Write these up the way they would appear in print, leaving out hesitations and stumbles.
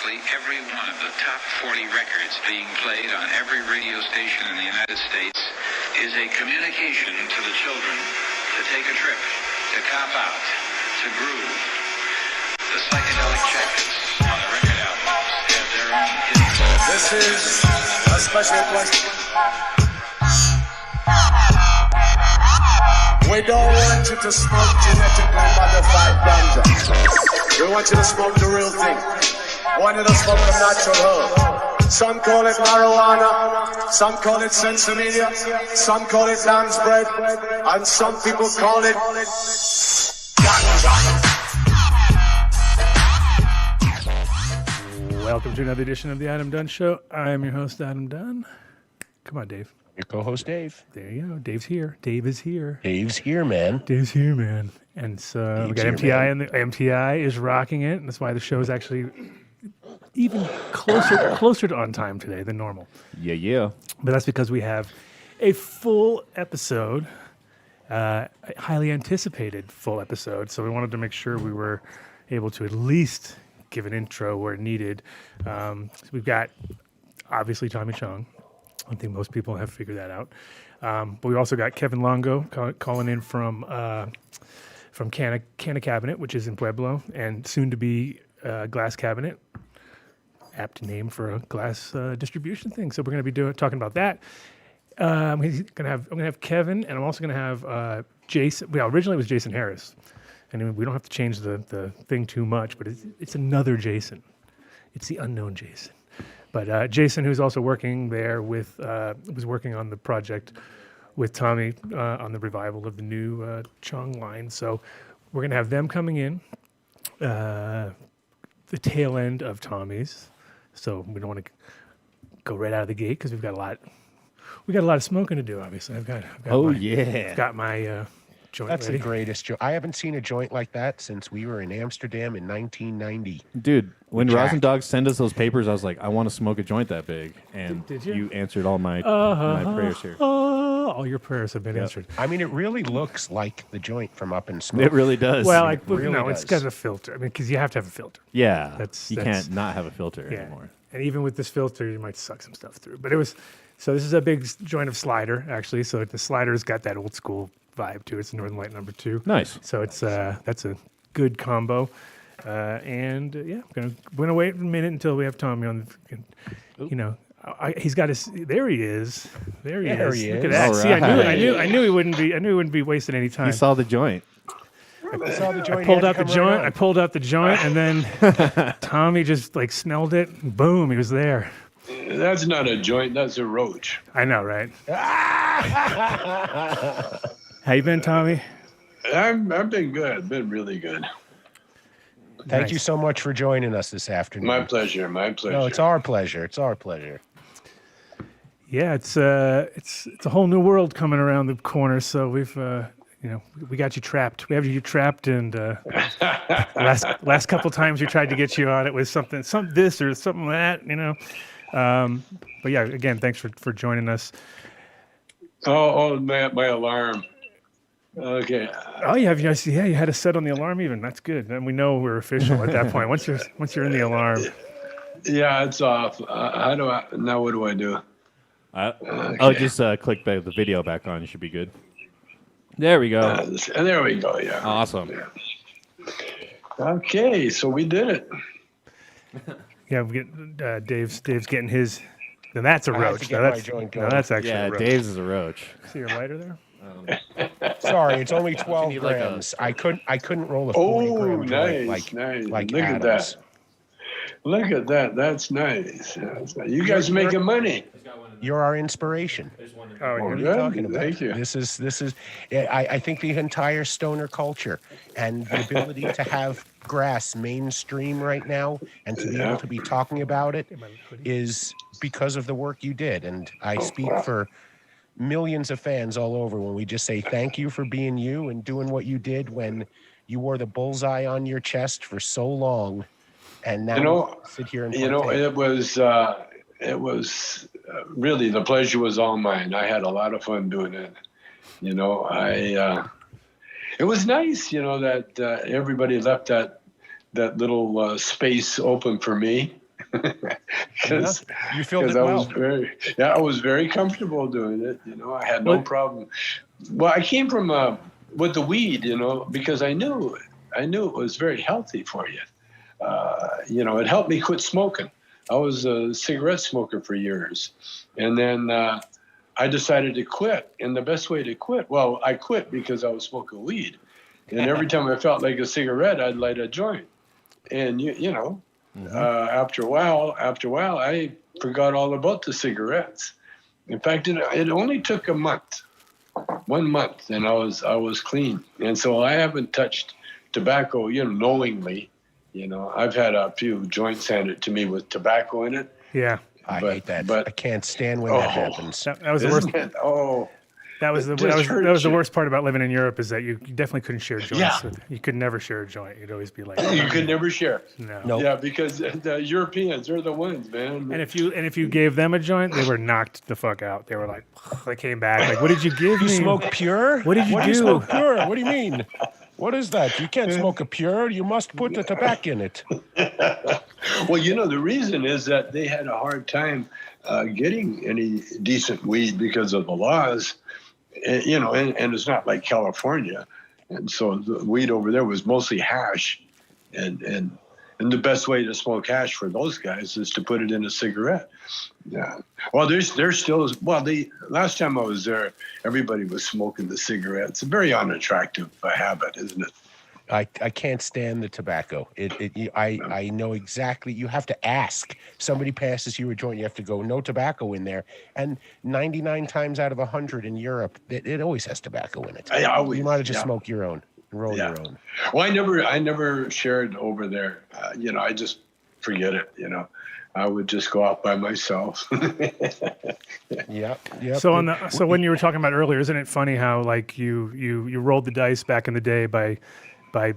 practically every one of the top 40 records being played on every radio station in the United States is a communication to the children to take a trip, to cop out, to groove. The psychedelic jackets on the record albums have their own hidden. This is a special question. We don't want you to smoke genetically modified ganja. We want you to smoke the real thing. We want you to smoke the natural herb. Some call it marijuana, some call it sensimedia, some call it lamb's bread, and some people call it ganja. Welcome to another edition of the Adam Dunn Show. I am your host, Adam Dunn. Come on, Dave. Your co-host, Dave. There you go. Dave's here. Dave is here. Dave's here, man. Dave's here, man. And so we got MTI, and the MTI is rocking it. And that's why the show is actually even closer to on time today than normal. Yeah. But that's because we have a full episode, a highly anticipated full episode. So we wanted to make sure we were able to at least give an intro where needed. So we've got, obviously, Tommy Chong. I think most people have figured that out. But we also got Kevin Longo calling in from Canna Cabinet, which is in Pueblo, and soon to be Glass Cabinet, apt name for a glass distribution thing. So we're going to be talking about that. I'm going to have Kevin, and I'm also going to have Jason. Well, originally it was Jason Harris, and we don't have to change the thing too much, but it's another Jason. It's the unknown Jason. But Jason, who's also working there was working on the project with Tommy on the revival of the new Chong line. So we're going to have them coming in, the tail end of Tommy's. So we don't want to go right out of the gate because we've got a lot of smoking to do. Obviously, I've got my joint. That's ready. the greatest joint. I haven't seen a joint like that since we were in Amsterdam in 1990. Dude, when Jack. Rosin Dog sent us those papers, I was like, I want to smoke a joint that big. And Did you? answered all my prayers here. All your prayers have been answered. I mean, it really looks like the joint from Up in Smoke. It really does. Well, it's really got a filter. I mean, because you have to have a filter. yeah. you can't not have a filter Yeah. anymore. And even with this filter, you might suck some stuff through. But this is a big joint of slider, actually. So the slider's got that old school vibe to it. It's Northern Light number 2. Nice. So it's that's a good combo. I'm gonna wait a minute until we have Tommy on. He's got his. There he is. There he is. Look at that. All See, right. I knew he wouldn't be. I knew he wouldn't be wasting any time. He saw the joint. I saw the joint. I pulled out the joint, and then Tommy just smelled it. And boom, he was there. That's not a joint. That's a roach. I know, right? How you been, Tommy? I've been good. I've been really good. Thank Nice. you so much for joining us this afternoon. My pleasure. My pleasure. No, it's our pleasure. It's our pleasure. Yeah, it's a whole new world coming around the corner. So we've we got you trapped. We have you trapped, and last couple times we tried to get you on, it was some this or something that, But yeah, again, thanks for joining us. Oh, my alarm. Okay. Oh, you had a set on the alarm even. That's good. Then we know we're official at that point. Once you're in the alarm. Yeah, it's off. What do I do? Just click the video back on. You should be good. There we go. There we go. Yeah. Awesome. Yeah. Okay, so we did it. Yeah, we get Dave's getting his. Now that's a I have roach. to get Now my joint going. that's actually Yeah, a roach. Dave's is a roach. See your lighter there? Sorry, it's only 12 need like a- grams. I couldn't roll a 40 gram joint nice. like Look at Adams. that. Look at that. That's nice. You guys making money. You're our inspiration. Oh, Well, yeah. What are you talking about? Thank you. This is. I think the entire stoner culture and the ability to have grass mainstream right now and to be able to be talking about it is because of the work you did. And I speak for millions of fans all over when we just say thank you for being you and doing what you did when you wore the bullseye on your chest for so long, and now sit here and partake. It was really, the pleasure was all mine. I had a lot of fun doing it. It was nice, that everybody left that little space open for me, Because You filled it I well. I was very comfortable doing it. I had no problem. Well, I came from with the weed, because I knew it was very healthy for you. It helped me quit smoking. I was a cigarette smoker for years, and then I decided to quit. And the best way to quit, well, I quit because I was smoking weed, and every time I felt like a cigarette, I'd light a joint. And after a while, I forgot all about the cigarettes. In fact, it only took a month, 1 month, and I was clean. And so I haven't touched tobacco, knowingly. I've had a few joints handed to me with tobacco in it. Yeah. I hate that. But I can't stand when that happens. That was the worst. That was the worst part about living in Europe, is that you definitely couldn't share joints. Yeah. You could never share a joint. You'd always be like, you could never share. No. Nope. Yeah, because the Europeans are the ones, man. And if you gave them a joint, they were knocked the fuck out. They were like, they came back like, what did you give me? You smoke pure? What did you do? You smoke pure? What do you mean? What is that? You can't smoke a pure. You must put the tobacco in it. Well, the reason is that they had a hard time getting any decent weed because of the laws, and it's not like California. And so the weed over there was mostly hash. And the best way to smoke hash for those guys is to put it in a cigarette. Yeah. Well, there's still, the last time I was there, everybody was smoking the cigarette. It's a very unattractive habit, isn't it? I can't stand the tobacco. I know exactly. You have to ask. Somebody passes you a joint, you have to go, no tobacco in there. And 99 times out of 100 in Europe, it always has tobacco in it. You might have just smoked your own and roll your own. Well, I never shared over there. I just forget it. I would just go out by myself. Yep. So when you were talking about earlier, isn't it funny how like you rolled the dice back in the day by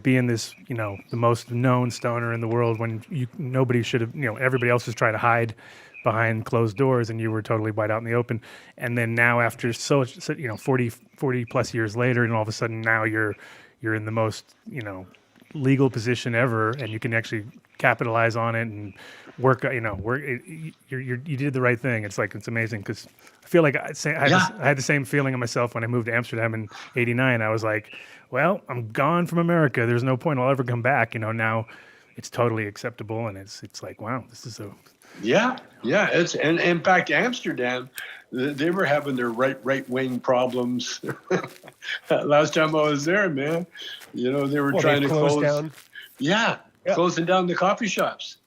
being this, the most known stoner in the world, when nobody should have, everybody else was trying to hide behind closed doors, and you were totally wide out in the open. And then now, after 40 plus years later, and all of a sudden now you're in the most, legal position ever, and you can actually capitalize on it and work. You did the right thing. It's amazing, because I feel like I had the same feeling of myself when I moved to Amsterdam in '89. I was like, well, I'm gone from America. There's no point I'll ever come back. Now it's totally acceptable, and it's like, wow, this is Yeah. It's and in fact, Amsterdam, they were having their right wing problems. Last time I was there, man, they were trying to close down. Yeah, closing down the coffee shops.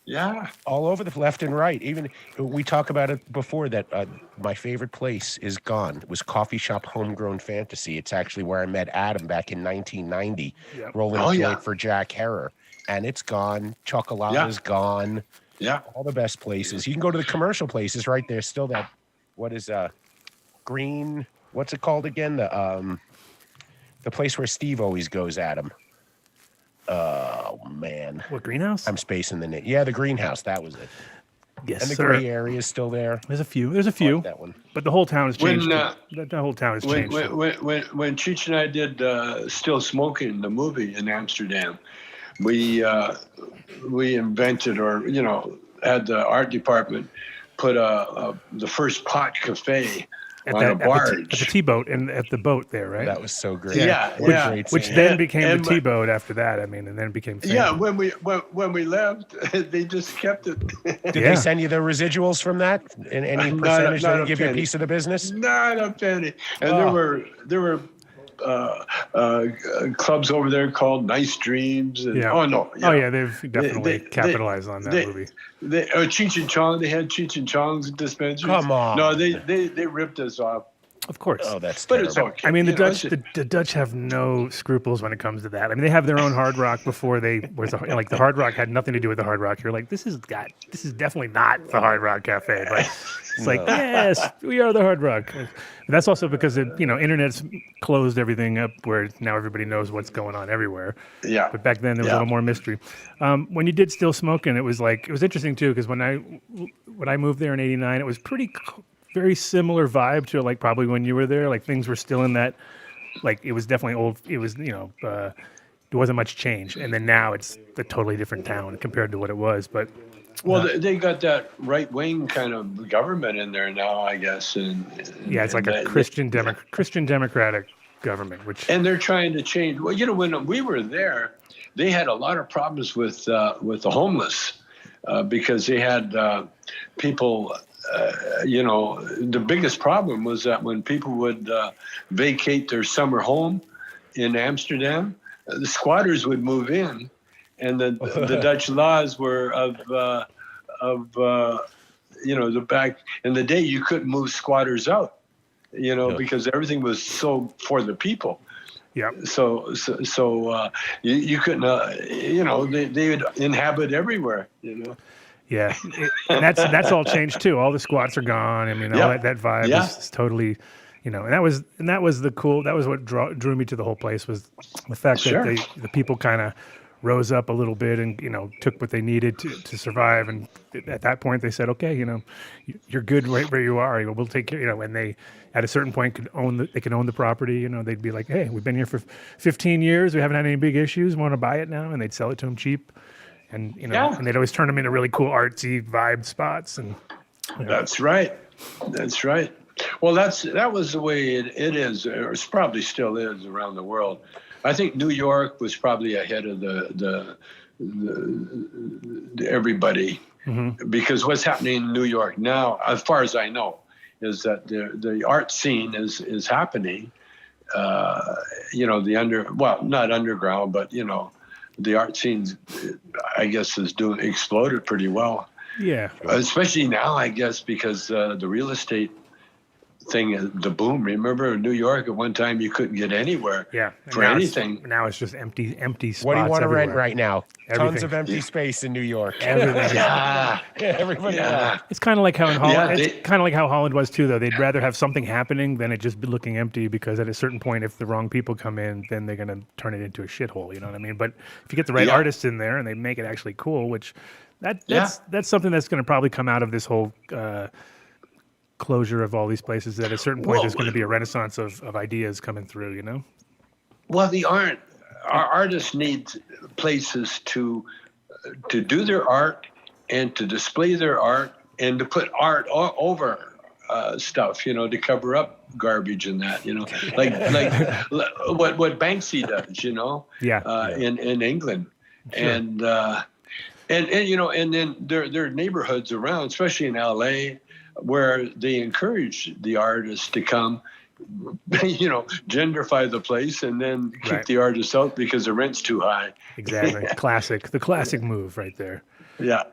Yeah, all over the left and right. Even we talk about it before that my favorite place is gone. It was Coffee Shop Homegrown Fantasy. It's actually where I met Adam back in 1990, rolling a joint for Jack Herrer, and it's gone. Chocolata's gone. Yeah, all the best places. You can go to the commercial places right there. Still that. What is green? What's it called again? The place where Steve always goes, Adam. Oh man. What, greenhouse? I'm spacing the name. Yeah, the greenhouse. That was it. Yes, and the gray area is still there. There's a few. Like that one. But the whole town has changed. The whole town has changed. When Cheech and I did Still Smoking, the movie in Amsterdam, we invented, or had the art department put the first pot cafe on a barge. At the T-boat and at the boat there, right? That was so great. Which then became the T-boat after that. And then it became famous. Yeah, when we left, they just kept it. Did they send you the residuals from that? In any percentage? Did they give you a piece of the business? Not a penny. And there were clubs over there called Nice Dreams. And, they've definitely capitalized on that movie. Cheech and Chong, they had Cheech and Chong's dispensaries. Come on. No, they ripped us off. Of course. Oh, that's but terrible. it's okay. I mean, the Dutch have no scruples when it comes to that. I mean, they have their own Hard Rock before the Hard Rock had nothing to do with the Hard Rock. You're like, this is definitely not the Hard Rock Cafe. But it's like, yes, we are the Hard Rock. But that's also because internet's closed everything up, where now everybody knows what's going on everywhere. Yeah. But back then there was a little more mystery. When you did Still Smoking, it was interesting too, because when I moved there in '89, it was very similar vibe to probably when you were there. Things were still in that, it was definitely old. It was, there wasn't much change. And then now it's a totally different town compared to what it was. But Well, they got that right-wing kind of government in there now, I guess. And it's like a Christian democratic government, and they're trying to change. Well, when we were there, they had a lot of problems with the homeless because they had people. The biggest problem was that when people would vacate their summer home in Amsterdam, the squatters would move in, and the Dutch laws were of the back in the day you couldn't move squatters out, because everything was so for the people. Yeah. So you couldn't, they would inhabit everywhere, Yeah, and that's all changed too. All the squats are gone. I mean, all that vibe is totally, and that was what drew me to the whole place was the fact that the people kind of rose up a little bit and took what they needed to survive. And at that point, they said, okay, you're good right where you are. We'll take care. And they at a certain point could own the property. They'd be like, hey, we've been here for 15 years. We haven't had any big issues. Want to buy it now? And they'd sell it to them cheap. And and they'd always turn them into really cool artsy vibe spots. And That's right. Well, that was the way it is, or it probably still is around the world. I think New York was probably ahead of the everybody, because what's happening in New York now, as far as I know, is that the art scene is happening. Not underground, but the art scene, I guess, is exploded pretty well. Yeah. Especially now, I guess, because the real estate thing, the boom. Remember in New York at one time you couldn't get anywhere for anything. Now it's just empty spots. What do you want to everywhere. rent right now? Everything. Tons of empty space in New York. Everything. Everybody. It's kind of like how in Holland. It's kind of like how Holland was too, though. They'd rather have something happening than it just be looking empty, because at a certain point, if the wrong people come in, then they're going to turn it into a shithole. You know what I mean? But if you get the right artists in there and they make it actually cool, which that's something that's going to probably come out of this whole closure of all these places. At a certain point, there's going to be a renaissance of ideas coming through. Well, our artists need places to do their art and to display their art and to put art over stuff, to cover up garbage and that, like what Banksy does, in England. Sure. And then there are neighborhoods around, especially in LA, where they encourage the artists to come, gentrify the place and then kick the artists out because the rent's too high. Exactly. The classic move right there. Yeah.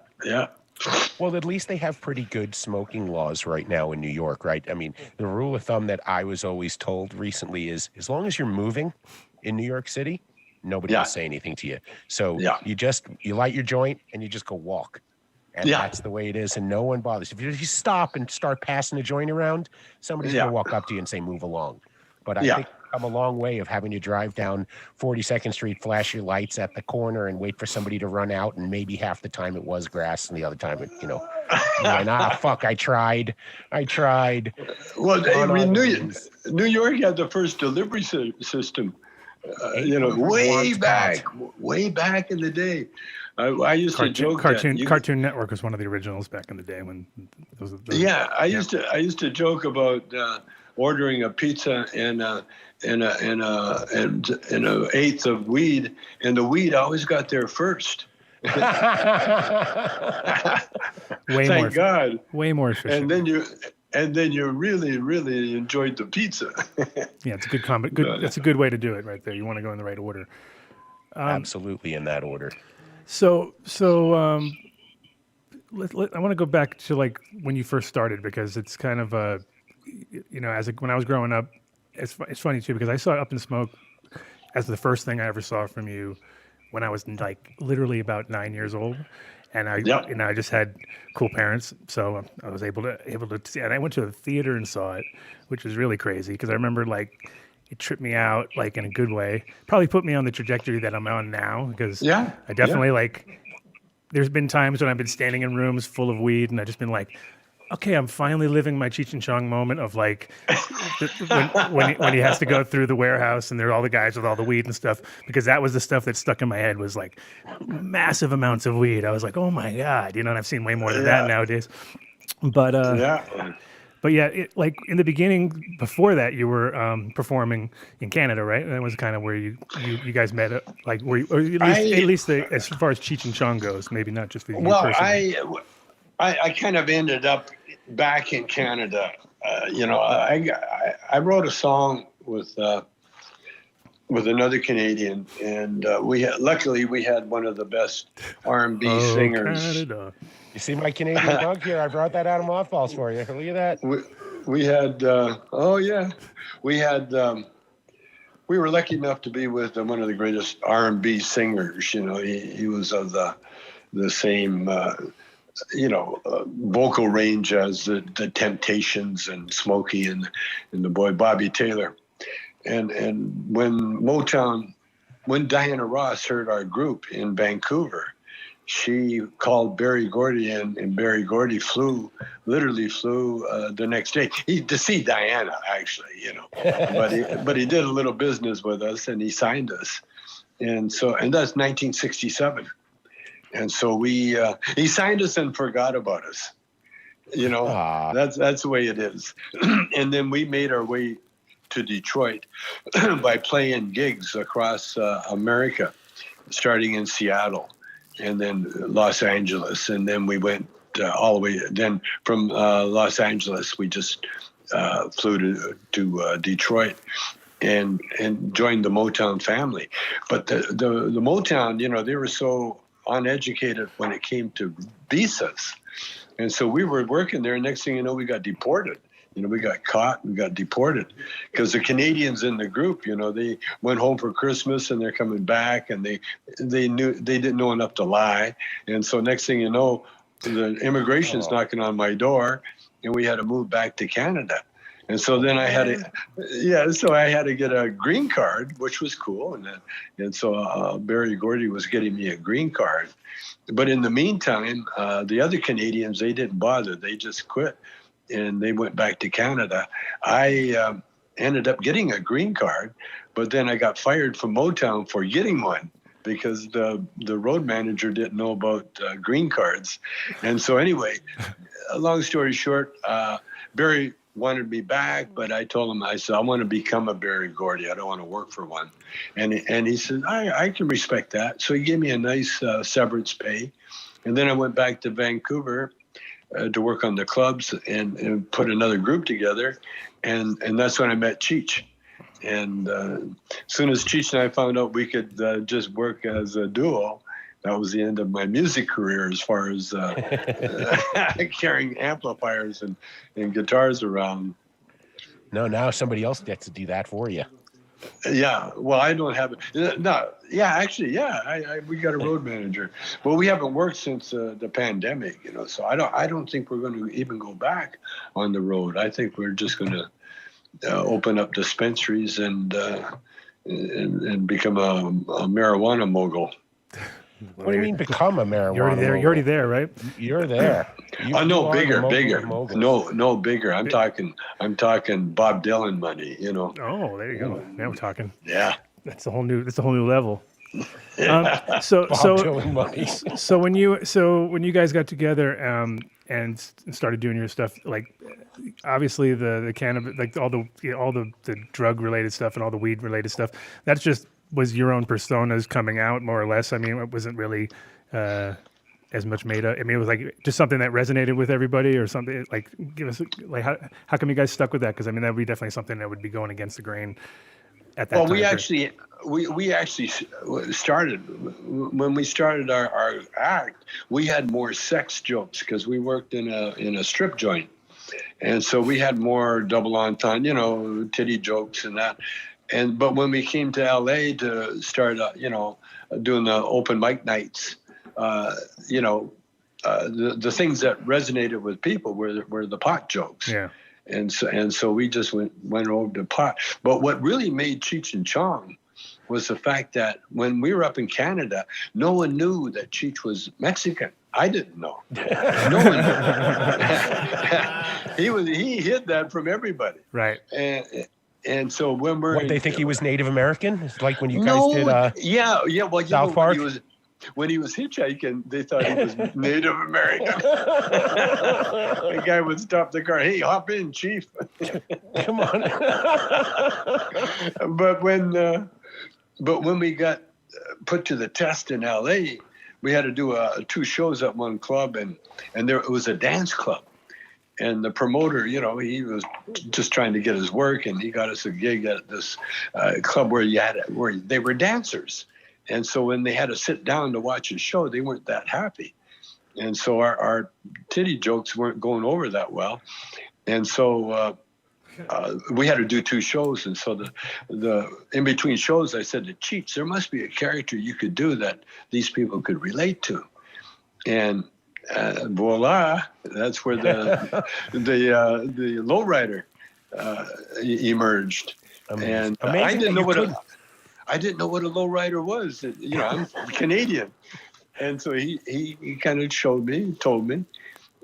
Well, at least they have pretty good smoking laws right now in New York, right? I mean, the rule of thumb that I was always told recently is as long as you're moving in New York City, nobody will say anything to you. So you light your joint and you just go walk. And that's the way it is, and no one bothers. If you stop and start passing the joint around, somebody's going to walk up to you and say, move along. But I think I've come a long way of having to drive down 42nd Street, flash your lights at the corner, and wait for somebody to run out, and maybe half the time it was grass, and the other time it, fuck, I tried. Well, New York had the first delivery system, way back in the day. I used to joke Cartoon Network was one of the originals back in the day when those I used to joke about ordering a pizza and an eighth of weed, and the weed always got there first. Thank God. Way more efficient. And then you really, really enjoyed the pizza. Yeah, it's a good comment. That's a good way to do it right there. You want to go in the right order. Absolutely in that order. So I want to go back to like when you first started, because it's kind of when I was growing up, it's funny too, because I saw Up in Smoke as the first thing I ever saw from you when I was like literally about 9 years old, and I just had cool parents, so I was able to see. And I went to the theater and saw it, which was really crazy because I remember like. It tripped me out, like in a good way. Probably put me on the trajectory that I'm on now, because I definitely like. There's been times when I've been standing in rooms full of weed, and I've just been like, okay, I'm finally living my Cheech and Chong moment of like when he has to go through the warehouse and there are all the guys with all the weed and stuff, because that was the stuff that stuck in my head was like massive amounts of weed. I was like, oh my God, and I've seen way more than that nowadays. But But yeah, like in the beginning, before that, you were performing in Canada, right? And that was kind of where you guys met. Like, where or at least as far as Cheech and Chong goes, maybe not just for you personally. I kind of ended up back in Canada. I wrote a song with another Canadian, and luckily we had one of the best R&B singers. Canada. You see my Canadian bug here? I brought that out of mothballs for you. Look at that. We had, we were lucky enough to be with one of the greatest R&B singers. He was of the same, vocal range as the Temptations and Smokey and the boy Bobby Taylor. And when Diana Ross heard our group in Vancouver, she called Barry Gordy in, and Barry Gordy literally flew the next day to see Diana, actually, but he did a little business with us and he signed us. And that's 1967. And so he signed us and forgot about us. That's the way it is. And then we made our way to Detroit by playing gigs across America, starting in Seattle and then Los Angeles. And then we went all the way. Then from Los Angeles, we just flew to Detroit and joined the Motown family. But the Motown, they were so uneducated when it came to visas. And so we were working there. Next thing you know, we got deported. We got caught and got deported because the Canadians in the group, they went home for Christmas and they're coming back, and they didn't know enough to lie. And so next thing you know, the immigration's knocking on my door, and we had to move back to Canada. And so then I had to get a green card, which was cool. And so Barry Gordy was getting me a green card. But in the meantime, the other Canadians, they didn't bother. They just quit. And they went back to Canada. I ended up getting a green card, but then I got fired from Motown for getting one because the road manager didn't know about green cards. And so anyway, long story short, Barry wanted me back, but I told him, I said, I want to become a Barry Gordy. I don't want to work for one. And he said, I can respect that. So he gave me a nice severance pay. And then I went back to Vancouver to work on the clubs and put another group together. And that's when I met Cheech. And as soon as Cheech and I found out we could just work as a duo, that was the end of my music career as far as carrying amplifiers and guitars around. No, now somebody else gets to do that for you. Yeah, well, I don't have it. No, yeah, actually, yeah, we got a road manager. Well, we haven't worked since the pandemic, so I don't think we're going to even go back on the road. I think we're just going to open up dispensaries and become a marijuana mogul. What do you mean become a marijuana? You're already there, right? You're there. No, bigger. No, bigger. I'm talking Bob Dylan money, Oh, there you go. Now we're talking. Yeah. That's a whole new level. So when you guys got together and started doing your stuff, like obviously the cannabis, like all the drug related stuff and all the weed related stuff, that's just was your own personas coming out more or less. I mean, it wasn't really as much made up. I mean, it was like just something that resonated with everybody or something. Like, give us like how come you guys stuck with that? Because I mean, that would be definitely something that would be going against the grain at that time. Well, we actually started when we started our act. We had more sex jokes because we worked in a strip joint, and so we had more double entendre, titty jokes and that. But when we came to LA to start, doing the open mic nights, the things that resonated with people were the pot jokes. Yeah. And so we just went over to pot. But what really made Cheech and Chong was the fact that when we were up in Canada, no one knew that Cheech was Mexican. I didn't know. No one knew. He hid that from everybody. Right. And so when we're What, they think he was Native American? It's like when you guys no, did yeah. Well, South Park? When he was hitchhiking, they thought he was Native American. The guy would stop the car. Hey, hop in, Chief. Come on. But when we got put to the test in L.A., we had to do 2 shows at one club, and there it was a dance club. And the promoter, he was just trying to get his work, and he got us a gig at this club where they were dancers. And so when they had to sit down to watch a show, they weren't that happy. And so our titty jokes weren't going over that well. And so we had to do 2 shows. And so the in between shows, I said to Cheech, there must be a character you could do that these people could relate to. And voila, that's where the lowrider emerged. And I didn't know what a lowrider was. I'm Canadian. And so he kind of told me.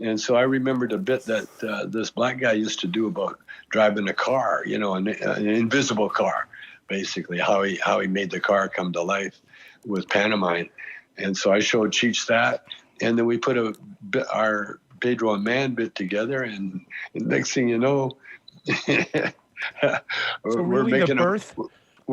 And so I remembered a bit that this black guy used to do about driving a car, an invisible car, basically, how he made the car come to life with pantomime. And so I showed Cheech that. And then we put our Pedro and Man bit together. And next thing you know, we're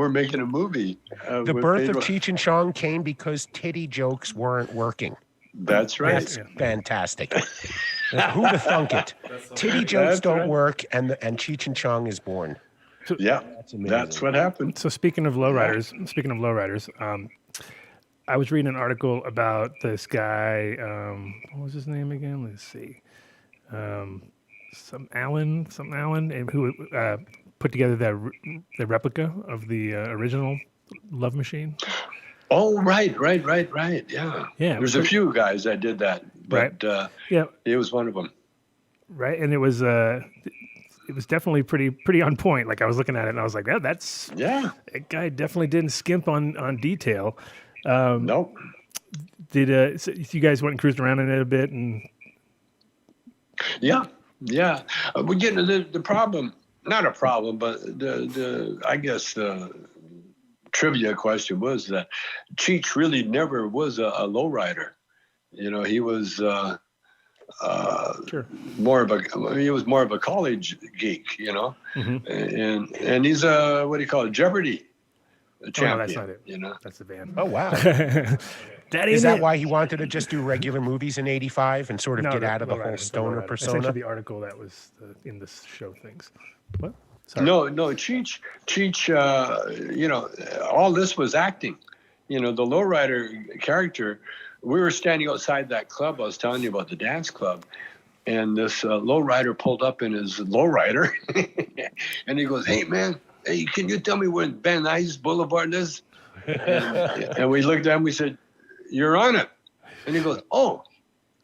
making a movie. The birth of Cheech and Chong came because titty jokes weren't working. That's right. That's fantastic. Who'd have thunk it? Titty jokes don't work, and Cheech and Chong is born. So, yeah, that's what happened. So speaking of lowriders, I was reading an article about this guy. What was his name again? Let's see. Some Allen, who put together the replica of the original Love Machine. Oh, right. Yeah. There's a few guys that did that, but it was one of them. Right, and it was definitely pretty on point. Like I was looking at it and I was like, that guy definitely didn't skimp on detail. Nope. So you guys went and cruised around in it a bit and. Yeah. We're getting the problem. Not a problem, but I guess the trivia question was that Cheech really never was a lowrider. He was more of a college geek. Mm-hmm. And he's a Jeopardy champion. No, that's not it. That's the band. Oh wow. Is that why he wanted to just do regular movies in '85 and sort of get out of the whole stoner persona? Essentially, the article that was in the show things. What? Sorry. No, Cheech. All this was acting. The lowrider character. We were standing outside that club. I was telling you about the dance club, and this lowrider pulled up in his lowrider, and he goes, "Hey man, can you tell me where Van Nuys Boulevard is?" And we looked at him. We said, "You're on it." And he goes, "Oh,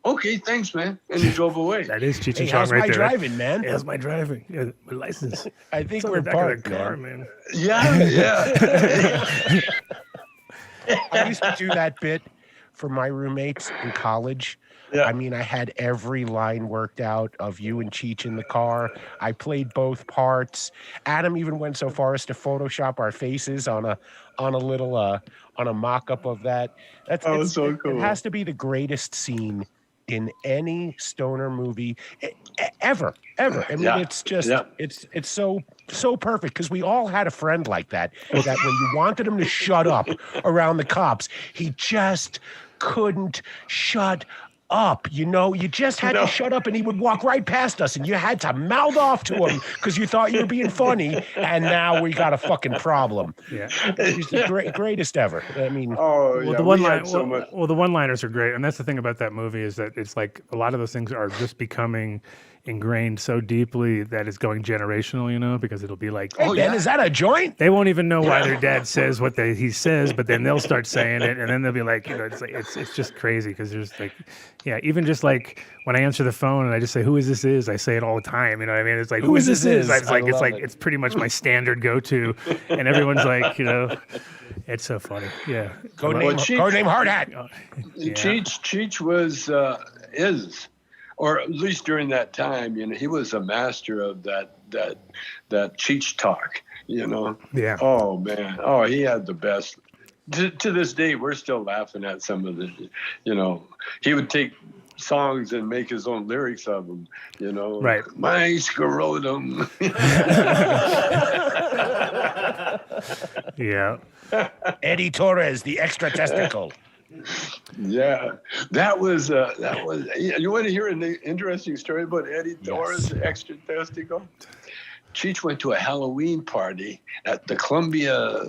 okay, thanks, man." And he drove away. That is Cheech and Chong right there. How's my driving, man? How's my driving? Yeah, my license. I think we're in the back of the car, man. Yeah. I used to do that bit for my roommates in college. Yeah. I mean, I had every line worked out of you and Cheech in the car. I played both parts. Adam even went so far as to Photoshop our faces on a little on a mock-up of that. That's so cool. It has to be the greatest scene in any stoner movie ever. I mean, it's just it's so perfect because we all had a friend like that when you wanted him to shut up around the cops, he just couldn't shut up. You just had to shut up and he would walk right past us and you had to mouth off to him because you thought you were being funny, and now we got a fucking problem. Yeah. He's the greatest ever. I mean, the one-liners are great, and that's the thing about that movie is that it's like a lot of those things are just becoming ingrained so deeply that it's going generational, you know, because it'll be like, Hey, Ben, is that a joint? they won't even know why their dad says what he says, but then they'll start saying it, and then they'll be like, you know, it's like it's just crazy because there's like, yeah, even just like when I answer the phone and I just say, "Who is this?" I say it all the time. You know what I mean? It's like, "Who is this?" It's pretty much my standard go-to, and everyone's like, you know, it's so funny. Yeah, Code name Hard Hat. Yeah. Cheech was or at least during that time, you know, he was a master of that Cheech talk, you know. Yeah. Oh man. Oh, he had the best. To this day, we're still laughing at some of the, you know, he would take songs and make his own lyrics of them, you know. Right. My scrotum. Yeah. Eddie Torres, the extra testicle. Yeah, that was. You want to hear an interesting story about Eddie Torres, the extra testicle? Cheech went to a Halloween party at the Columbia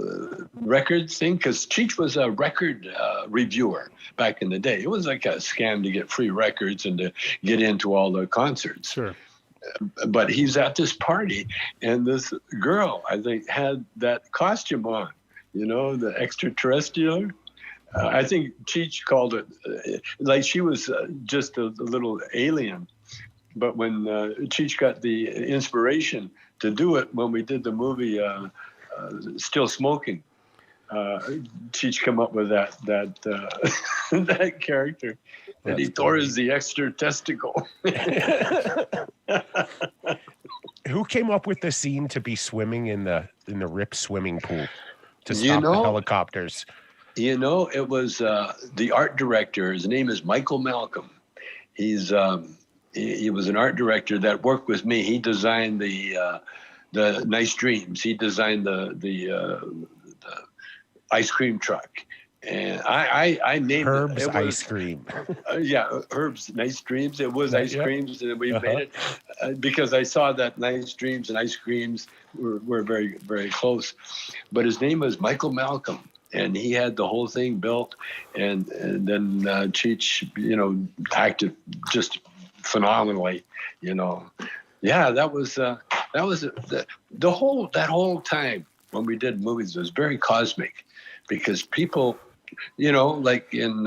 Records thing because Cheech was a record reviewer back in the day. It was like a scam to get free records and to get into all the concerts. Sure. But he's at this party, and this girl, I think, had that costume on. You know, the extraterrestrial. I think Cheech called it like she was just a little alien. But when Cheech got the inspiration to do it, when we did the movie Still Smoking, Cheech come up with that that character. And he tore as the extra testicle. Who came up with the scene to be swimming in the Rip swimming pool to stop the helicopters? You know, it was the art director. His name is Michael Malcolm. He's he was an art director that worked with me. He designed the Nice Dreams. He designed the ice cream truck, and I named Herb's it. Ice Cream. Yeah, Herb's Nice Dreams. It was ice creams, and we made it because I saw that Nice Dreams and ice creams were very, very close. But his name was Michael Malcolm. And he had the whole thing built, and then Cheech, you know, acted just phenomenally, you know. Yeah, that was the whole time when we did movies was very cosmic, because people, you know, like in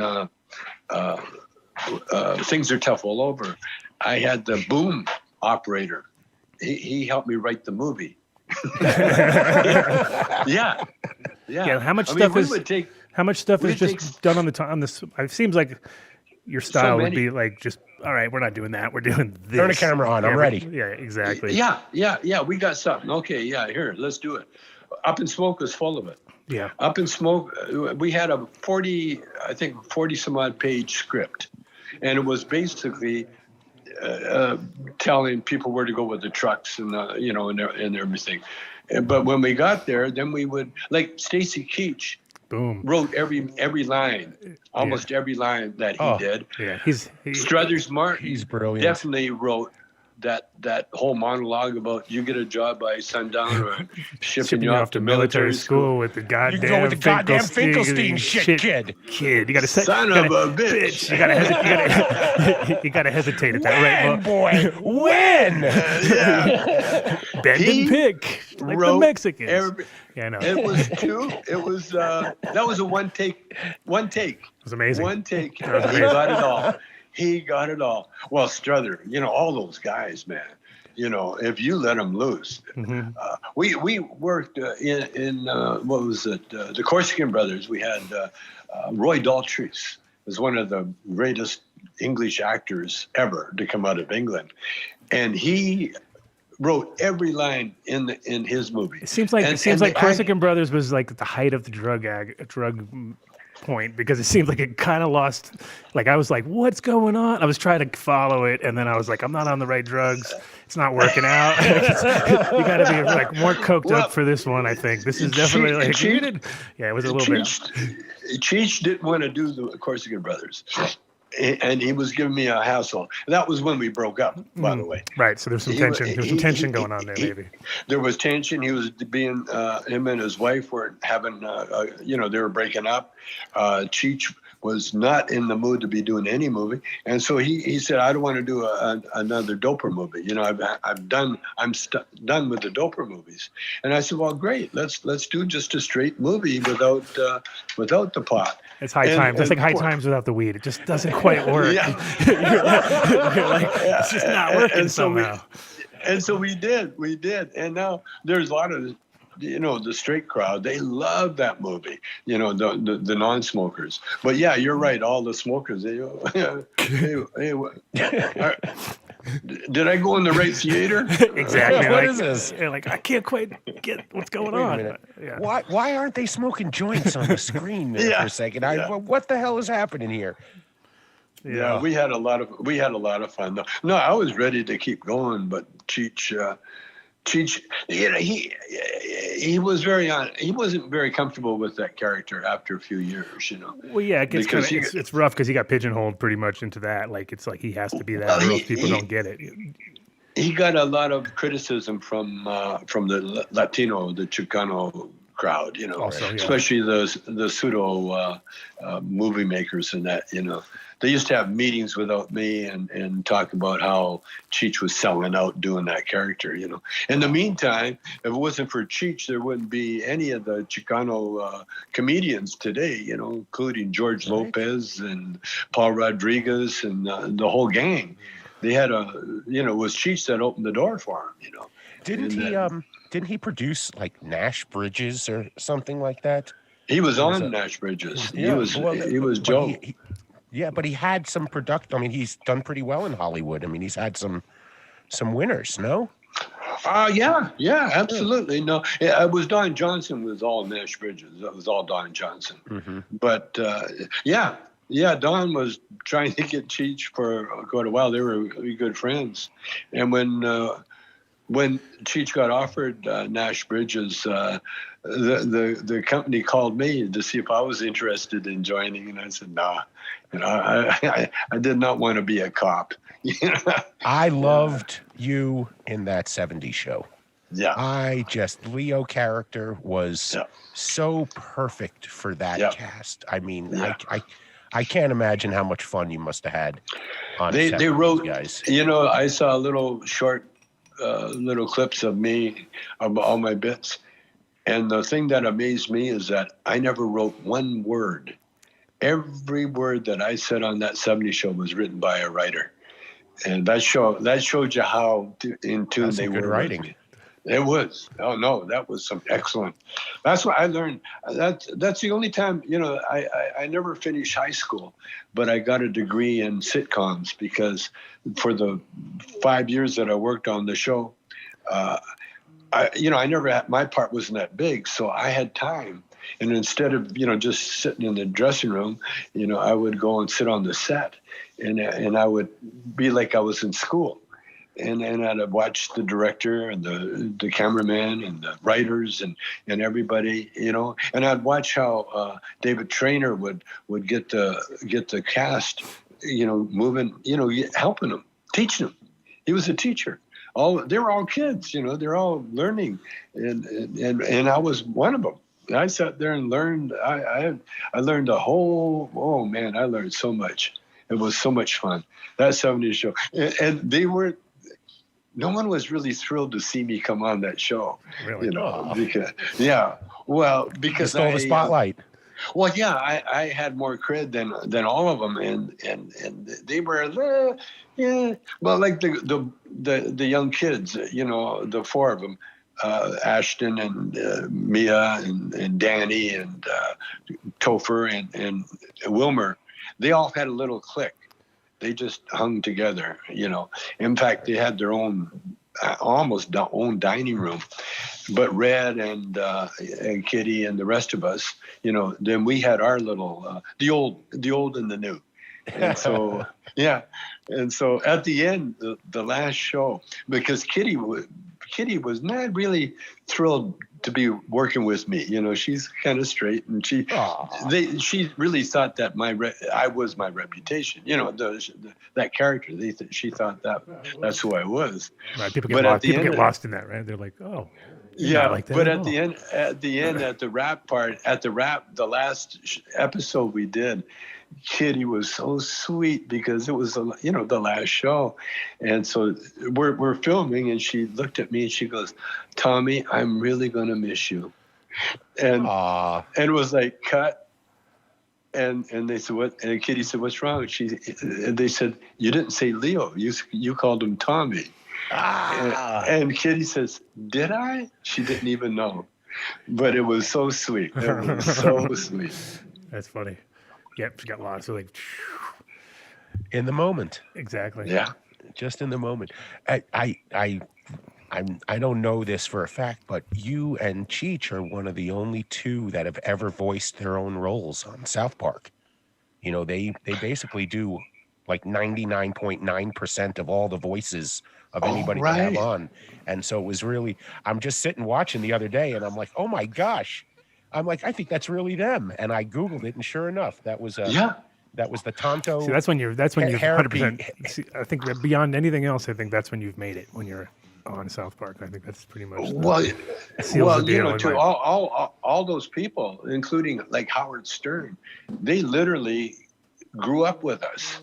Things Are Tough All Over, I had the boom operator. He helped me write the movie. Yeah. How much stuff is just done on this? It seems like your style would be like, just, all right, we're not doing that. We're doing this. Turn the camera on. I'm ready. Yeah, exactly. Yeah. We got something. Okay. Yeah. Here, let's do it. Up in Smoke was full of it. Yeah. Up in Smoke, we had a 40 some odd page script, and it was basically telling people where to go with the trucks and you know, and everything. But when we got there, then we would, like Stacy Keach, boom, wrote every line, almost every line that he did. Yeah, Struthers Martin, he's brilliant. Definitely wrote that whole monologue about you get a job by sundown or shipping you off to military school with the goddamn, you go with the goddamn Finkelstein shit, kid. You gotta say, son of a bitch. You gotta hesitate at that, right, boy? When? Bend and pick, like the Mexicans. Yeah, I know. It was that was a one take. It was amazing. One take. He got it all. Well, Struther, you know, all those guys, man. You know, if you let them loose. Mm-hmm. We worked in what was it? The Corsican brothers. We had Roy Daltrey was one of the greatest English actors ever to come out of England, and he wrote every line in his movie. It seems like Corsican brothers was like at the height of the drug point, because it seemed like it kind of lost, like I was like, what's going on? I was trying to follow it, and then I was like, I'm not on the right drugs. It's not working out. You got to be like more coked up for this one. I think this is definitely it was a little bit. Cheech didn't want to do the Corsican brothers, and he was giving me a hassle. That was when we broke up, by the way. Right. So there's some tension. There's some tension going on there, maybe. There was tension. He was being him and his wife were having, they were breaking up. Cheech was not in the mood to be doing any movie, and so he said, I don't want to do another Doper movie. You know, I'm done with the Doper movies. And I said, well, great, let's do just a straight movie without the plot. It's High Times. That's like High Times without the weed. It just doesn't quite work. Yeah. You're like, it's just not working somehow. And so we did, and now there's a lot of, you know, the straight crowd, they love that movie, you know, the non-smokers. But yeah, you're right, all the smokers, they did I go in the right theater? Exactly. What is this? You're like, I can't quite get what's going on. Yeah. Why aren't they smoking joints on the screen there for a second? What the hell is happening here? Yeah, we had a lot of fun though. No, I was ready to keep going, but Cheech, you know, he wasn't very comfortable with that character after a few years, you know. Well, yeah, it gets it's rough because he got pigeonholed pretty much into that. Like it's like he has to be that, or else people don't get it. He got a lot of criticism from the Latino, the Chicano crowd, you know, also, yeah. Especially the pseudo movie makers and that, you know. They used to have meetings without me and talk about how Cheech was selling out doing that character, you know. In the meantime, if it wasn't for Cheech, there wouldn't be any of the Chicano comedians today, you know, including George Lopez and Paul Rodriguez and the whole gang. They had it was Cheech that opened the door for him, you know. Didn't he produce like Nash Bridges or something like that? He was on Nash Bridges. He was Joe. Yeah, but he had some production. I mean, he's done pretty well in Hollywood. I mean, he's had some winners, no? Yeah, absolutely. No, it was Don Johnson was all Nash Bridges. That was all Don Johnson. Mm-hmm. But Don was trying to get Cheech for quite a while. They were really good friends. And when Cheech got offered Nash Bridges, the company called me to see if I was interested in joining, and I said, nah. You know, I did not want to be a cop. I loved you in that 70s show. Yeah. Leo character was so perfect for that cast. I mean, I can't imagine how much fun you must have had on set they wrote, guys. You know, I saw little short little clips of me, of all my bits. And the thing that amazed me is that I never wrote one word. Every word that I said on that 70s show was written by a writer. And that showed you how in tune they were writing. It was. Oh no, that was some excellent. That's what I learned. That's the only time, you know, I never finished high school, but I got a degree in sitcoms because for the 5 years that I worked on the show, I never had, my part wasn't that big, so I had time. And instead of, you know, just sitting in the dressing room, you know, I would go and sit on the set and I would be like I was in school. And I'd watch the director and the cameraman and the writers and everybody, you know, and I'd watch how David Traynor would get the cast, you know, moving, you know, helping them, teaching them. He was a teacher. They were all kids, you know, they're all learning, and I was one of them. I sat there and learned. I learned a whole. Oh man, I learned so much. It was so much fun. That 70s show, and they were. No one was really thrilled to see me come on that show. Really? You know, because because you stole the spotlight. Well, yeah, I had more cred than all of them, and they were well, like the young kids, you know, the four of them, Ashton and Mia and Danny and Topher and Wilmer, they all had a little clique. They just hung together, you know. In fact, they had their own, almost own dining room. But Red and Kitty and the rest of us, you know, then we had our little, the old and the new. And so, yeah. And so at the end, the last show, because Kitty was not really thrilled to be working with me. You know, she's kind of straight, and she really thought that I was my reputation. You know, that character. She thought that's who I was. Right. People get lost in that, right? They're like, oh. Yeah, like that, but at the end, at the wrap part, the last episode we did, Kitty was so sweet because it was, the last show. And so we're filming, and she looked at me and she goes, Tommy, I'm really going to miss you. And it was like, cut. And they said, what? And Kitty said, what's wrong? And they said, you didn't say Leo. You called him Tommy. And Kitty says, did I? She didn't even know. But it was so sweet. It was so sweet. That's funny. Yep, she got lost. So like, In the moment. exactly. Yeah. Just in the moment. I don't know this for a fact, but you and Cheech are one of the only two that have ever voiced their own roles on South Park. You know, they basically do like 99.9% of all the voices of anybody they have on. And so it was really, I'm just sitting watching the other day and I'm like, oh my gosh. I'm like, I think that's really them. And I Googled it, and sure enough, that was that was the Tonto. See, that's when you've 100%. Hair- See, I think that beyond anything else, I think that's when you've made it, when you're on South Park. I think that's pretty much seals the deal. To all those people, including like Howard Stern, they literally grew up with us,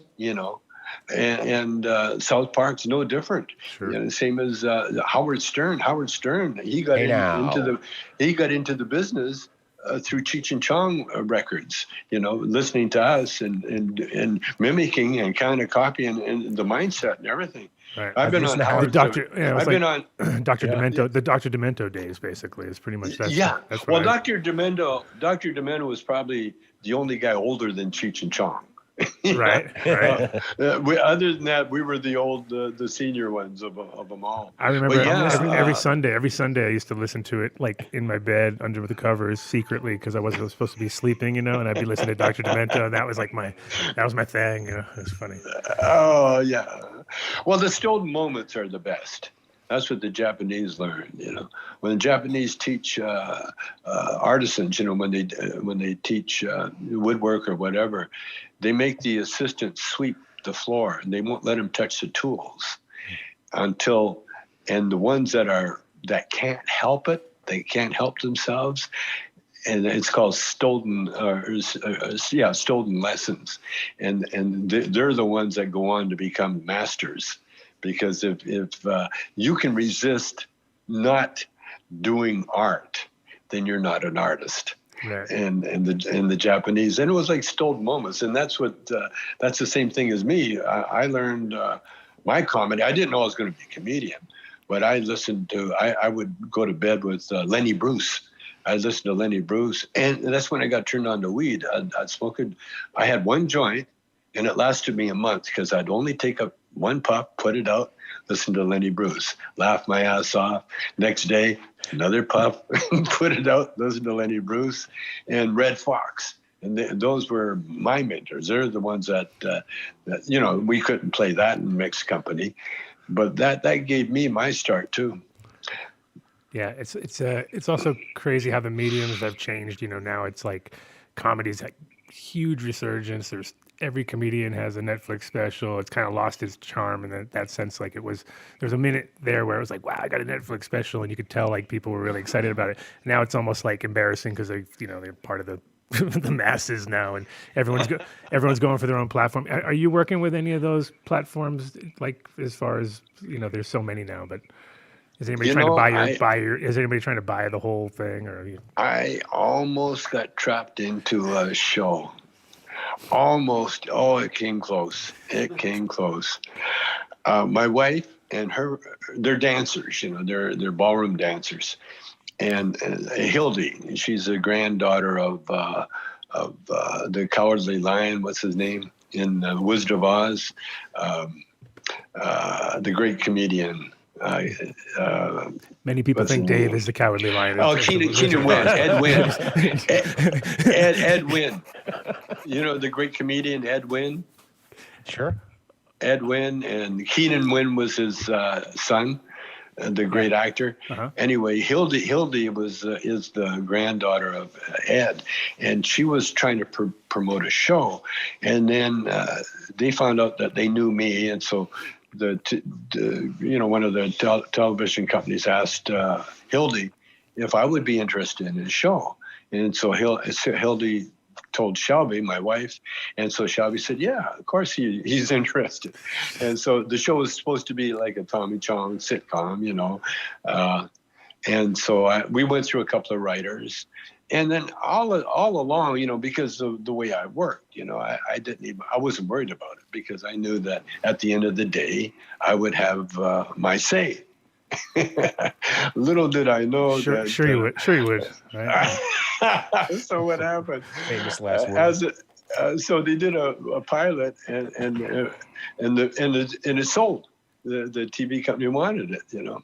and South Park's no different. Sure. Same as Howard Stern. Howard Stern, he got into the business through Cheech and Chong records, listening to us and mimicking and kind of copying and the mindset and everything. Right. I've been on the Dr. Dr. Yeah, Demento, the Dr. Demento days, basically, is pretty much that. Yeah. That's Well, Dr. Demento was probably the only guy older than Cheech and Chong. Right. Other than that, we were the senior ones of them all. I remember every Sunday I used to listen to it like in my bed under the covers secretly because I wasn't supposed to be sleeping, and I'd be listening to Dr. Demento, and that was my thing. It was funny. Oh yeah. Well, the stolen moments are the best. That's what the Japanese learn. When the Japanese teach artisans, when they teach woodwork or whatever, they make the assistant sweep the floor, and they won't let them touch the tools and the ones that can't help it, they can't help themselves. And it's called stolen lessons. And they're the ones that go on to become masters. Because if you can resist not doing art, then you're not an artist. Right. And the Japanese, and it was like stolen moments, and that's the same thing as me. I learned my comedy. I didn't know I was going to be a comedian, but I listened to. I would go to bed with Lenny Bruce. I listened to Lenny Bruce, and that's when I got turned on to weed. I'd smoked. I had one joint, and it lasted me a month because I'd only take up one puff, put it out, listen to Lenny Bruce, laugh my ass off. Next day, another puff, put it out, listen to Lenny Bruce, and Red Fox. And those were my mentors. They're the ones that we couldn't play that in mixed company, but that gave me my start too. Yeah, it's also crazy how the mediums have changed. Now it's like comedy's had huge resurgence. Every comedian has a Netflix special. It's kind of lost its charm in that sense. Like there's a minute there where it was like, wow, I got a Netflix special, and you could tell like people were really excited about it. Now it's almost like embarrassing because they're part of the masses now, and everyone's going for their own platform. Are you working with any of those platforms? Like as far as there's so many now, but is anybody trying to buy your? Is anybody trying to buy the whole thing? I almost got trapped into a show. Almost. Oh, it came close. My wife and they're dancers. They're ballroom dancers, and Hildy, she's a granddaughter of the Cowardly Lion. What's his name in Wizard of Oz? The great comedian. Many people think Dave is the Cowardly Lion. Oh, Keenan Wynn, Ed Wynn, Ed Wynn. The great comedian Ed Wynn. Sure. Ed Wynn, and Keenan Wynn was his son, the great actor. Uh-huh. Anyway, Hildy is the granddaughter of Ed, and she was trying to promote a show, and then they found out that they knew me, and so. One of the television companies asked Hildy if I would be interested in his show, and so Hildy told Shelbie, my wife, and so Shelbie said, "Yeah, of course he's interested." And so the show was supposed to be like a Tommy Chong sitcom, you know, and so we went through a couple of writers, and then all along, you know, because of the way I worked, you know, I wasn't worried about it because I knew that at the end of the day I would have my say. Little did I know Sure, that. sure you would. Right? So what happened? Famous last words. So they did a pilot, and it sold. The TV company wanted it, you know,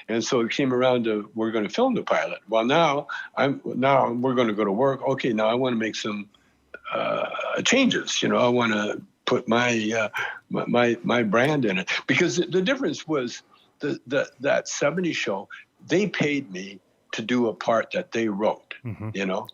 and so it came around to we're going to film the pilot. Well, now we're going to go to work. Okay, now I want to make some changes. You know, I want to put my brand in it because the difference was. That 70s show, they paid me to do a part that they wrote, you know.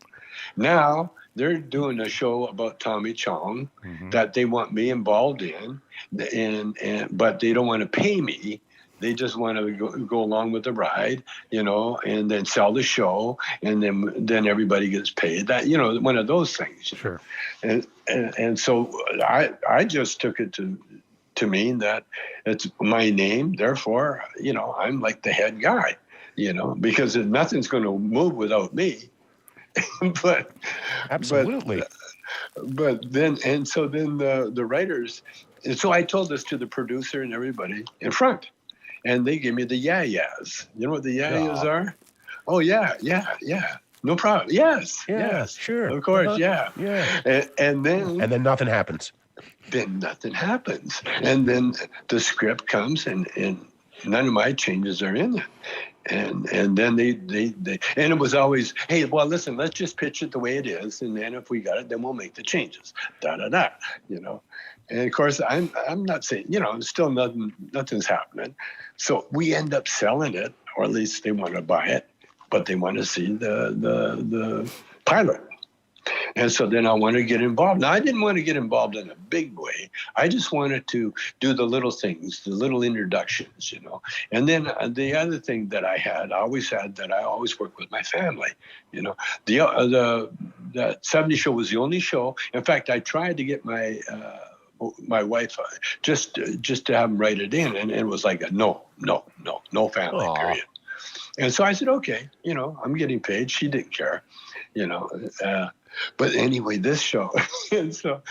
Now they're doing a show about Tommy Chong that they want me involved in, but they don't want to pay me. They just want to go along with the ride, you know, and then sell the show, and then everybody gets paid. That, you know, one of those things. Sure. And so I just took it to mean that it's my name, therefore, you know, I'm like the head guy, you know, because nothing's going to move without me. But absolutely. But then the writers, and so I told this to the producer and everybody in front, and they gave me the yeah-yeahs. You know what the yeah-yeahs are? Oh yeah, no problem. Yes, sure, of course, yeah. And then nothing happens. Then nothing happens. And then the script comes and none of my changes are in it. And then they and it was always, hey, well, listen, let's just pitch it the way it is. And then if we got it, then we'll make the changes. You know. And of course, I'm not saying, you know, still nothing's happening. So we end up selling it, or at least they want to buy it, but they want to see the pilot. And so then I wanted to get involved. Now, I didn't want to get involved in a big way. I just wanted to do the little things, the little introductions, you know. And then the other thing that I always work with my family, you know. That 70 show was the only show. In fact, I tried to get my wife just to have them write it in, and it was like a no family, period. And so I said, okay, you know, I'm getting paid. She didn't care, you know. But anyway, this show, and so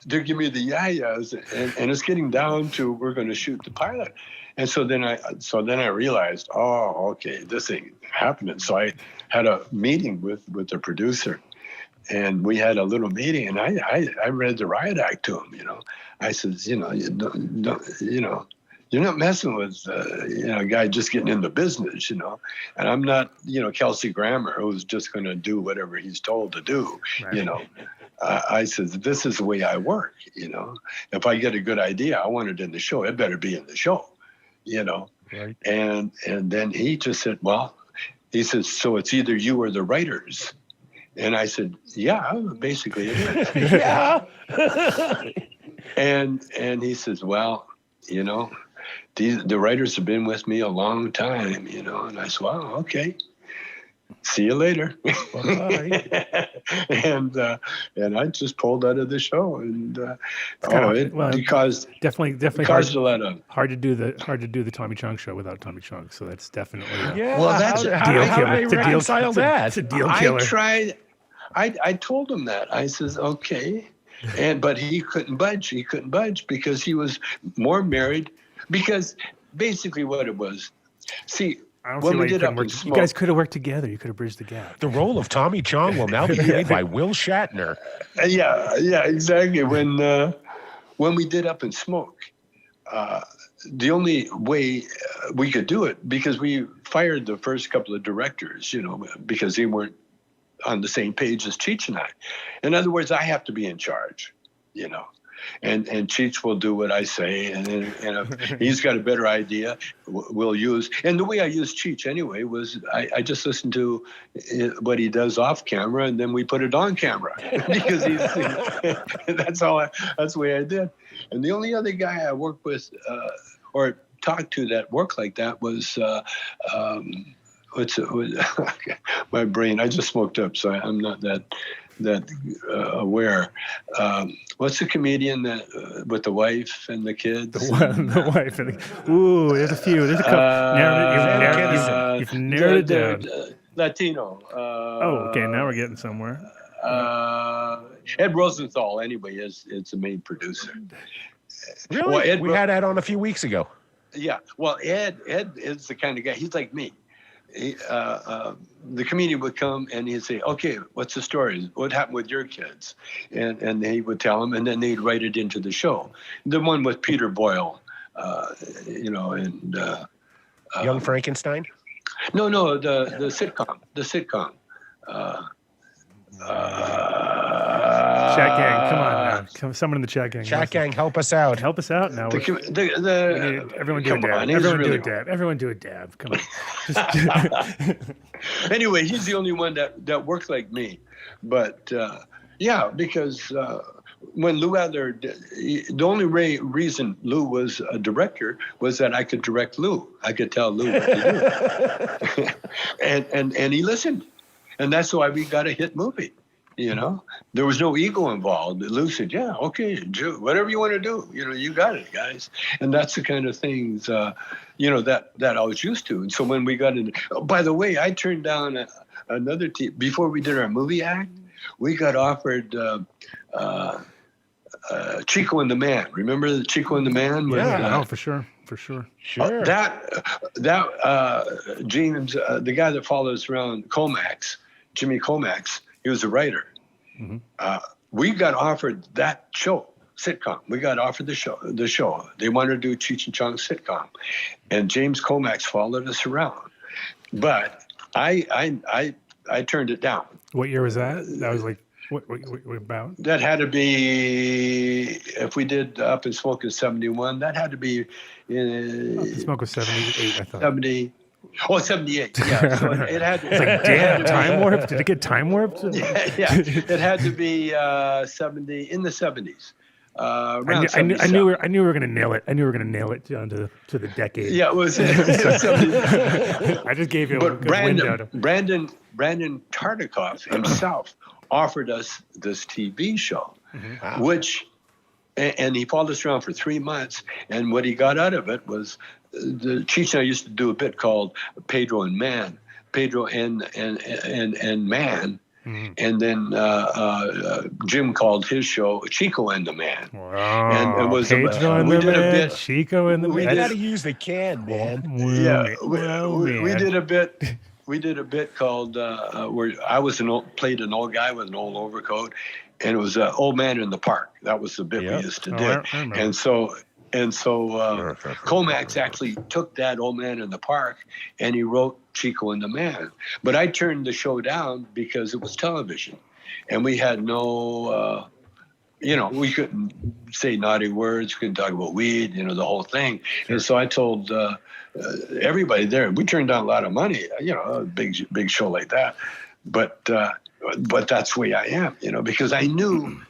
they're giving me the yeah-yeahs, and it's getting down to we're going to shoot the pilot. And so then I realized, oh, okay, this ain't happening. So I had a meeting with the producer, and we had a little meeting, and I read the riot act to him. You know, I said, you know, you know. You're not messing with, you know, a guy just getting into business, you know. And I'm not, you know, Kelsey Grammer, who's just going to do whatever he's told to do, you know. I said, this is the way I work, you know. If I get a good idea, I want it in the show. It better be in the show, you know. Right. And then he just said, well, he says, so it's either you or the writers. And I said, yeah, basically it is. Yeah. And he says, well, you know, the writers have been with me a long time, you know. And I said, well, okay. See you later. Bye. and I just pulled out of the show, and it caused caused a lot of hard to do the Tommy Chong show without Tommy Chong. So that's definitely well, that's how they reconcile that. It's a deal killer. I told him that. I says, okay. But he couldn't budge. He couldn't budge because he was more married. Because basically what it was, see, when we did Up in Smoke, you guys could have worked together. You could have bridged the gap. The role of Tommy Chong will now be played by Will Shatner. Yeah, exactly. When we did Up in Smoke, the only way we could do it, because we fired the first couple of directors, you know, because they weren't on the same page as Cheech and I. In other words, I have to be in charge, you know. And Cheech will do what I say, and if he's got a better idea, we'll use. And the way I used Cheech anyway was I just listened to what he does off camera, and then we put it on camera because that's the way I did. And the only other guy I worked with or talked to that worked like that was my brain. I just smoked up, so I'm not that where what's the comedian that with the wife and the kids? The wife and ooh, there's a few. There's a couple. You've narrowed it down. Latino. Okay, now we're getting somewhere. Ed Rosenthal, anyway, is the main producer. Really? Well, we had Ed on a few weeks ago. Yeah. Well, Ed is the kind of guy. He's like me. The comedian would come and he'd say, "Okay, what's the story? What happened with your kids?" And he would tell them, and then they'd write it into the show. The one with Peter Boyle, and Young Frankenstein. No, the sitcom. The sitcom. Chat gang, come on now. Someone in the chat gang. Chat gang, help us out. Help us out now. Everyone do a dab. Everyone do a dab. Come on. Anyway, he's the only one that works like me. But because when Lou Adler, the only reason Lou was a director was that I could direct Lou. I could tell Lou what to do. and he listened. And that's why we got a hit movie. There was no ego involved. Lou said, "Yeah, okay, whatever you want to do, you got it, guys." And that's the kind of things, that I was used to. And so when we got in, by the way, I turned down another team before we did our movie act. We got offered Chico and the Man. Remember the Chico and the Man? Yeah, for sure. Sure. That James, the guy that follows around Jimmy Comax. He was a writer. Mm-hmm. We got offered that show, sitcom. We got offered the show. They wanted to do Cheech and Chong's sitcom, and James Comax followed us around. But I turned it down. What year was that? That was like what about? That had to be, if we did Up in Smoke in 71. That had to be. Up in Smoke was 78. I thought 70. Oh, 78. Yeah. So it had to, it's like, damn, time warped? Did it get time warped? Yeah. It had to be 70, in the 70s. I knew we were going to nail it. I knew we were going to nail it down to the decade. Yeah, it was 70s. I just gave you a good window. Brandon Tartikoff himself offered us this TV show, which, and he followed us around for 3 months. And what he got out of it was, the Cheech and I used to do a bit called Pedro and Man, Pedro and Man, and then Jim called his show Chico and the Man. Wow. And it was Pedro and we the did Man, a bit. Chico and the Man. We got to use the can, man. Yeah, we did a bit. We did a bit called where I played an old guy with an old overcoat, and it was an old man in the park. That was the bit we used to do. And so Comax actually took that old man in the park and he wrote Chico and the Man. But I turned the show down because it was television, and we had no, we couldn't say naughty words, couldn't talk about weed, the whole thing. And so I told everybody there, we turned down a lot of money, a big show like that. But that's the way I am, because I knew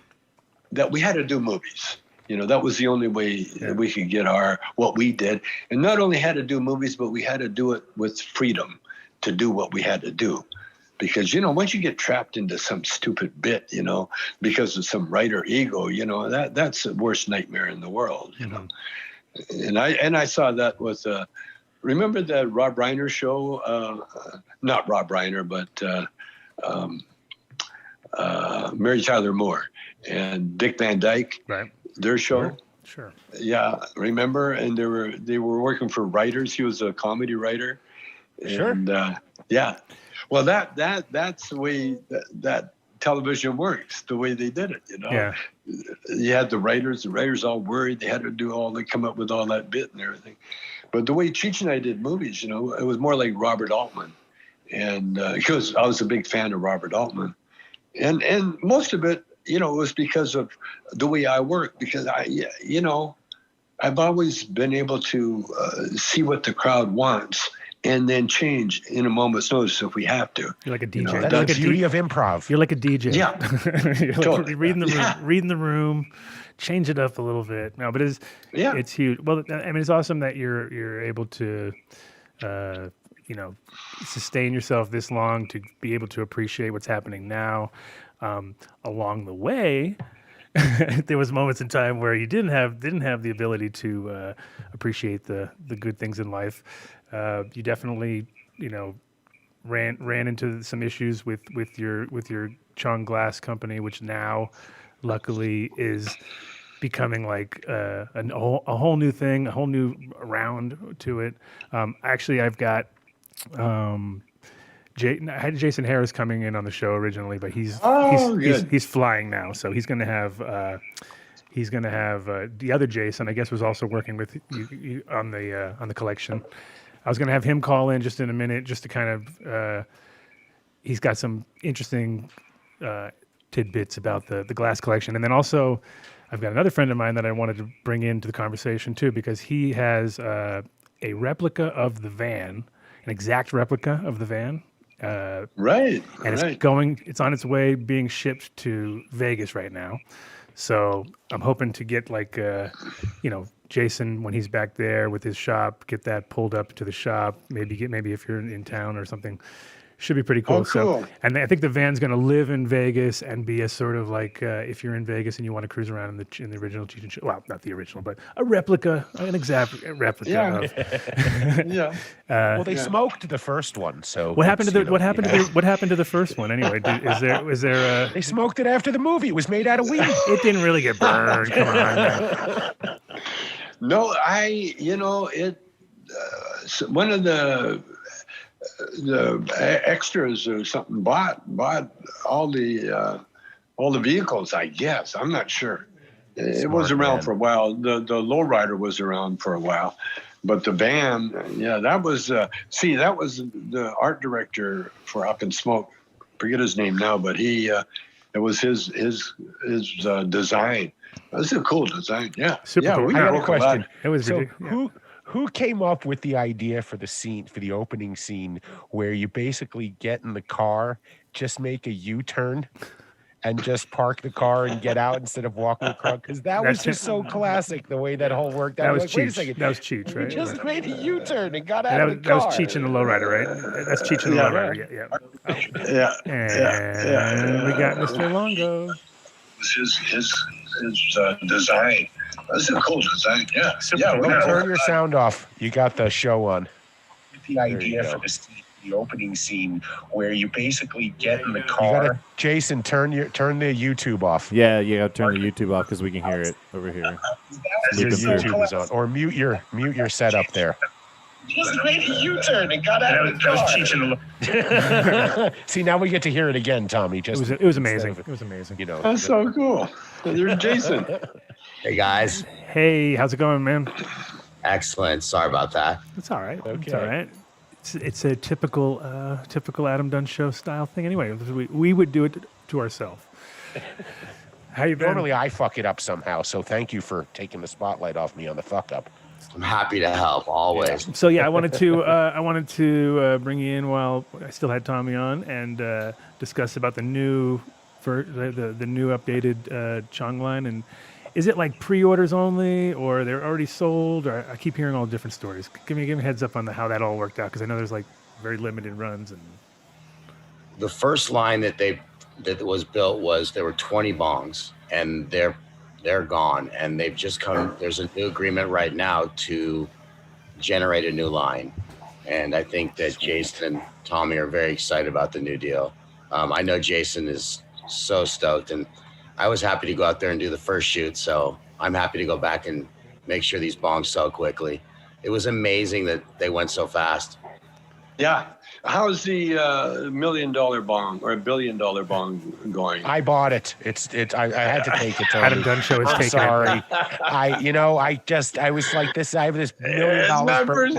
that we had to do movies. That was the only way that we could get what we did. And not only had to do movies, but we had to do it with freedom to do what we had to do. Because, once you get trapped into some stupid bit, because of some writer ego, that's the worst nightmare in the world, And I saw that with, remember the Rob Reiner show? Not Rob Reiner, but Mary Tyler Moore and Dick Van Dyke. Right. Their show. Sure. Yeah, remember? And they were working for writers. He was a comedy writer. Sure. And yeah. Well, that's the way that television works, the way they did it, Yeah. You had the writers all worried. They had to come up with all that bit and everything. But the way Cheech and I did movies, it was more like Robert Altman. And because I was a big fan of Robert Altman. And most of it, it was because of the way I work, because I've always been able to see what the crowd wants and then change in a moment's notice if we have to. You're like a DJ. That's like the beauty of improv. You're like a DJ. Yeah. You're like Totally. reading the room, change it up a little bit. No, but it's huge. Well, I mean, it's awesome that you're able to sustain yourself this long to be able to appreciate what's happening now. Along the way, there was moments in time where you didn't have the ability to appreciate the good things in life. You definitely, ran into some issues with your Chong Glass company, which now, luckily, is becoming like a whole new thing, a whole new round to it. Actually, I've got. I had Jason Harris coming in on the show originally, but he's flying now, so he's going to have the other Jason. I guess was also working with you on the collection. I was going to have him call in just in a minute, just to kind of. He's got some interesting tidbits about the glass collection, and then also I've got another friend of mine that I wanted to bring into the conversation too, because he has a replica of the van, an exact replica of the van. Right. And it's on its way being shipped to Vegas right now. So I'm hoping to get Jason, when he's back there with his shop, get that pulled up to the shop. Maybe if you're in town or something, should be pretty cool. Oh, cool. So, and I think the van's going to live in Vegas and be a sort of like if you're in Vegas and you want to cruise around in the original Cheech and Chong, well, not the original, but an exact replica. Yeah. Of. Yeah. Well, they smoked the first one, so what happened to the first one anyway? Was there? They smoked it after the movie. It was made out of weed. It didn't really get burned. Come on. Man. No, one of the extras or something bought all the vehicles, I guess. I'm not sure. It was around for a while. The lowrider was around for a while, but the van, that was the art director for Up in Smoke. Forget his name now, but it was his design. It was a cool design. Yeah. Super cool. I got a question. It was so ridiculous. Who came up with the idea for the opening scene where you basically get in the car, just make a U-turn, and just park the car and get out instead of walking across? Because that was just so classic, the way that whole worked out. That was like, wait a Cheech. second. That was Cheech, right? You just made a U-turn and got out of the car. That was Cheech in the lowrider, right? That's Cheech in the lowrider. Yeah. And we got Mr. Longo. It was his design. That's a cool design. Yeah. Turn your sound off. You got the show on. The idea for the opening scene where you basically get in the car. Jason, turn the YouTube off. Yeah, you gotta turn the YouTube off because we can hear it over here. Your YouTube is on, or mute your setup there. Just made a U-turn and got out of the car. That was Cheech. See, now we get to hear it again, Tommy. It was amazing. It was amazing. That's so cool. There's Jason. Hey guys. Hey, how's it going, man? Excellent. Sorry about that. It's all right. Okay. It's all right. It's a typical Adam Dunn show style thing. Anyway, we would do it to ourselves. How you been? Normally, I fuck it up somehow. So thank you for taking the spotlight off me on the fuck up. I'm happy to help always. So yeah, I wanted to bring you in while I still had Tommy on and discuss about the new updated Chong line. And is it like pre-orders only, or they're already sold? Or I keep hearing all different stories. Give me a heads up on how that all worked out, because I know there's like very limited runs. And The first line that was built was there were 20 bongs, and they're gone, and they've just come. There's a new agreement right now to generate a new line, and I think that Jason and Tommy are very excited about the new deal. I know Jason is so stoked, and I was happy to go out there and do the first shoot, so I'm happy to go back and make sure these bongs sell quickly. It was amazing that they went so fast. Yeah. How's the $1 million bong or $1 billion bong going? I bought it. I had to take it. Adam Dunn show is taking sorry. I was like this. I have this $1 million It's not per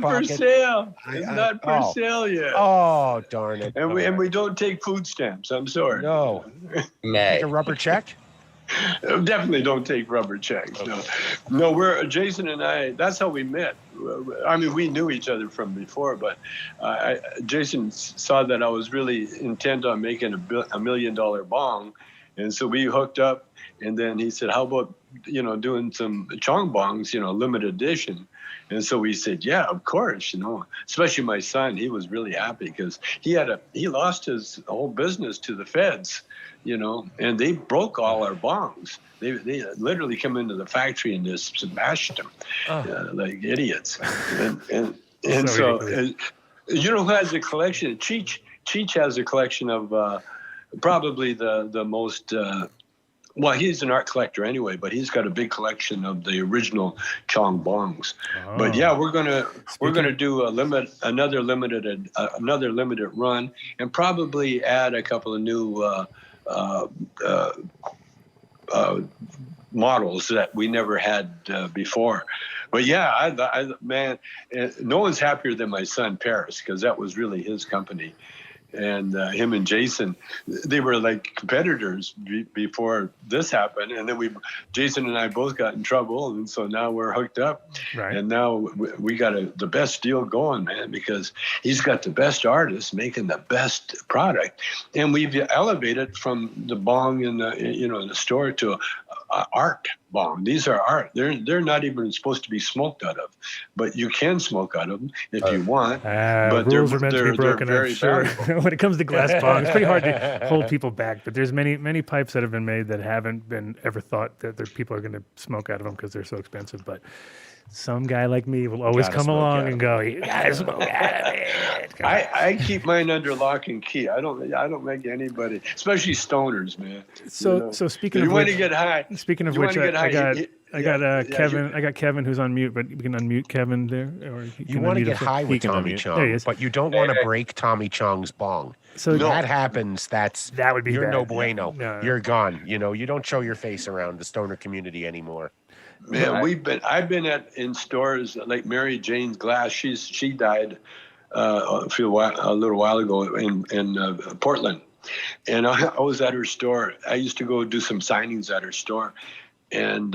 for sale. It's not for sale yet. Oh, darn it. And we don't take food stamps. I'm sorry. No. May. Take a rubber check? Definitely don't take rubber checks. Okay. No, we're Jason and I. That's how we met. I mean, we knew each other from before, but Jason saw that I was really intent on making a $1 million bong, and so we hooked up. And then he said, "How about doing some Chong Bongs, limited edition?" And so we said, yeah, of course, especially my son. He was really happy because he lost his whole business to the feds, and they broke all our bongs. They literally come into the factory and just smashed them like idiots. And so who has a collection? Cheech has a collection of probably the most. Well, he's an art collector anyway, but he's got a big collection of the original Chong Bongs. Oh. But yeah, we're gonna do another limited run, and probably add a couple of new models that we never had before. But yeah, I man, no one's happier than my son Paris, because that was really his company. And him and Jason, they were like competitors before this happened. And then Jason and I both got in trouble. And so now we're hooked up. Right. And now we got the best deal going, man, because he's got the best artists making the best product. And we've elevated from the bong in the store to art bong. These are art. They're not even supposed to be smoked out of, but you can smoke out of them if you want. But rules are meant to be broken. I'm sure. When it comes to glass bong, it's pretty hard to hold people back. But there's many pipes that have been made that haven't been ever thought that people are going to smoke out of them because they're so expensive. But some guy like me will always come along and go, "You gotta smoke out of it." I keep mine under lock and key. I don't make anybody, especially stoners, man. So speaking of which, want to get high. Speaking of which, I got Kevin who's on mute, but you can unmute Kevin there. Or you want to get high with Tommy Chong, but you don't want to break Tommy Chong's bong. So if that happens, that would be you're bad. No bueno. No. You're gone. You don't show your face around the stoner community anymore. Man, I've been in stores like Mary Jane's Glass. She died a little while ago in Portland, and I was at her store. I used to go do some signings at her store, and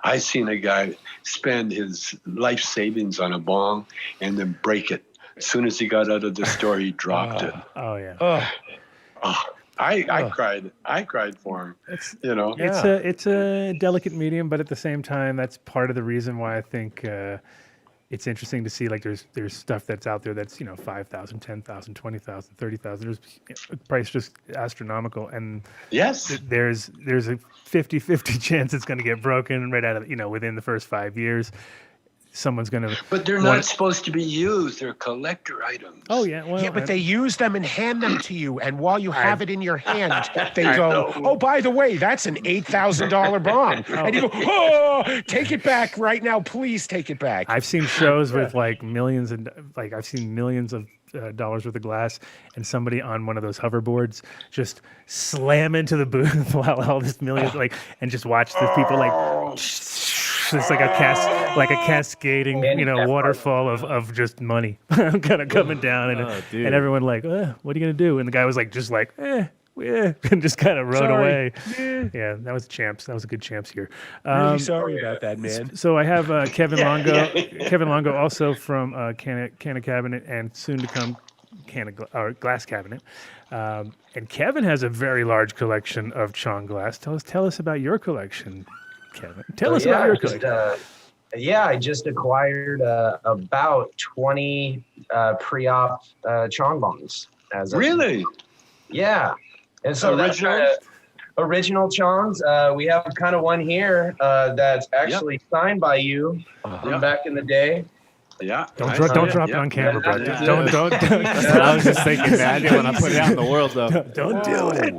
I seen a guy spend his life savings on a bong and then break it. As soon as he got out of the store, he dropped it. Oh yeah. I cried. I cried for him. It's a delicate medium, but at the same time, that's part of the reason why I think it's interesting to see. Like there's stuff that's out there that's $5,000, $10,000, $20,000, $30,000. There's price just astronomical, and yes, there's a 50-50 chance it's going to get broken right out of within the first 5 years. Someone's going to. But they're not supposed to be used. They're collector items. Oh, yeah. Well, but they use them and hand them to you. And while you have it in your hand, they go, oh, by the way, that's an $8,000 bong. And you go, oh, take it back right now. Please take it back. I've seen shows with millions of dollars worth of glass, and somebody on one of those hoverboards just slam into the booth while all this millions and just watch the people it's like a cascading waterfall of just money kind of coming down, and everyone what are you gonna do? And the guy was and just kind of rode away. Yeah, that was champs. That was a good champs here. Really sorry about that, man. So I have Kevin Longo. Kevin Longo, also from Can of Cabinet, and soon to come Glass Cabinet. And Kevin has a very large collection of Chong glass. Tell us about your collection, Kevin. Tell us about your collection. I just acquired about 20 pre-op Chong Bongs. Really? Yeah. And so original Chongs. We have kind of one here that's actually signed by you from back in the day. Yeah. Don't drop it on camera, bro. Don't. I was just thinking that. I didn't want to put it out in the world, though. Don't do it.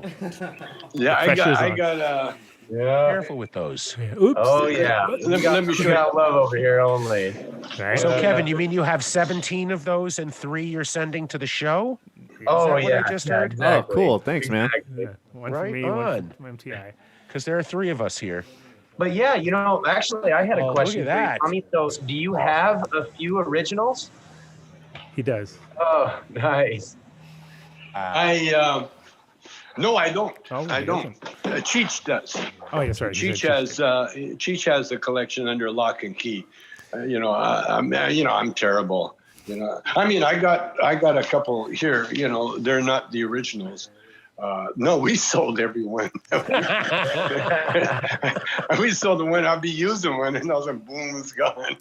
Yeah, I got. Careful with those. Oops. Oh yeah. Let me show out love over here only. Right. So Kevin, you mean you have 17 of those and 3 you're sending to the show? Oh yeah. I just heard? Exactly. Oh, cool. Thanks, man. Yeah. One for me, one from MTI. Because there are 3 of us here. But yeah, actually, I had a question. Look at that. For you, Tommy. So, do you have a few originals? He does. Oh, nice. No, I don't. Oh, I don't. Cheech does. Oh, yeah, sorry. Cheech has a collection under lock and key. I'm terrible. I mean, I got a couple here. They're not the originals. No, we sold every one. We sold the one. I'll be using one, and all of a sudden, boom, it's gone.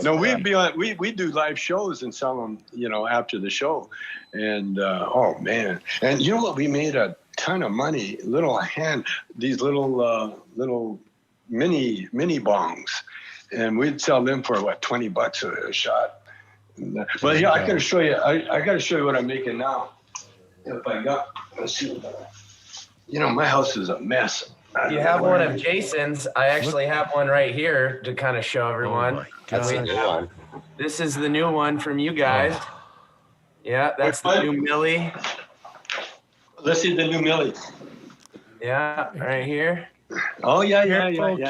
No, we do live shows and sell them, after the show. And oh man, and you know what? We made a ton of money. These little mini bongs, and we'd sell them for what, $20 a shot. But yeah, I gotta show you. I gotta show you what I'm making now. If I got, let's see. My house is a mess. You have one of Jason's. I actually have one right here to kind of show everyone. That's a new one. This is the new one from you guys. Yeah, that's the new Millie. Let's see the new Millie. Yeah, right here. Oh yeah.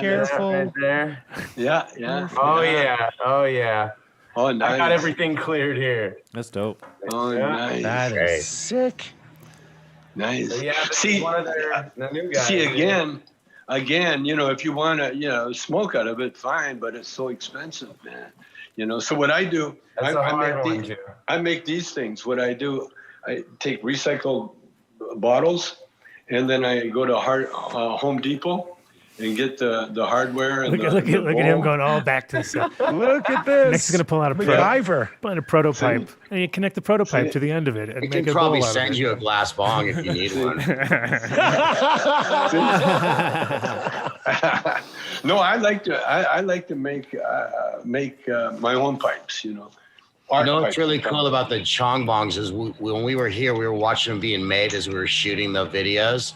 Careful. Right there. Yeah. Oh yeah. Oh, nice. I got everything cleared here. That's dope. Oh, nice. That is sick. Nice. So, yeah, see, one of the new guys. See, again, if you want to, smoke out of it, fine, but it's so expensive, man. So what I do, I make these things. What I do, I take recycled bottles, and then I go to Home Depot and get the hardware. And look at him going all back to the stuff. Look at this. Next, he's going to pull out a prototype, and you connect the prototype to the end of it. And we can probably send you a glass bong if you need one. No, I like to make my own pipes. What's really cool about the Chong Bongs is when we were here, we were watching them being made as we were shooting the videos,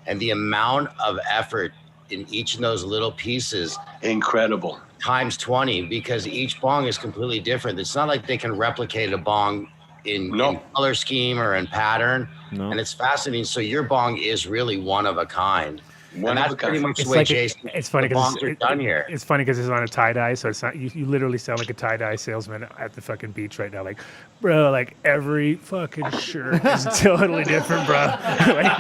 and the amount of effort in each of those little pieces, incredible, times 20, because each bong is completely different. It's not like they can replicate a bong in color scheme or in pattern, and it's fascinating. So your bong is really one of a kind. That's pretty much the way Jason. It's funny because it's done here. It's funny because it's on a tie-dye, so it's not. You literally sound like a tie-dye salesman at the fucking beach right now. Like, bro, like every fucking shirt is totally different, bro. I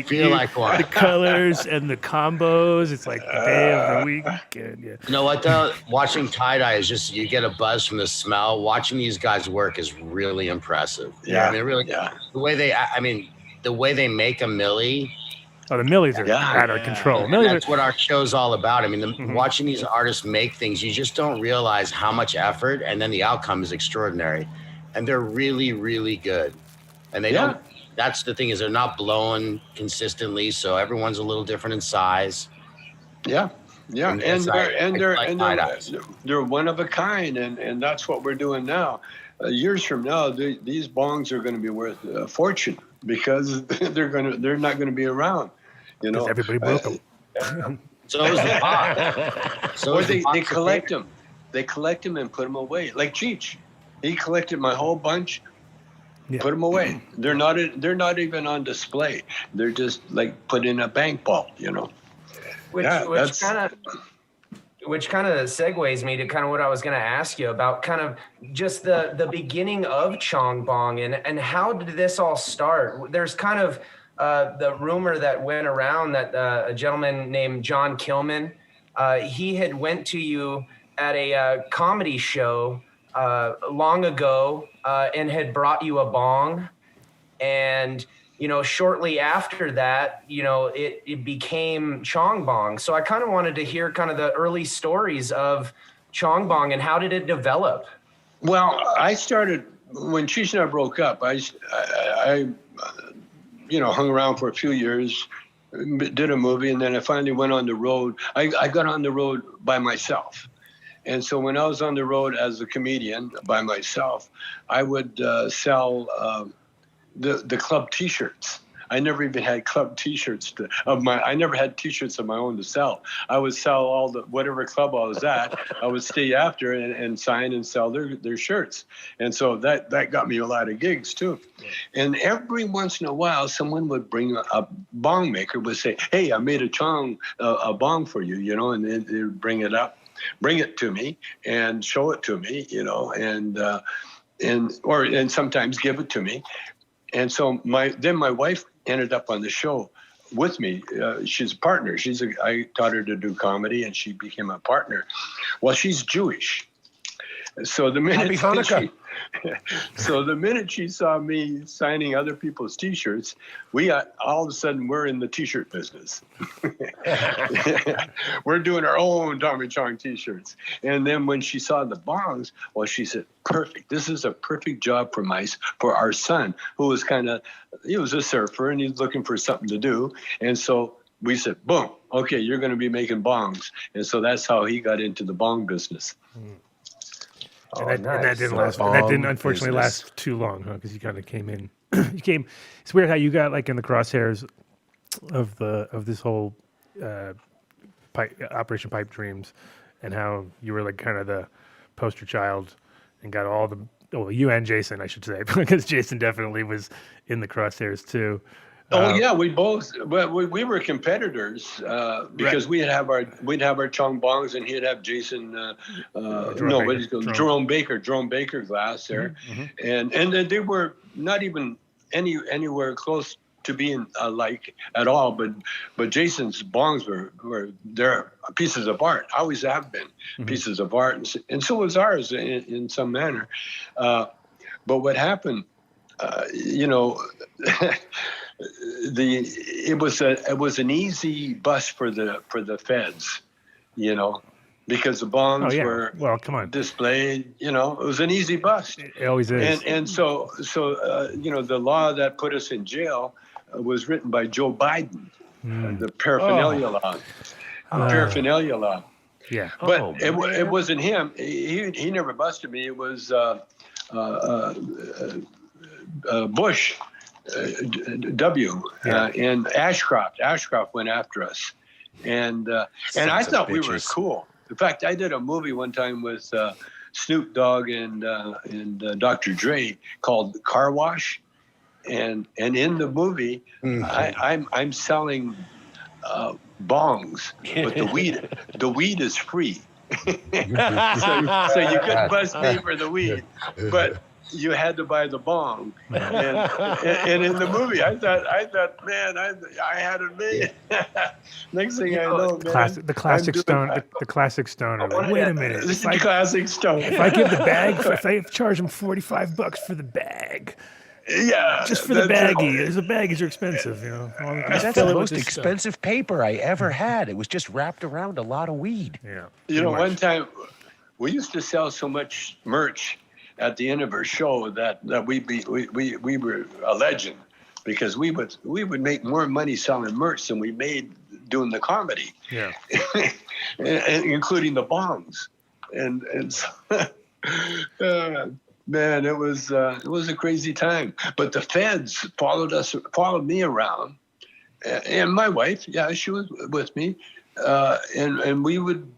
feel like one. The colors and the combos. It's like the day of the weekend. Yeah. You know what though? Watching tie-dye is just, you get a buzz from the smell. Watching these guys work is really impressive. Yeah. I mean, really. Yeah. The way they make a millie. Oh, the millies are out of control. That's what our show's all about. I mean, watching these artists make things, you just don't realize how much effort, and then the outcome is extraordinary. And they're really, really good. And they don't. That's the thing, is they're not blowing consistently, so everyone's a little different in size. Yeah. And they're one of a kind, and that's what we're doing now. Years from now, these bongs are going to be worth a fortune, because they're not going to be around, Everybody broke them. So is the pot. Or they collect them. They collect them and put them away. Like Cheech, he collected my whole bunch, put them away. They're not even on display. They're just like put in a bank vault, Which kind of segues me to kind of what I was going to ask you about, kind of just the beginning of Chong Bong, and how did this all start? There's kind of the rumor that went around that a gentleman named John Kilman, he had went to you at a comedy show long ago and had brought you a bong, and shortly after that, it became Chong Bong. So I kind of wanted to hear kind of the early stories of Chong Bong and how did it develop? Well, I started when Cheech and I broke up. I hung around for a few years, did a movie, and then I finally went on the road. I got on the road by myself. And so when I was on the road as a comedian by myself, I would sell the club T-shirts. I never even had club T-shirts I never had T-shirts of my own to sell. I would sell all whatever club I was at. I would stay after and sign and sell their shirts. And so that got me a lot of gigs too. And every once in a while, someone would bring a bong maker, would say, "Hey, I made a bong for you," and they'd bring it to me and show it to me, and sometimes give it to me. And so my wife ended up on the show with me. She's a partner. I taught her to do comedy, and she became a partner. Well, she's Jewish. So the minute So the minute she saw me signing other people's T-shirts, all of a sudden we're in the T-shirt business. We're doing our own Tommy Chong T-shirts. And then when she saw the bongs, well, she said, "Perfect. This is a perfect job for our son, who was he was a surfer and he's looking for something to do." And so we said, "Boom, okay, you're going to be making bongs." And so that's how he got into the bong business. And that didn't last. And that didn't unfortunately last too long, huh? Because you kind of came in. It's weird how you got like in the crosshairs of this whole Operation Pipe Dreams, and how you were like kind of the poster child and got all the. Well, you and Jason, I should say, because Jason definitely was in the crosshairs too. Yeah, we both. Well, we were competitors because we'd have our Chong Bongs, and he'd have Jason. Jerome Baker glass there, and they were not even anywhere close to being alike at all. But Jason's bongs were they're pieces of art. Always have been pieces of art, and so was ours in some manner. But what happened, it was an easy bust for the feds, because the bongs were displayed. It was an easy bust. It always is. And so the law that put us in jail was written by Joe Biden, the Paraphernalia law. Paraphernalia law. Yeah. But it wasn't him. He never busted me. It was Bush. And Ashcroft went after us, and I thought we were cool. In fact, I did a movie one time with Snoop Dogg and Dr. Dre called Car Wash, and in the movie I'm selling bongs, but the weed is free. so you couldn't bust me for the weed, but you had to buy the bong, and in the movie, I thought, man, I had it made. Next thing I know, man, the classic stoner. Like, wait a minute, this is the classic stoner. If I give the bag, if I charge him $45 for the bag, just for the baggie, the baggies are expensive, That's the most expensive paper I ever had. It was just wrapped around a lot of weed. Yeah. One time we used to sell so much merch at the end of our show that we were a legend, because we would make more money selling merch than we made doing the comedy. Yeah. and including the bongs. And so, man, it was a crazy time. But the feds followed me around, and my wife, she was with me, and we would.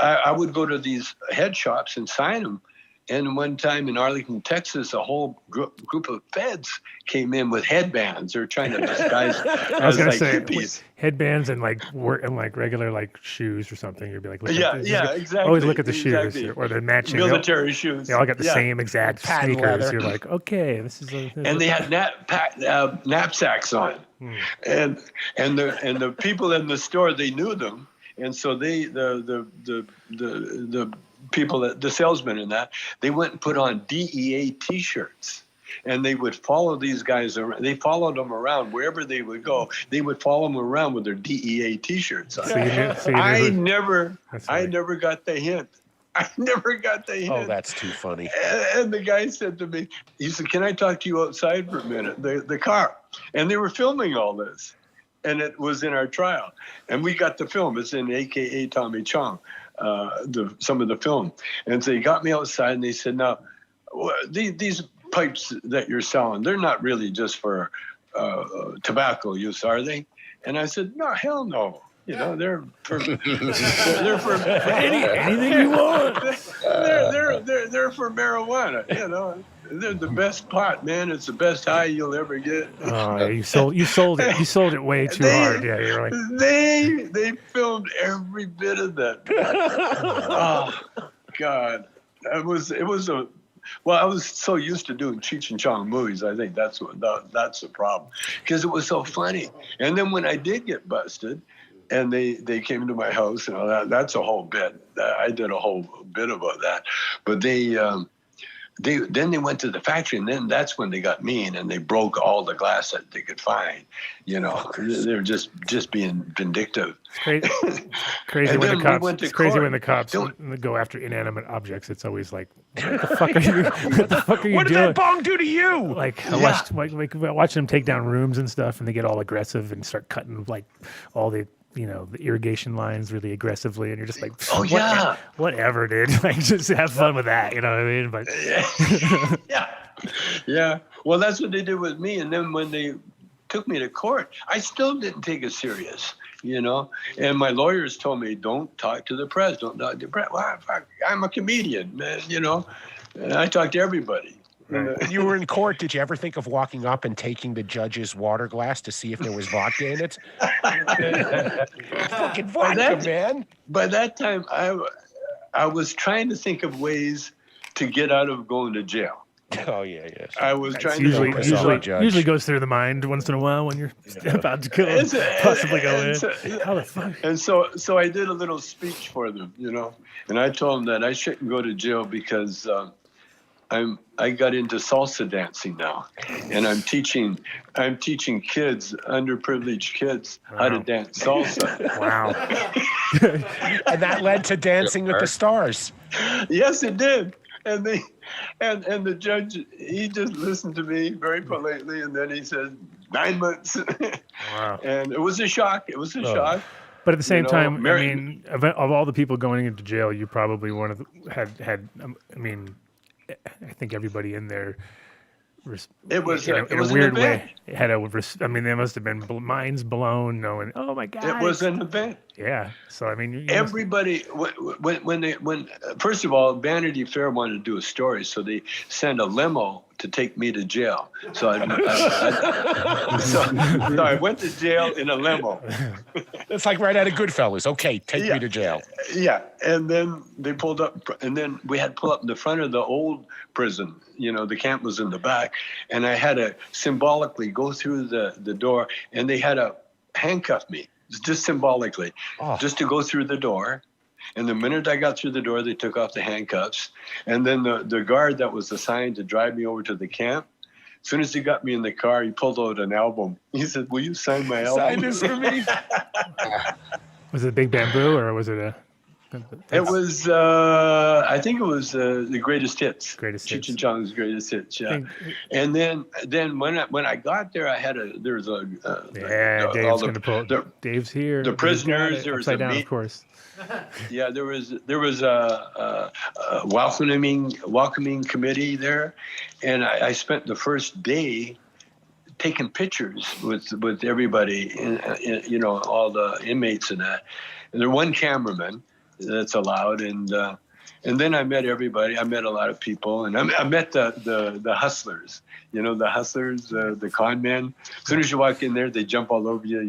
I would go to these head shops and sign them. And one time in Arlington, Texas, a whole group of feds came in with headbands. They're trying to disguise as like hippies. Headbands and regular shoes or something. You'd be like, exactly. Always look at the shoes, or they're matching military shoes. They all got the same exact sneakers. Leather. You're like, okay, this is. And they had knapsacks on, and the people in the store, they knew them. And so the people, the salesmen in that, they went and put on DEA T-shirts, and they would follow these guys around. They followed them around wherever they would go. They would follow them around with their DEA T-shirts on. I never got the hint. I never got the hint. Oh, that's too funny. And the guy said to me, he said, "Can I talk to you outside for a minute?" The car, and they were filming all this. And it was in our trial, and we got the film. It's in AKA Tommy Chong, some of the film. And so they got me outside, and they said, "Now, these pipes that you're selling, they're not really just for tobacco use, are they?" And I said, "No, hell no. They're for anything you want. They're for marijuana. They're the best pot, man. It's the best high you'll ever get." Oh, you sold it. You sold it way too hard. Yeah, you're right. They filmed every bit of that. Oh God, it was a. Well, I was so used to doing Cheech and Chong movies. I think that's the problem, because it was so funny. And then when I did get busted, and they came to my house and all that, that's a whole bit. I did a whole bit about that, but they. then they went to the factory, and then that's when they got mean and they broke all the glass that they could find. You know, they're just being vindictive. Crazy And when then the we cops. went to It's crazy court. when the cops go after inanimate objects. It's always like, what the fuck are you? What the fuck are you What did doing? that bong do to you? Like I watched watching them take down rooms and stuff, and they get all aggressive and start cutting like all the the irrigation lines really aggressively, and you're just like, Oh, yeah. whatever, dude. Like just have fun with that, you know what I mean? But Yeah. Well, that's what they did with me. And then when they took me to court, I still didn't take it serious, And my lawyers told me, don't talk to the press. Don't talk to the press. Well, I'm a comedian, man, And I talk to everybody. When you were in court, did you ever think of walking up and taking the judge's water glass to see if there was vodka in it? Fucking vodka, man. By that time, I was trying to think of ways to get out of going to jail. Oh, yeah. I was trying to usually goes through the mind once in a while when you're about to go possibly go in. How the fuck? And so I did a little speech for them, and I told them that I shouldn't go to jail because I got into salsa dancing now, and I'm teaching kids, underprivileged kids, how to dance salsa. Wow. And that led to Dancing with the Stars. Yes, it did. And the judge, he just listened to me very politely, and then he said 9 months. Wow. And it was a shock. It was a shock. But at the same time, I mean, of all the people going into jail, you probably had. I think everybody in there. It was in a a weird event. way. It had they must have been minds blown, knowing. Oh my God! It was an event. Yeah. So I mean, Everybody, when first of all, Vanity Fair wanted to do a story, so they sent a limo to take me to jail. So I went to jail in a limo. It's like right out of Goodfellas. Okay, take me to jail. Yeah, and then they pulled up, and then we had to pull up in the front of the old prison. The camp was in the back, and I had to symbolically go through the door, and they had to handcuff me, just symbolically, just to go through the door. And the minute I got through the door, they took off the handcuffs. And then the guard that was assigned to drive me over to the camp, as soon as he got me in the car, he pulled out an album. He said, "Will you sign my album?" Sign this for me. Was it Big Bamboo or was it a? It was, I think it was the Greatest Hits. Cheech and Chong's Greatest Hits, yeah. And then when I got there, Dave's here. The prisoners, there was upside down, of course. Yeah, there was a welcoming committee there, and I spent the first day taking pictures with everybody, all the inmates and that. And there was one cameraman that's allowed, and then I met everybody. I met a lot of people, and I met the hustlers. The hustlers, the con men. As soon as you walk in there, they jump all over you.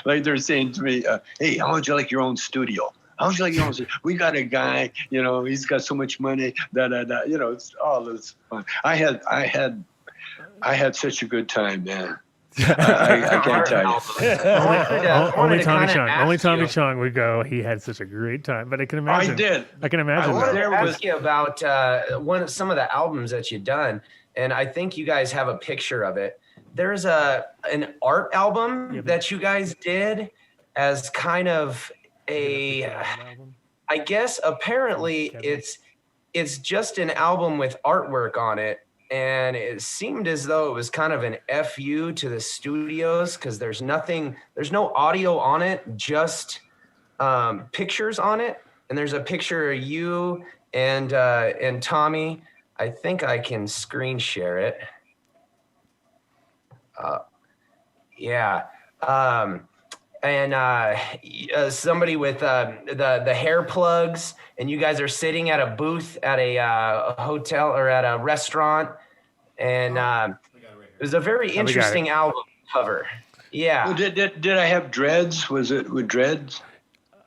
Like they're saying to me, "Hey, how would you like your own studio? How would you like your own studio? We got a guy. He's got so much money. It's all this fun. I had such a good time, man. I can't tell you. Only Tommy Chong would go. He had such a great time, but I can imagine. I did. I can imagine. I wanted to ask you about some of the albums that you've done, and I think you guys have a picture of it. There's an art album that you guys did as kind of I guess apparently it's just an album with artwork on it. And it seemed as though it was kind of an FU to the studios because there's no audio on it, just pictures on it. And there's a picture of you and Tommy. I think I can screen share it. Yeah. And somebody with the hair plugs, and you guys are sitting at a booth at a hotel or at a restaurant, and it was a very interesting album cover. Yeah. Well, did I have dreads? Was it with dreads?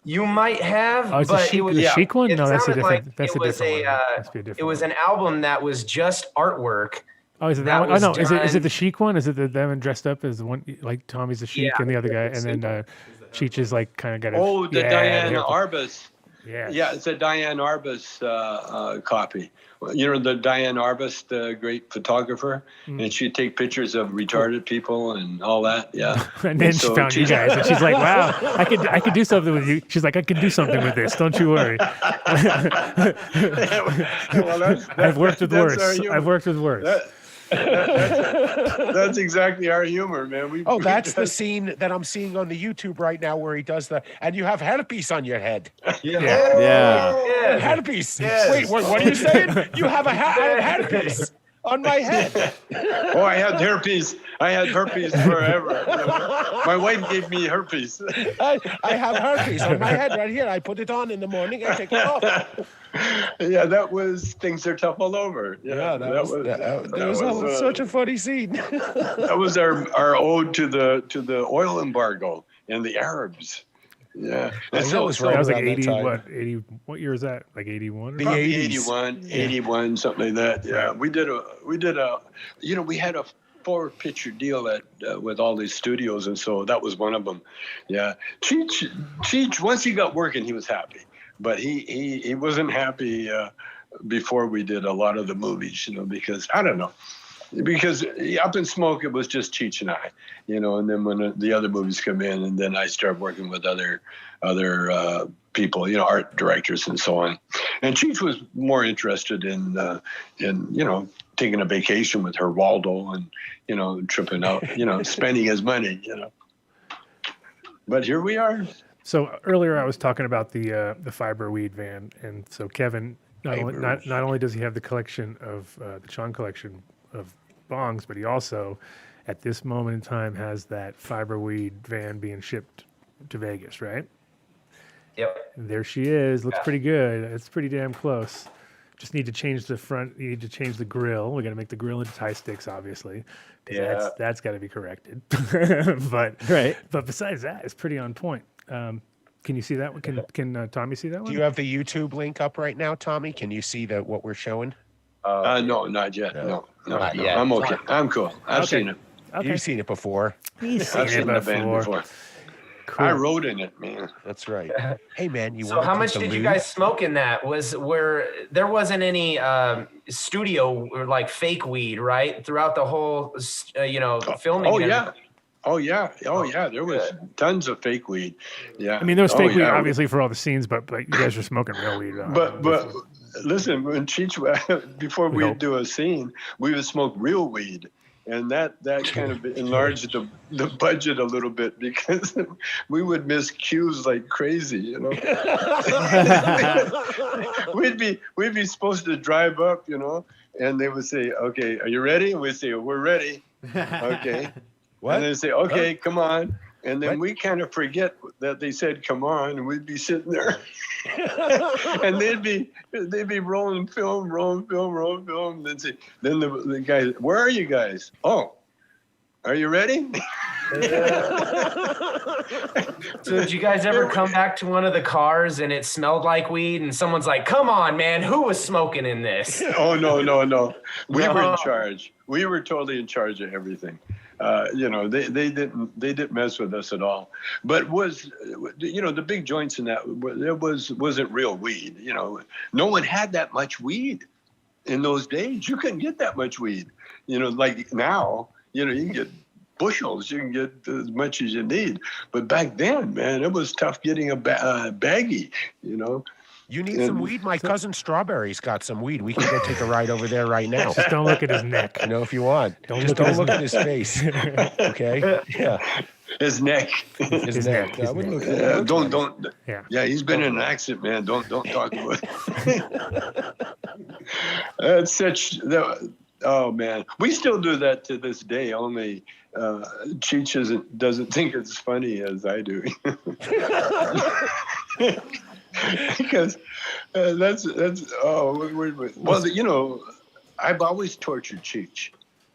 You might have, but it was the Chic one. No, that's a different. That's a different one. It was an album that was just artwork. Oh, is it that one? Oh no, is it the Chic one? Is it them dressed up as one, like Tommy's the Chic and the other guy, and then Cheech is like kind of got the Diana Arbus. Yes. Yeah, it's a Diane Arbus copy. You know, the Diane Arbus, the great photographer, and she'd take pictures of retarded people and all that. Yeah. And then she found you guys, and she's like, "Wow, I could do something with you." She's like, "I could do something with this. Don't you worry." I've worked with worse. I've worked with worse. That's exactly our humor, man. That's the scene that I'm seeing on the YouTube right now where he does and you have herpes on your head. Yeah. Herpes. Yes. Wait, what are you saying? You have herpes on my head. Oh, I had herpes. I had herpes forever. My wife gave me herpes. I have herpes on my head right here. I put it on in the morning and take it off. Yeah, that was Things Are Tough All Over. Yeah, that was such a funny scene. That was our ode to the oil embargo and the Arabs. Yeah. And that was like 80, what 80, what year is that? Like 81? The 80s. 81, something like that. Yeah. We had a 4-picture deal with all these studios, and so that was one of them. Yeah. Cheech, once he got working, he was happy. But he wasn't happy before we did a lot of the movies, because I don't know. Because Up in Smoke, it was just Cheech and I, and then when the other movies come in, and then I start working with other people, art directors and so on. And Cheech was more interested in taking a vacation with her Waldo and, tripping out, spending his money, But here we are. So earlier I was talking about the fiber weed van, and so Kevin not only does he have the collection of the Chong collection of bongs, but he also, at this moment in time, has that fiber weed van being shipped to Vegas, right? Yep. And there she is. Looks pretty good. It's pretty damn close. Just need to change the front. You need to change the grill. We got to make the grill into tie sticks, obviously. Yeah. That's got to be corrected. But besides that, it's pretty on point. Can you see that one? Can Tommy see that one? Do you have the YouTube link up right now, Tommy? Can you see what we're showing? No, not yet. No, not yet. I'm okay. I'm cool. I've seen it. Okay. You've seen it before. I've seen the band before. Cool. I wrote in it, man. That's right. Hey, man, So how much did you guys smoke in that? There wasn't any studio or like fake weed, right? Throughout the whole, filming. Oh yeah. There was tons of fake weed. Yeah. I mean, there was fake weed obviously for all the scenes, but you guys were smoking real weed. But listen, when Cheech, before we'd do a scene, we would smoke real weed. And that kind of enlarged the budget a little bit because we would miss cues like crazy, We'd be supposed to drive up, and they would say, "Okay, are you ready?" And we'd say, "We're ready." Okay. What? And they'd say, "Okay, come on." And then we kind of forget that they said, "Come on," and we'd be sitting there, and they'd be rolling film. Then the guys, "Where are you guys?" "Oh, are you ready?" So did you guys ever come back to one of the cars and it smelled like weed, and someone's like, "Come on, man, who was smoking in this?" Oh no. We were in charge. We were totally in charge of everything. They didn't mess with us at all. But the big joints in that, there wasn't real weed. No one had that much weed in those days. You couldn't get that much weed. Like now, you can get bushels. You can get as much as you need. But back then, man, it was tough getting a baggie. You need some weed? My cousin Strawberry's got some weed. We can go take a ride over there right now. Just don't look at his neck. If you want. Don't look at his face. Okay? Yeah. His neck. His neck. Don't. Yeah, he's been in an accident, man. Don't talk about it. That's such. Oh man, we still do that to this day. Only Cheech doesn't think it's funny as I do. Because that's I've always tortured Cheech.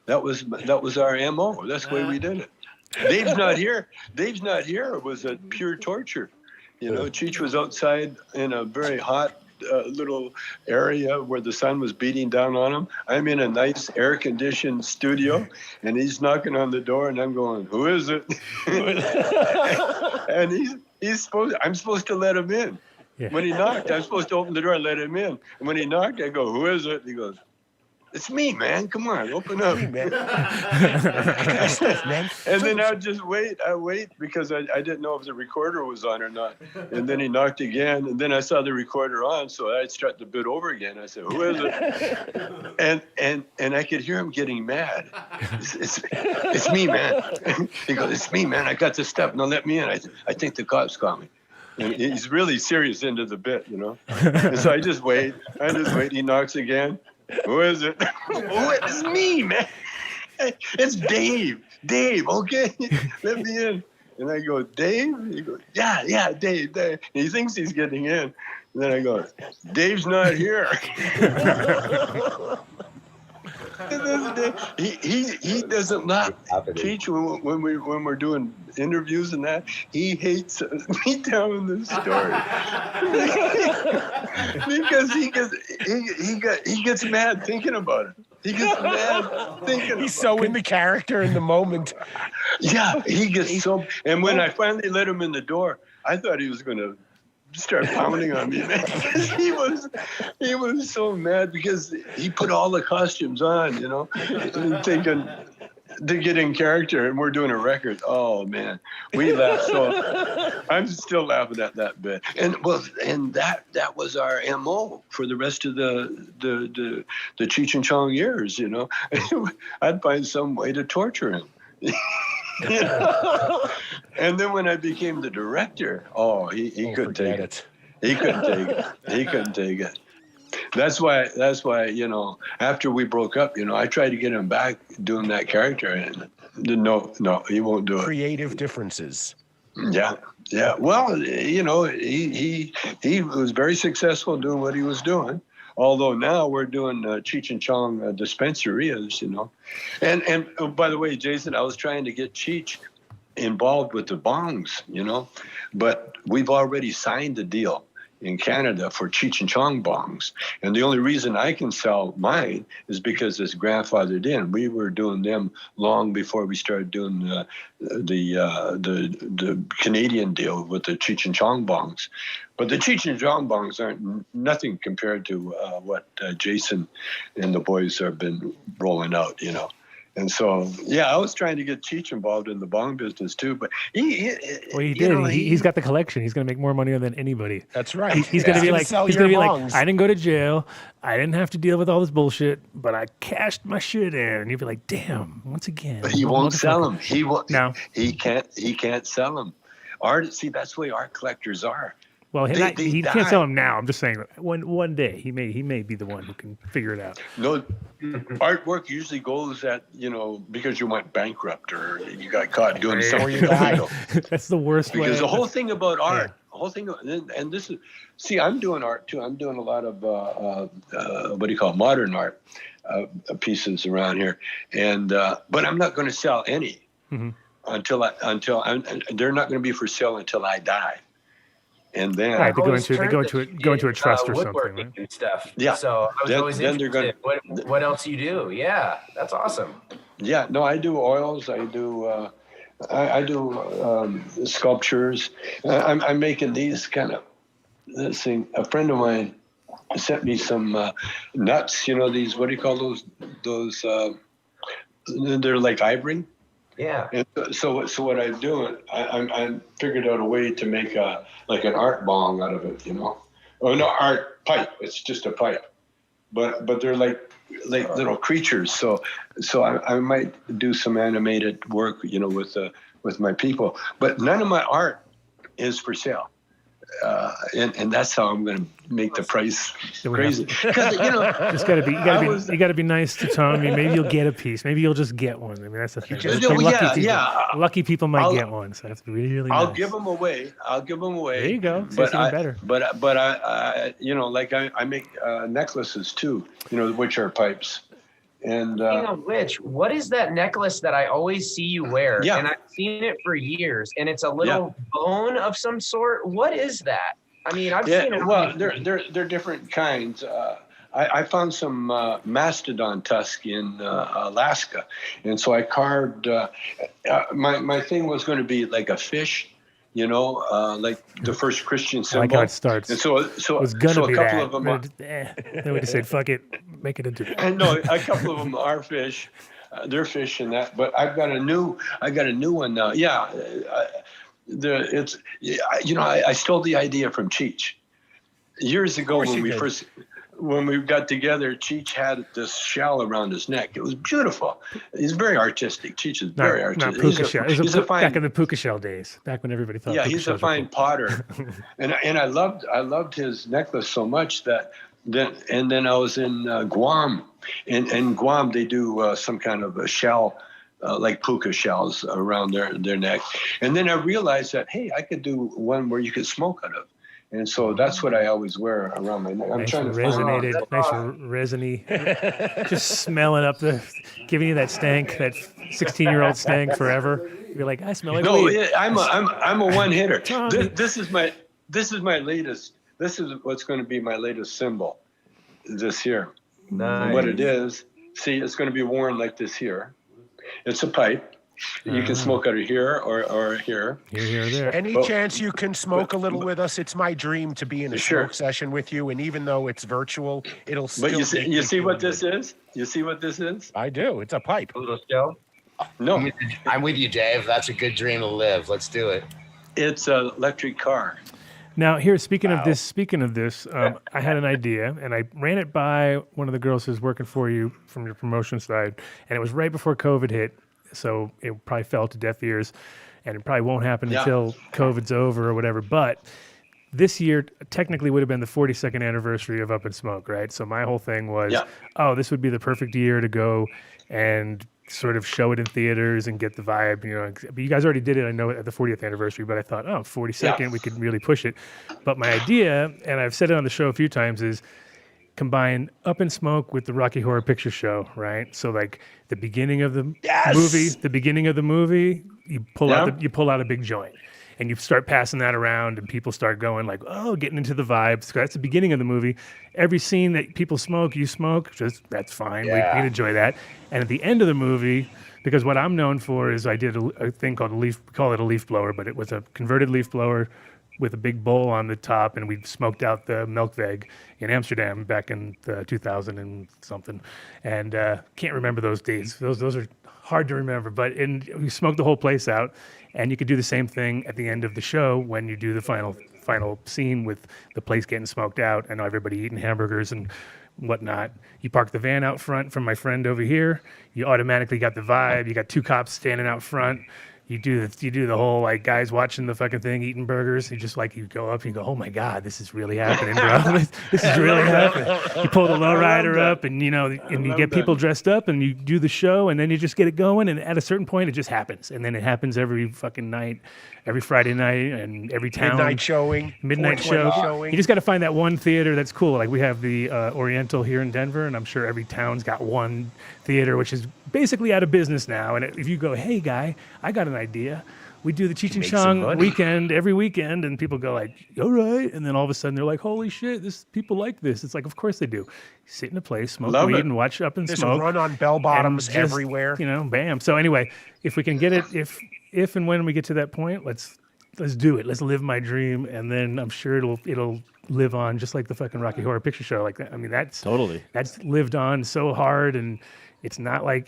That was our MO. That's the way we did it. Dave's not here. It was a pure torture. Cheech was outside in a very hot little area where the sun was beating down on him. I'm in a nice air-conditioned studio, and he's knocking on the door, and I'm going, "Who is it?" And I'm supposed to let him in. When he knocked, I was supposed to open the door and let him in. And when he knocked, I go, "Who is it?" He goes, "It's me, man. Come on, open up." Man. And then I just wait. I wait because I didn't know if the recorder was on or not. And then he knocked again. And then I saw the recorder on, so I started to bid over again. I said, "Who is it?" And I could hear him getting mad. It's me, man. He goes, "It's me, man. I got the stuff. Now let me in. I think the cops caught me." And he's really serious into the bit, you know. And so I just wait. He knocks again. "Who is it?" "Oh, it's me, man. It's Dave. Dave, okay, let me in." And I go, "Dave?" He goes, yeah, Dave. And he thinks he's getting in. And then I go, "Dave's not here." He doesn't not teach when we're doing interviews and that. He hates me telling this story because he gets mad thinking about it. He gets mad thinking. He's so in the character in the moment. Yeah, he gets so. And when I finally let him in the door, I thought he was going to start pounding on me, man. he was so mad because he put all the costumes on, you know, thinking to get in character, and we're doing a record. Oh man, we laughed so. I'm still laughing at that bit, and that was our MO for the rest of the Cheech and Chong years, you know. I'd find some way to torture him. And then when I became the director, he couldn't take it. He couldn't take it. That's why, you know, after we broke up, you know, I tried to get him back doing that character, and no, he won't do it. Creative differences. Yeah. Well, you know, he was very successful doing what he was doing. Although now we're doing Cheech and Chong dispensarias, you know. And oh, by the way, Jason, I was trying to get Cheech involved with the Bongs, you know, but we've already signed the deal in Canada for Cheech and Chong Bongs. And the only reason I can sell mine is because it's grandfathered in. We were doing them long before we started doing the Canadian deal with the Cheech and Chong Bongs. But the Cheech and Chong Bongs aren't nothing compared to what Jason and the boys have been rolling out, you know. And so, yeah, I was trying to get Cheech involved in the bong business too, but he did. Know, he's got the collection. He's going to make more money than anybody. That's right. He's going to be like, I didn't go to jail. I didn't have to deal with all this bullshit, but I cashed my shit in. And you'd be like, damn, once again. But he won't sell them. He won't. No, he can't sell them. See, that's the way art collectors are. Well, he can't sell them now. I'm just saying, one day he may be the one who can figure it out. No, artwork usually goes at, you know, because you went bankrupt or you got caught doing something illegal. That's the worst way. Because the whole thing about art, and this is, see, I'm doing art too. I'm doing a lot of what do you call modern art pieces around here, and but I'm not going to sell any until they're not going to be for sale until I die. And then they go into a trust or something, right? And stuff. Yeah. So I was always interested. What else you do? Yeah, that's awesome. Yeah. No, I do oils. I do sculptures. I'm making these kind of. Let's see. A friend of mine sent me some nuts. You know these? What do you call those? Those they're like ivory. Yeah. And so what I'm doing, I figured out a way to make like an art bong out of it, you know. Oh no, art pipe. It's just a pipe, but they're like little creatures. So I might do some animated work, you know, with my people. But none of my art is for sale. And that's how I'm going to make the price crazy. Because you know, you got to be nice to Tommy. Maybe you'll get a piece. Maybe you'll just get one. I mean, that's the thing. Lucky people might get one. So that's really nice. I'll give them away. There you go. But even better. But I you know, like I make necklaces too. You know, which are pipes. And speaking of which, what is that necklace that I always see you wear? Yeah. And I've seen it for years, and it's a little bone of some sort. What is that? I mean, I've seen it. Well, they're different kinds. I found some mastodon tusk in Alaska, and so I carved. My thing was going to be like a fish, you know, like the first Christian symbol. I like how it starts. And so It was gonna so be a couple that. of them But then we just said, fuck it, make it into that. I know a couple of them are fish. They're fish and that, but I got a new one now. Yeah, I stole the idea from Cheech years ago when we got together. Cheech had this shell around his neck. It was beautiful. He's very artistic. Cheech is very artistic. Not puka shell. He's back in the puka shell days, back when everybody thought. Yeah, puka he's a fine potter, and I loved his necklace so much that. Then I was in Guam. In Guam, they do some kind of a shell, like puka shells around their neck. And then I realized that, hey, I could do one where you could smoke out of. And so that's what I always wear around my neck. I'm trying to resonated, nice resiny, just smelling up giving you that stank, that 16-year-old stank forever. You're like, I smell like weed. No, I'm a one hitter. This is my latest. This is what's going to be my latest symbol this year. Nice. And what it is, see, it's going to be worn like this here. It's a pipe. You can smoke out of here or here. Here, there. Any chance you can smoke a little with us? It's my dream to be in a smoke session with you, and even though it's virtual, it'll still. But you see what this is? You see what this is? I do. It's a pipe. A little shell? No. I'm with you, Dave. That's a good dream to live. Let's do it. It's an electric car. Now, here, speaking of this, I had an idea, and I ran it by one of the girls who's working for you from your promotion side, and it was right before COVID hit, so it probably fell to deaf ears, and it probably won't happen until COVID's over or whatever. But this year technically would have been the 42nd anniversary of Up in Smoke, right? So my whole thing was, this would be the perfect year to go and sort of show it in theaters and get the vibe, you know. But you guys already did it, I know, at the 40th anniversary, but I thought, 42nd, we could really push it. But my idea, and I've said it on the show a few times, is combine Up in Smoke with the Rocky Horror Picture Show, right? So like the beginning of the movie, you pull out a big joint. And you start passing that around, and people start going like, getting into the vibes. So that's the beginning of the movie. Every scene that people smoke, you smoke. That's fine. Yeah. We'd enjoy that. And at the end of the movie, because what I'm known for is I did a thing called call it a leaf blower, but it was a converted leaf blower with a big bowl on the top, and we smoked out the Melkweg in Amsterdam back in 2000 and something. And can't remember those days. Those are hard to remember, but we smoked the whole place out. And you could do the same thing at the end of the show when you do the final scene with the place getting smoked out and everybody eating hamburgers and whatnot. You park the van out front from my friend over here. You automatically got the vibe. You got two cops standing out front. You do the whole like guys watching the fucking thing eating burgers. You go up and you go, oh my God, this is really happening, bro. This is really happening. You pull the lowrider up and you get people dressed up and you do the show and then you just get it going, and at a certain point it just happens. And then it happens every fucking night, every Friday night and every town. Midnight show. You just got to find that one theater that's cool. Like we have the Oriental here in Denver, and I'm sure every town's got one theater which is basically out of business now. And if you go, hey guy, I got an idea. We do the Cheech and Chong weekend every weekend, and people go like, all right. And then all of a sudden they're like, holy shit, people like this. It's like, of course they do. Sit in a place, smoke weed, and watch Up and Smoke. There's a run on bell bottoms everywhere. Bam. So anyway, if we can get it, if and when we get to that point, let's do it. Let's live my dream, and then I'm sure it'll live on just like the fucking Rocky Horror Picture Show. Like that. I mean, that's lived on so hard, and it's not like,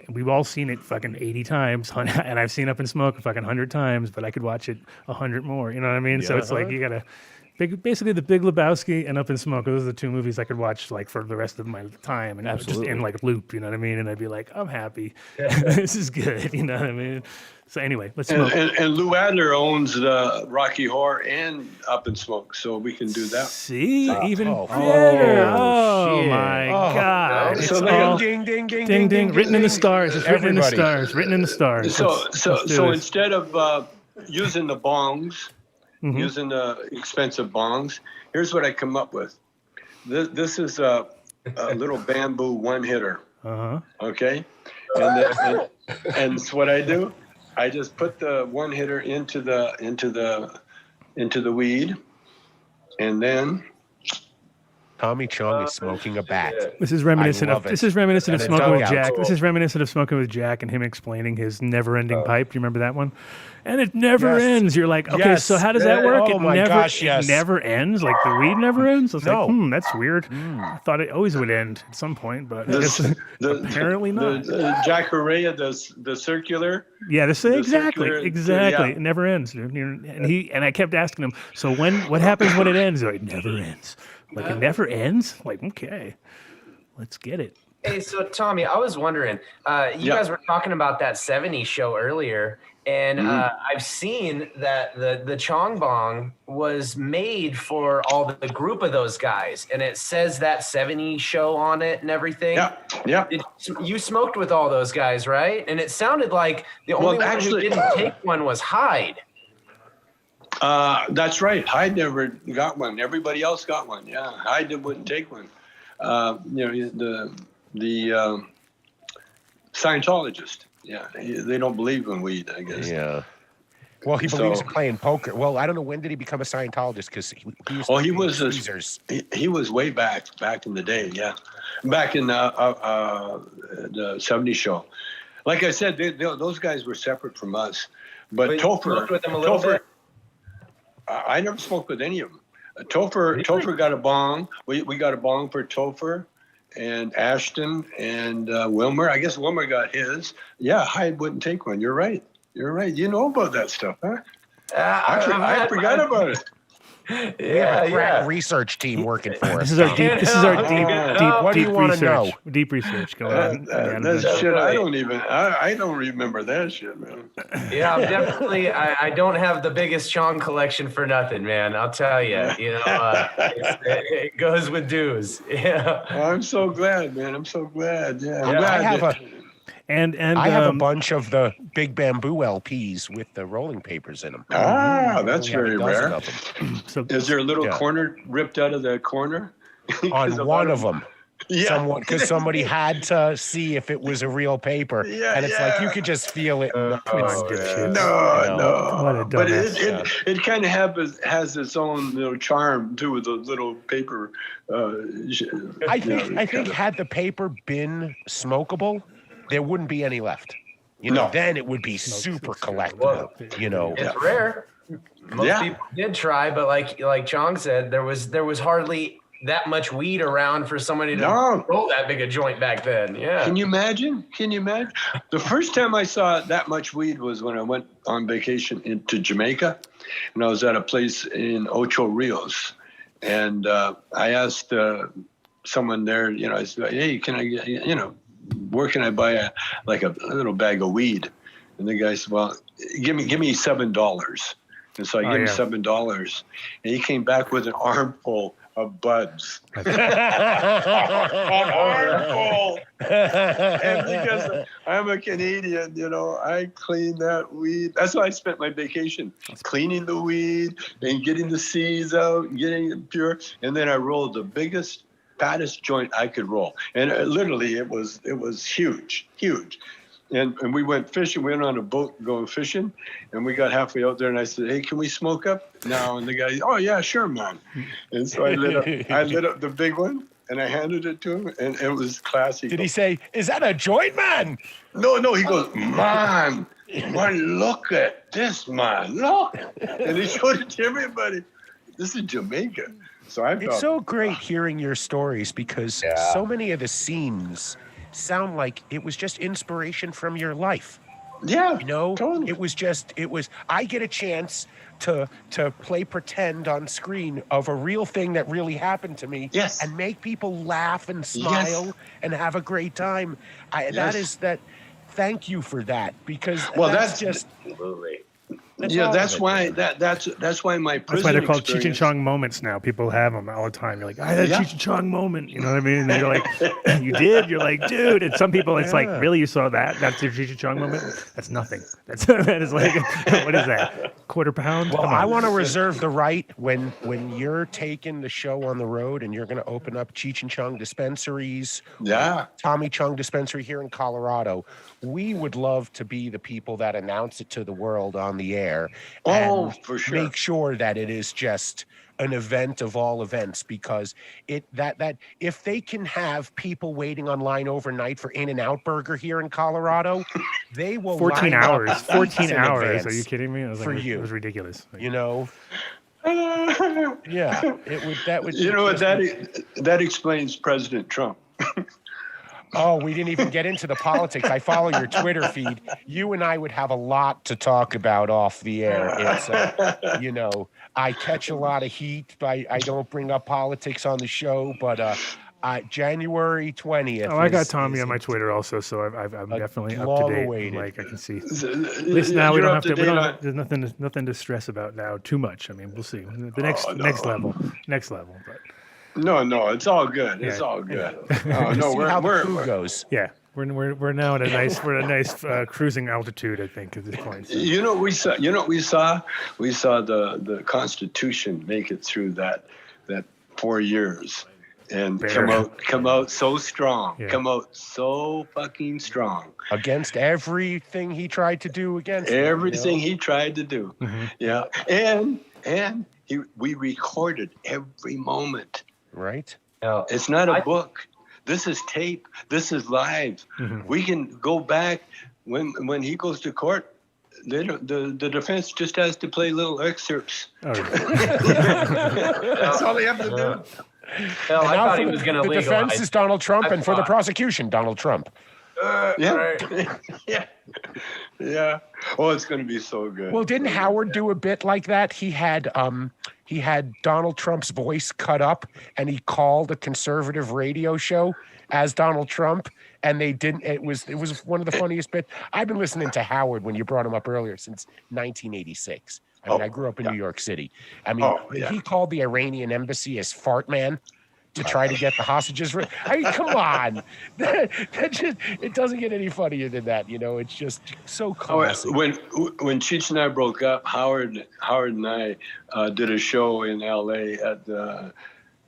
we've all seen it fucking 80 times, and I've seen Up in Smoke fucking 100 times, but I could watch it 100 more. You know what I mean? Yeah. So it's like you gotta. Basically, The Big Lebowski and Up in Smoke. Those are the two movies I could watch like for the rest of my time, and just in like loop. You know what I mean? And I'd be like, I'm happy. This is good. You know what I mean? So anyway, let's smoke. And Lou Adler owns the Rocky Horror and Up in Smoke, so we can do that. See, even better. Oh my God! So all ding, ding, ding, ding, ding, written in the stars. It's written in the Everybody. stars. Written in the stars. So instead of using the bongs. Mm-hmm. Using the expensive bongs, here's what I come up with. This is a little bamboo one hitter. Okay, and so what I do, I just put the one hitter into the weed, and then Tommy Chong is smoking a bat. This is reminiscent of And smoking with dugout. Jack. This is reminiscent of smoking with Jack and him explaining his never-ending pipe. You remember that one? And it never ends. You're like, okay, Yes. so how does that work? Oh my gosh, yes. It never ends. Like the weed never ends. I was like, that's weird. I thought it always would end at some point, but I guess apparently not. The Jack Correa, the circular. Yeah, exactly. Yeah. It never ends, dude. And I kept asking him, so what happens when it ends? He's like, it never ends. Like it never ends. Like, okay, let's get it. Hey, so Tommy, I was wondering, you guys were talking about that 70s show earlier, and I've seen that the Chong Bong was made for all the group of those guys, and it says that 70s show on it and everything. Yeah. You smoked with all those guys, right? And it sounded like the only one who didn't take one was Hyde. That's right. Hyde never got one. Everybody else got one. Yeah, Hyde wouldn't take one. The Scientologist. Yeah, they don't believe in weed, I guess. Yeah. Well, he believes in playing poker. Well, I don't know, when did he become a Scientologist? Because he was way back in the day. Yeah, back in the 70s show. Like I said, those guys were separate from us. But Topher, smoked with them a little bit? I never smoked with any of them. Topher got a bong. We got a bong for Topher and Ashton and Wilmer. I guess Wilmer got his. Yeah, Hyde wouldn't take one. You're right. You know about that stuff, huh? I forgot about it. We have a crack research team working for us. This is our deep wanna research. know? Deep research going on. That's shit. I don't remember that shit, man. Yeah, I'm definitely. I don't have the biggest Chong collection for nothing, man. I'll tell you. It goes with dues. Yeah. Well, I'm so glad, man. I'm so glad. Yeah, I'm I glad. I have a bunch of the Big Bamboo LPs with the rolling papers in them. That's very rare. So, is there a little corner ripped out of the corner? On one of them. Yeah. Because somebody had to see if it was a real paper. Yeah, and it's like you could just feel it. No. But it kind of has its own charm too with the little paper. I think had the paper been smokable, there wouldn't be any left. Then it would be super collectible. It's rare. Most people did try, but like Chong said, there was hardly that much weed around for somebody to roll that big a joint back then. Yeah. Can you imagine? The first time I saw that much weed was when I went on vacation into Jamaica, and I was at a place in Ocho Rios, and I asked someone there, I said, hey, can I get, where can I buy a little bag of weed? And the guy said, well, give me $7. And so I gave him $7, and he came back with an armful of buds. An armful. And because I'm a Canadian, I clean that weed. That's why I spent my vacation, cleaning the weed and getting the seeds out, getting it pure. And then I rolled the biggest, fattest joint I could roll. And literally it was huge. And we went fishing. We went on a boat going fishing, and we got halfway out there. And I said, "Hey, can we smoke up now?" And the guy, "Oh yeah, sure, man." And so I lit up the big one, and I handed it to him, and it was classy. Did he say, "Is that a joint, man?" No. He goes, "Man, look at this, man, look!" And he showed it to everybody. This is Jamaica. So it's so great hearing your stories because so many of the scenes sound like it was just inspiration from your life. Yeah, totally. It was I get a chance to play pretend on screen of a real thing that really happened to me. Yes. And make people laugh and smile and have a great time. Thank you for that, because that's just absolutely. That's why my prison. That's why they're called Cheech and experience. Chong moments now. People have them all the time. You're like, I had a Cheech and Chong moment. You know what I mean? And you're like, you did? You're like, dude. And some people, it's like, really? You saw that? That's your Cheech and Chong moment? That's nothing. That is like, what is that? Quarter pound? Well, I want to reserve the right when you're taking the show on the road and you're going to open up Cheech and Chong dispensaries. Tommy Chong dispensary here in Colorado. We would love to be the people that announce it to the world on the air. there. Oh, and for sure. Make sure that it is just an event of all events, because that if they can have people waiting online overnight for In-N-Out Burger here in Colorado, they will 14 line up hours. 14 in hours. advance Are you kidding me? I was for like, you. It was ridiculous. You know. Yeah, it would. That would. You know what? That explains President Trump. Oh, we didn't even get into the politics. I follow your Twitter feed. You and I would have a lot to talk about off the air. It's, you know, I catch a lot of heat. I don't bring up politics on the show, but January 20th. Oh, I got Tommy on my Twitter also, so I'm definitely up to date. awaited. Like I can see. At least now we You're don't up have to. to date There's nothing to stress about now too much. I mean, we'll see. The next level. But No, it's all good. It's Yeah. all good. No, we're goes. yeah, we're now at a nice cruising altitude. I think at this point. So. You know what we saw. You know what we saw. We saw the Constitution make it through that 4 years. And come out so strong. Yeah. Come out so fucking strong. Against everything he tried to do against Everything he tried to do. Mm-hmm. Yeah. And we recorded every moment. Right? It's not a book. This is tape. This is live. Mm-hmm. We can go back when he goes to court. The defense just has to play little excerpts. Oh, yeah. That's all they have to do. Hell, I thought he was going to The legalize. defense is Donald Trump, and for the prosecution, Donald Trump. Yeah. Yeah. Oh, it's going to be so good. Well, didn't Howard do a bit like that? He had Donald Trump's voice cut up, and he called a conservative radio show as Donald Trump, and they didn't. It was one of the funniest bits. I've been listening to Howard when you brought him up earlier since 1986. I mean, I grew up in New York City. I mean, he called the Iranian embassy as Fart Man to try to get the hostages. I mean, come on. That just, it doesn't get any funnier than that. You know, it's just so classic. When Cheech and I broke up, Howard and I did a show in L.A. at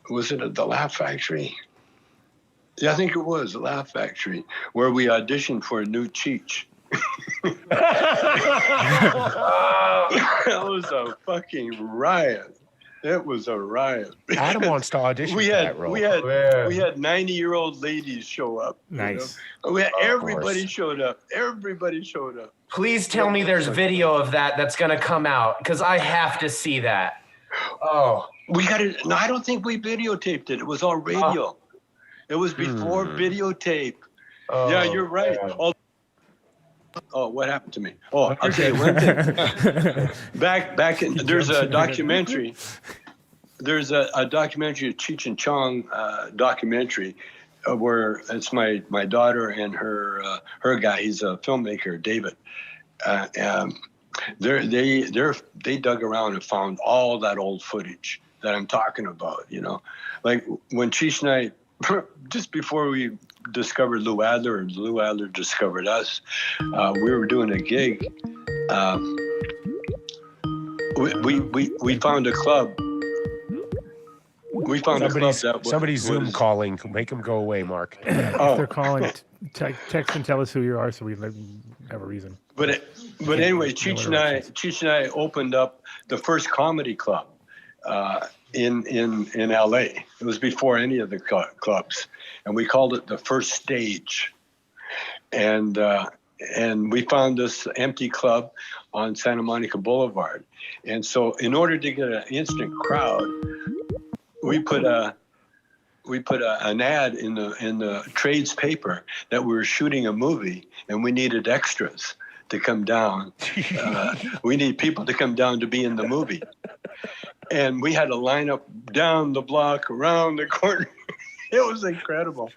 was it at the Laugh Factory? Yeah, I think it was the Laugh Factory, where we auditioned for a new Cheech. That was a fucking riot. It was a riot. Adam wants to audition for that role. We had 90-year-old ladies show up. Nice. You know? We had everybody showed up. Everybody showed up. Please tell me there's video of that's going to come out, because I have to see that. Oh. We got it. No, I don't think we videotaped it. It was all radio. It was before videotape. Oh, yeah, you're right. Oh, what happened to me? Oh, I'll tell you one thing. Back in, there's a documentary. There's a documentary, a Cheech and Chong documentary, where it's my daughter and her guy. He's a filmmaker, David. They dug around and found all that old footage that I'm talking about. You know, like when Cheech and I, just before we discovered Lou Adler, and Lou Adler discovered us, we were doing a gig. We found a club. We found a club that somebody's Zoom calling. Make them go away, Mark. If they're calling, text and tell us who you are, so we have a reason. But anyway, Cheech and I opened up the first comedy club in LA. It was before any of the clubs, and we called it the First Stage. And we found this empty club on Santa Monica Boulevard. And so, in order to get an instant crowd, we put an ad in the trades paper that we were shooting a movie and we needed extras to come down. We need people to come down to be in the movie. And we had to line up down the block, around the corner. It was incredible.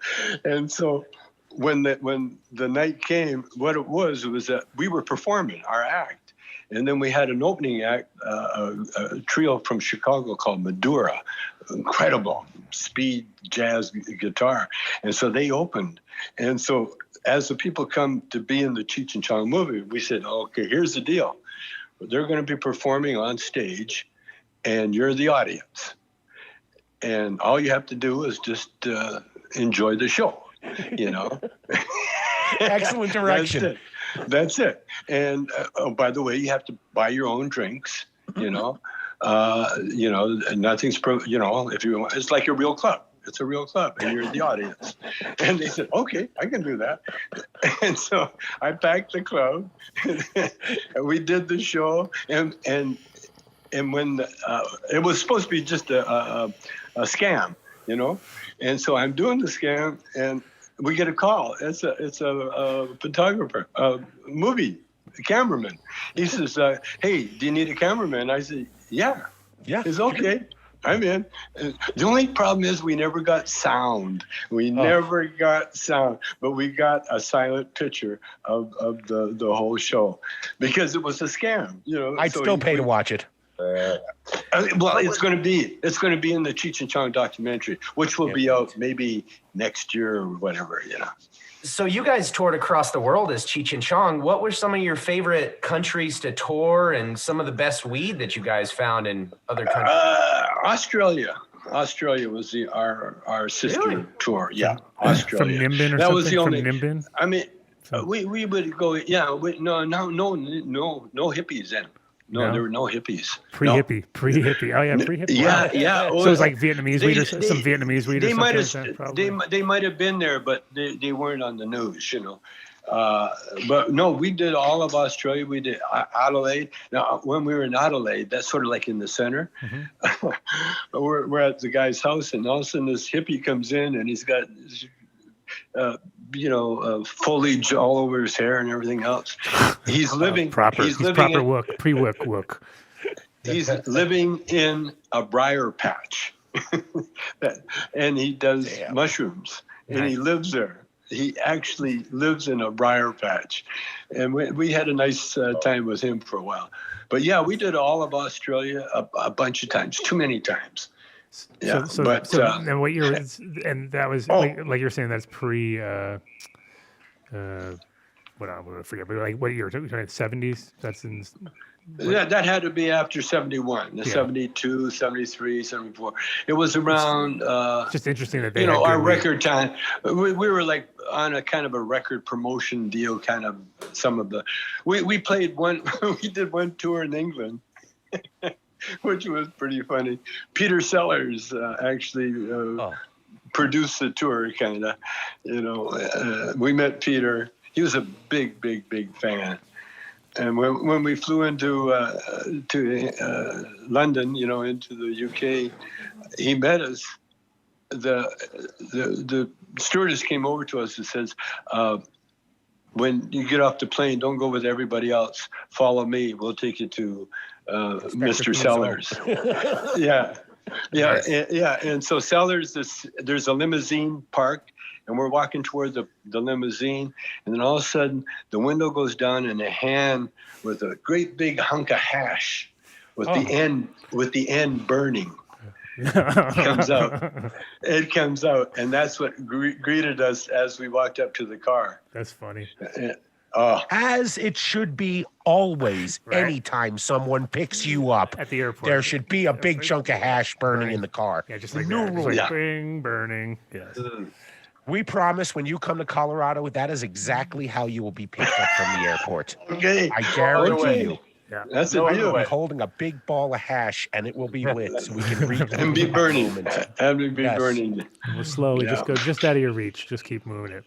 And so when the night came, what it was that we were performing our act. And then we had an opening act, a trio from Chicago called Madura. Incredible speed jazz guitar. And so they opened. And so as the people come to be in the Cheech and Chong movie, we said, okay, here's the deal. They're going to be performing on stage, and you're the audience. And all you have to do is just enjoy the show, you know. Excellent direction. That's it. And oh, by the way, you have to buy your own drinks. You know, nothing's if you want, it's like a real club. It's a real club, and you're in the audience. And they said, okay, I can do that. And so I packed the club, and we did the show. And when it was supposed to be just a scam, you know. And so I'm doing the scam, and we get a call. It's a photographer, a cameraman. He says, hey, do you need a cameraman? I said, yeah. It's okay. I'm in. The only problem is we never got sound. Never got sound, but we got a silent picture of the whole show because it was a scam. You know, I'd still pay to watch it. Well, it's going to be in the Cheech and Chong documentary, which will be out maybe next year or whatever. You know. So you guys toured across the world as Cheech and Chong. What were some of your favorite countries to tour and some of the best weed that you guys found in other countries? Australia. Australia was our sister tour. Yeah, Australia. From Nimbin or that something? Was the only. From Nimbin? I mean, we would go. Yeah, no hippies then. No, there were no hippies. Pre-hippie. Oh yeah, pre-hippie. Yeah. So it was like Vietnamese weed or some Vietnamese weed or something like that, probably. They might have been there, but they weren't on the news, you know. But no, we did all of Australia. We did Adelaide. Now, when we were in Adelaide, that's sort of like in the center. Mm-hmm. we're at the guy's house, and all of a sudden this hippie comes in, and he's got foliage all over his hair and everything else. He's living pre-wook. He's living in a briar patch, and he does mushrooms, and he lives there. He actually lives in a briar patch, and we had a nice time with him for a while. But yeah, we did all of Australia a bunch of times, too many times. Yeah, and what year was, and that was like you're saying that's pre what I forget, but like what year? 70s? That's in. Yeah, that had to be after 71, 72, 73, 74. It was around. Just interesting that they our record time. We were like on a kind of a record promotion deal, kind of some of the. We played one. We did one tour in England. Which was pretty funny. Peter Sellers actually produced the tour, kind of. We met Peter. He was a big fan. And when we flew into London, into the UK, he met us. The stewardess came over to us and says, when you get off the plane, don't go with everybody else. Follow me. We'll take you to Mr. Sellers. Yeah. And so Sellers, there's a limousine parked, and we're walking toward the limousine, and then all of a sudden the window goes down, and a hand with a great big hunk of hash with the end burning comes out. It comes out, and that's what greeted us as we walked up to the car. That's funny. As it should be always, anytime someone picks you up at the airport, there should be a big chunk of hash burning in the car. Yeah, just like that. Burning. Yes. We promise when you come to Colorado, that is exactly how you will be picked up from the airport. Okay. I guarantee you. Yeah. That's no, a deal. We're holding a big ball of hash, and it will be lit, so we can read and be burning. And be burning. We'll slowly just go just out of your reach. Just keep moving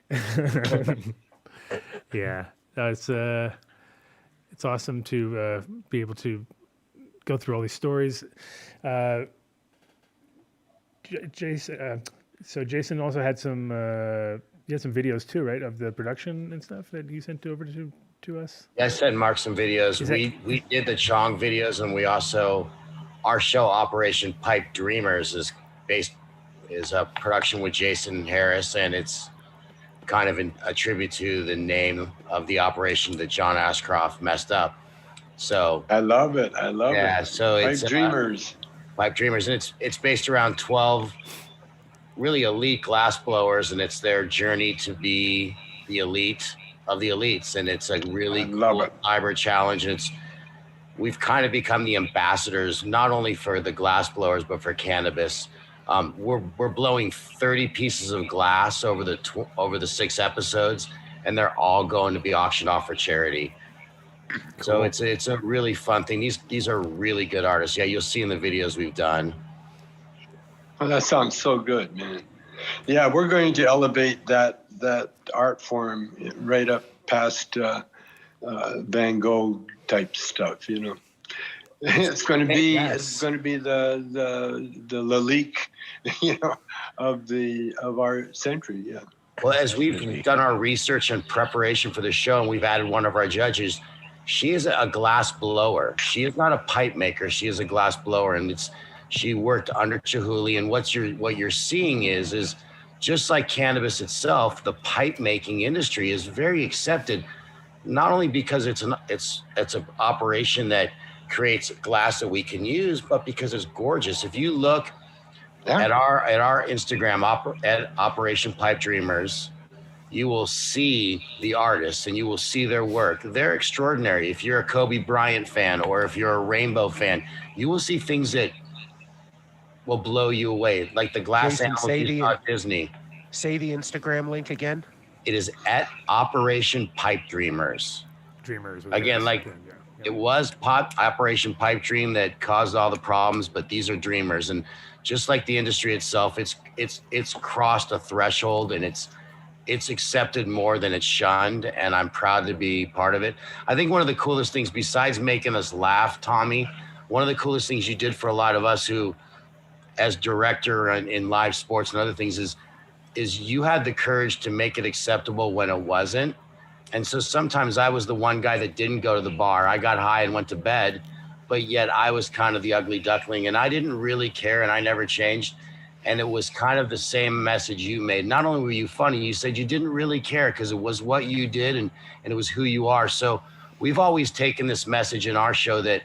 it. Yeah, it's awesome to be able to go through all these stories. Jason, so Jason also had some videos too, right, of the production and stuff that you sent over to us. Yeah, I sent Mark some videos. We did the Chong videos, and we also our show Operation Pipe Dreamers is a production with Jason Harris, and it's kind of a tribute to the name of the operation that John Ashcroft messed up. So I love it. Yeah, so it's Pipe Dreamers. Pipe Dreamers, and it's based around 12 really elite glass blowers, and it's their journey to be the elite of the elites, and it's a really cool cyber challenge, and we've kind of become the ambassadors not only for the glass blowers but for cannabis. We're blowing 30 pieces of glass over the 6 episodes, and they're all going to be auctioned off for charity. So it's a really fun thing. These are really good artists. Yeah, you'll see in the videos we've done. Oh, that sounds so good, man. Yeah, we're going to elevate that art form right up past Van Gogh type stuff, you know. It's going to be the Lalique, you know, of our century. Yeah. Well, as we've done our research and preparation for the show, and we've added one of our judges, she is a glass blower. She is not a pipe maker. She is a glass blower, and she worked under Chihuly. And what you're seeing is just like cannabis itself, the pipe making industry is very accepted, not only because it's an operation that creates glass that we can use, but because it's gorgeous. If you look at our Instagram at Operation Pipe Dreamers, you will see the artists and you will see their work. They're extraordinary. If you're a Kobe Bryant fan or if you're a Rainbow fan, you will see things that will blow you away, like the glass animals you saw at Disney. Say the Instagram link again. It is at Operation Pipe Dreamers. Again, like it was Operation Pipe Dream that caused all the problems, but these are dreamers. And just like the industry itself, it's crossed a threshold, and it's accepted more than it's shunned, and I'm proud to be part of it. I think one of the coolest things, besides making us laugh, Tommy, one of the coolest things you did for a lot of us who, as director in live sports and other things, is you had the courage to make it acceptable when it wasn't. And so sometimes I was the one guy that didn't go to the bar. I got high and went to bed, but yet I was kind of the ugly duckling, and I didn't really care, and I never changed. And it was kind of the same message you made. Not only were you funny, you said you didn't really care because it was what you did and it was who you are. So we've always taken this message in our show that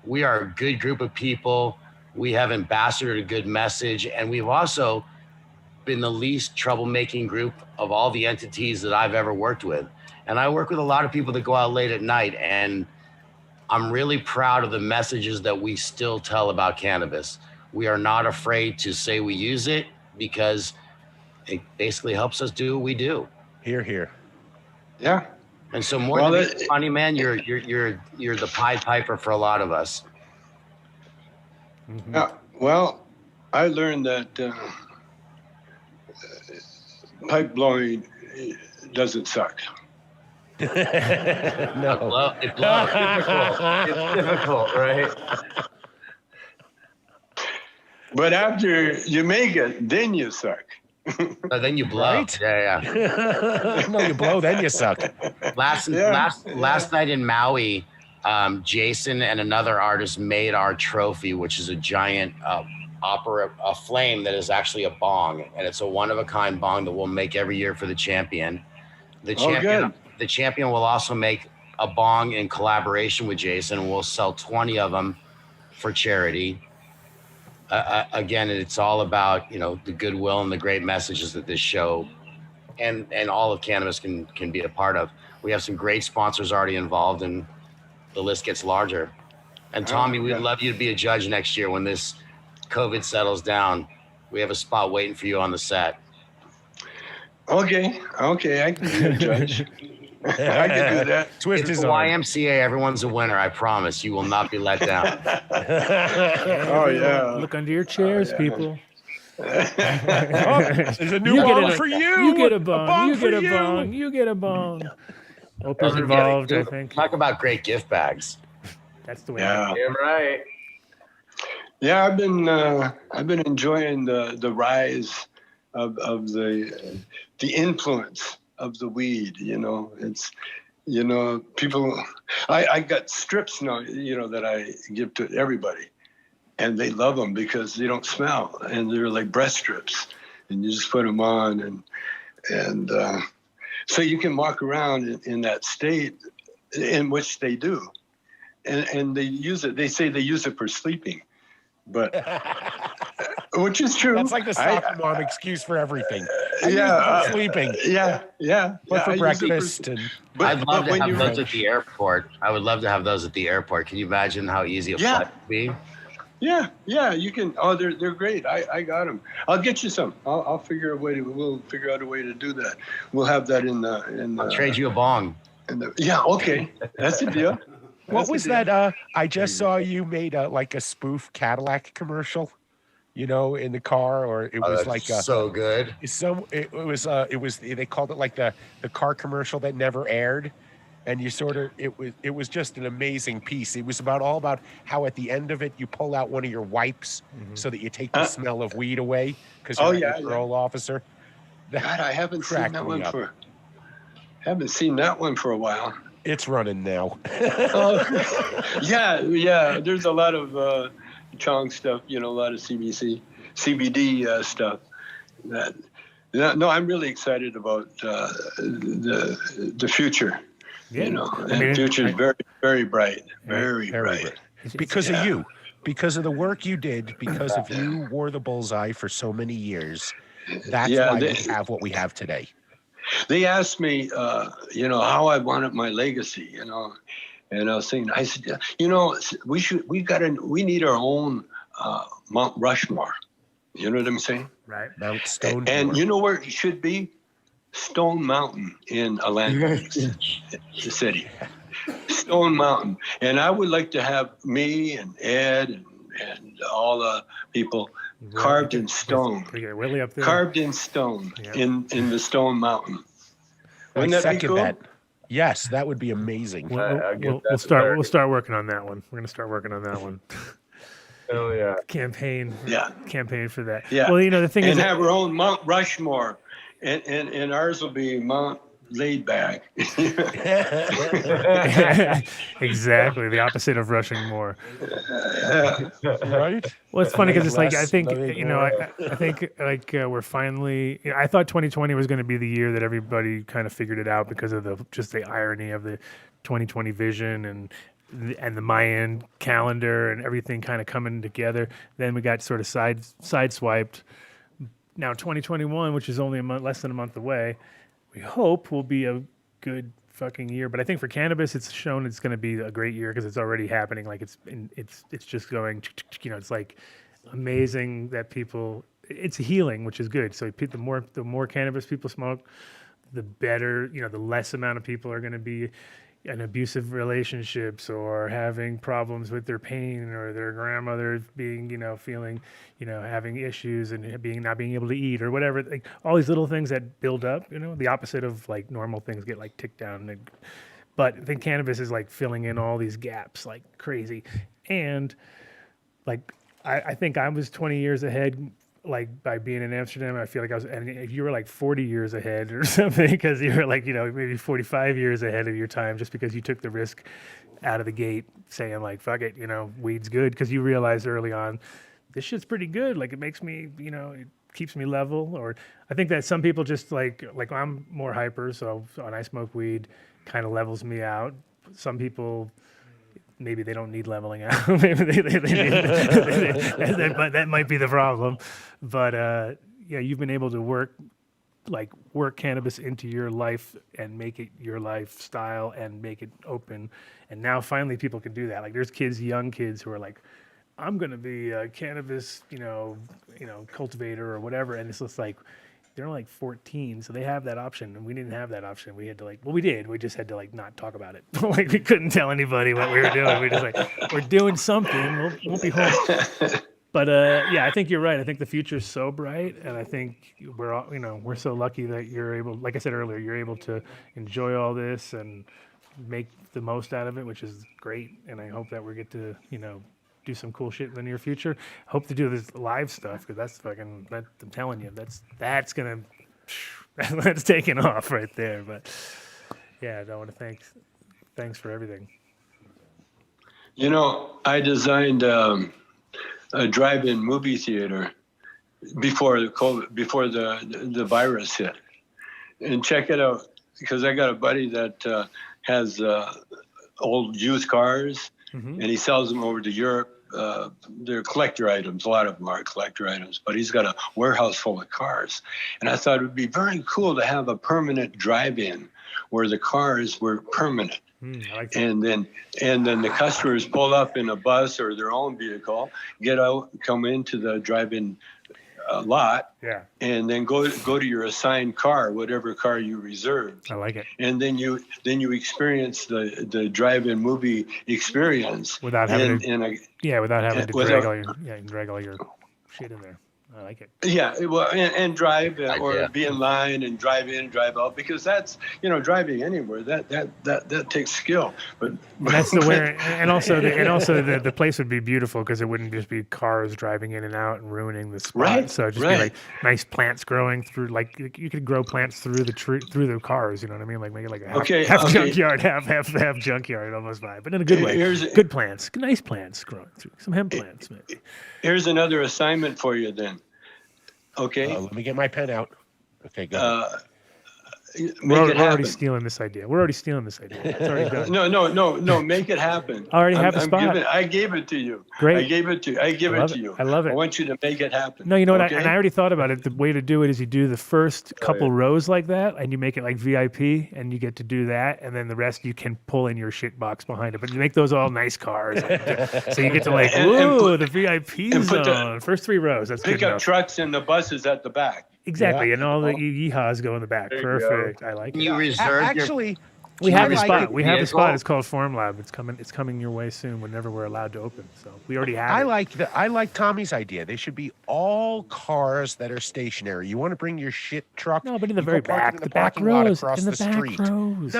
we are a good group of people. We have ambassadored a good message, and we've also been the least troublemaking group of all the entities that I've ever worked with. And I work with a lot of people that go out late at night, and I'm really proud of the messages that we still tell about cannabis. We are not afraid to say we use it because it basically helps us do what we do. Hear, hear. Yeah. And so more than being funny, man, you're the Pied Piper for a lot of us. Mm-hmm. Yeah. Well, I learned that pipe blowing doesn't suck. No. It blows. It's difficult, right? But after you make it, then you suck. Then you blow. Right? Yeah. No, you blow, then you suck. Last night in Maui, Jason and another artist made our trophy, which is a giant a flame that is actually a bong, and it's a one-of-a-kind bong that we'll make every year for the champion. The champion will also make a bong in collaboration with Jason, and we'll sell 20 of them for charity. Again, it's all about, you know, the goodwill and the great messages that this show and all of cannabis can be a part of. We have some great sponsors already involved, and the list gets larger. And Tommy, we'd love you to be a judge next year when this COVID settles down. We have a spot waiting for you on the set. Okay, I can be a judge. I can do that. Twist his YMCA. Everyone's a winner. I promise. You will not be let down. Oh yeah. Look under your chairs, people. There's a new bong for you. You get a bong. You get a bong. You get a bong. Oprah's involved, I think. Talk about great gift bags. That's the way. Yeah. Damn right. Yeah, I've been enjoying the rise of the influence of the weed. You know, it's, you know, people. I got strips now, you know, that I give to everybody, and they love them because they don't smell, and they're like breath strips, and you just put them on, and so you can walk around in that state in which they do, and they use it. They say they use it for sleeping. But which is true. That's like the soccer mom excuse for everything. Sleeping. Yeah. For breakfast. I'd love to have those at the airport. I would love to have those at the airport. Can you imagine how easy a flight would be? Yeah, you can. Oh, they're great. I got them. I'll get you some. I'll figure a way to. We'll figure out a way to do that. We'll have that in the. I'll trade you a bong. Yeah. Okay. That's the deal. What was that? I just saw you made like a spoof Cadillac commercial. You know, in the car, or it was like so good. It was they called it like the car commercial that never aired. And you sort of, it was just an amazing piece. It was all about how at the end of it, you pull out one of your wipes so that you take the smell of weed away because you're a parole officer. God, I haven't seen that one for a while. It's running now. Yeah. There's a lot of Chong stuff, a lot of CBD stuff. No, I'm really excited about the future. Yeah. The future is very, very bright. Very bright. Because of you. Because of the work you did, because of you wore the bullseye for so many years. That's why we have what we have today. They asked me, how I wanted my legacy, and I was saying, I said, we need our own Mount Rushmore. You know what I'm saying? Right. Mount Stone. And you know where it should be? Stone Mountain in Orlando, the city. Stone Mountain. And I would like to have me and Ed and all the people carved in stone. Really up there. Carved in stone in the Stone Mountain. Wouldn't that be cool? That. Yes, that would be amazing. We'll start working on that one. We're gonna start working on that one. Oh yeah. Campaign for that. Yeah. Well, the thing is, have our own Mount Rushmore, and ours will be Mount Laid Back. Exactly the opposite of rushing more. Right. Well, it's funny because it's like I think we're finally. I thought 2020 was going to be the year that everybody kind of figured it out because of the irony of the 2020 vision and the Mayan calendar and everything kind of coming together. Then we got sort of sideswiped. Now 2021, which is only less than a month away, we hope will be a good fucking year. But I think for cannabis, it's shown it's going to be a great year because it's already happening. Like it's just going. It's like amazing that people. It's healing, which is good. So the more cannabis people smoke, the better. The less amount of people are going to be in abusive relationships or having problems with their pain or their grandmother being, feeling, having issues and not being able to eat or whatever. Like all these little things that build up, the opposite of like normal things get like ticked down. But I think cannabis is like filling in all these gaps like crazy. And like, I think I was 20 years ahead like by being in Amsterdam. I feel like and you were like 40 years ahead or something because you were like, maybe 45 years ahead of your time just because you took the risk out of the gate saying like, fuck it, weed's good. Cause you realized early on, this shit's pretty good. Like it makes me, it keeps me level. Or I think that some people just like I'm more hyper. So when I smoke weed kind of levels me out. Some people, maybe they don't need leveling out. Maybe they that might be the problem. But you've been able to work cannabis into your life and make it your lifestyle and make it open. And now finally people can do that. Like there's young kids who are like, I'm going to be a cannabis, cultivator or whatever. And it's just like, they're like 14, so they have that option, and we didn't have that option. We had to we did. We just had to not talk about it. Like we couldn't tell anybody what we were doing. We just we're doing something. We'll be home. But I think you're right. I think the future is so bright, and I think we're all, we're so lucky that you're able, like I said earlier, you're able to enjoy all this and make the most out of it, which is great. And I hope that we get to, do some cool shit in the near future. Hope to do this live stuff because that's I'm telling you, that's taking off right there. But I want to thanks for everything. I designed a drive-in movie theater before the COVID, before the virus hit, and check it out because I got a buddy that has old used cars. Mm-hmm. And he sells them over to Europe. They're collector items. A lot of them are collector items, but he's got a warehouse full of cars. And I thought it would be very cool to have a permanent drive-in where the cars were permanent. I like that. And then the customers pull up in a bus or their own vehicle, get out, come into the drive-in lot, and then go to your assigned car, whatever car you reserved. I like it. And then you experience the drive-in movie experience without having to drag all your shit in there. I like it. Yeah, well, and drive or be in line and drive in, drive out, because that's driving anywhere that takes skill. But that's the way, and also the place would be beautiful because it wouldn't just be cars driving in and out and ruining the spot. Right, so it'd just be like nice plants growing through. Like you could grow plants through the cars. You know what I mean? Like make it like a half junkyard, half junkyard almost vibe, but in a good way. Good plants, nice plants growing through. Some hemp plants, maybe. Here's another assignment for you then. Okay. Let me get my pen out. Okay, go. We're already stealing this idea. It's already done. No. Make it happen. I already have the spot. I gave it to you. Great. I gave it to you. I love it. I want you to make it happen. No, you know what? And I already thought about it. The way to do it is you do the first couple rows like that, and you make it like VIP, and you get to do that, and then the rest you can pull in your shit box behind it. But you make those all nice cars, so you get to like, the VIP zone. First 3 rows. That's pick up trucks and the buses at the back. Exactly, and all the yeehaws go in the back. Perfect. I like it. You reserve actually. We have a spot. We have a spot. It's called Form Lab. It's coming your way soon. Whenever we're allowed to open. So we already have. I like Tommy's idea. They should be all cars that are stationary. You want to bring your shit truck? No, but in the very back, the back rows, in the back rows.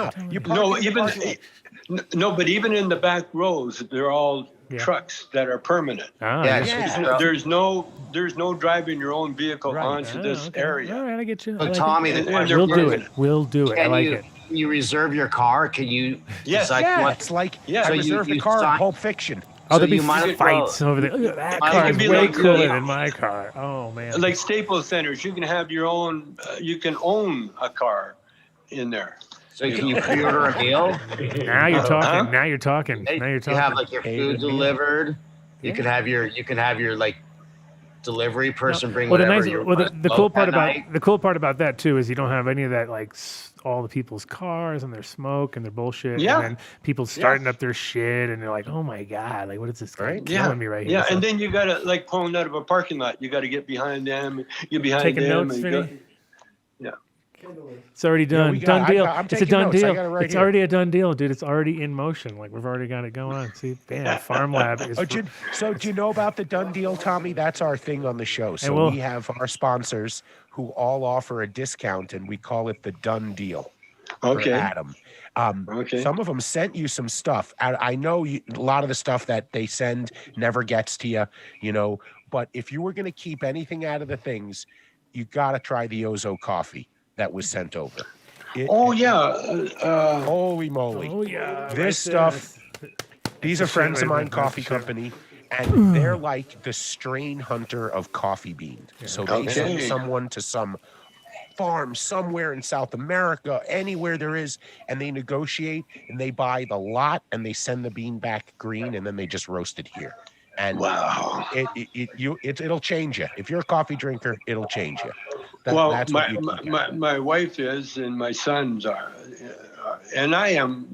But even in the back rows, they're all trucks that are permanent. There's no driving your own vehicle onto this area. All right, I get you. So Tommy, We'll do it. I like it. Can you reserve your car? Can you? Yes. It's like I reserved the car in Pulp Fiction. Oh, there'll be fights over there. Look at that car is way cooler than my car. Oh man! Like Staples Centers, you can have your own. You can own a car in there. So can you pre-order a meal? Now you're talking. Now you're talking. You have like your food delivered. You can have your like delivery person bring whatever. The cool part about that too is you don't have any of that like all the people's cars and their smoke and their bullshit. Yeah. And then people starting up their shit and they're like, oh my God, like what is this guy killing me right here? Yeah, and then you gotta like pulling out of a parking lot. You gotta get behind them. Get behind Taking them. Notes, Vinny? Yeah. It's already done. Done deal. It's a done deal. It's here. already a done deal, dude. It's already in motion. Like we've already got it going on. See, bam, Farm Lab is. So do you know about the done deal, Tommy? That's our thing on the show. So we have our sponsors who all offer a discount, and we call it the done deal. Okay. For Adam. Some of them sent you some stuff. I know a lot of the stuff that they send never gets to you, but if you were going to keep anything out of the things, you got to try the Ozo coffee that was sent over. Holy moly. Oh, yeah. This stuff, these are friends of mine, coffee company, and they're like the strain hunter of coffee beans. So they send someone to some farm somewhere in South America, anywhere there is, and they negotiate and they buy the lot and they send the bean back green and then they just roast it here. And wow, it'll change you. If you're a coffee drinker, it'll change you. That's my wife is, and my sons are, and I am.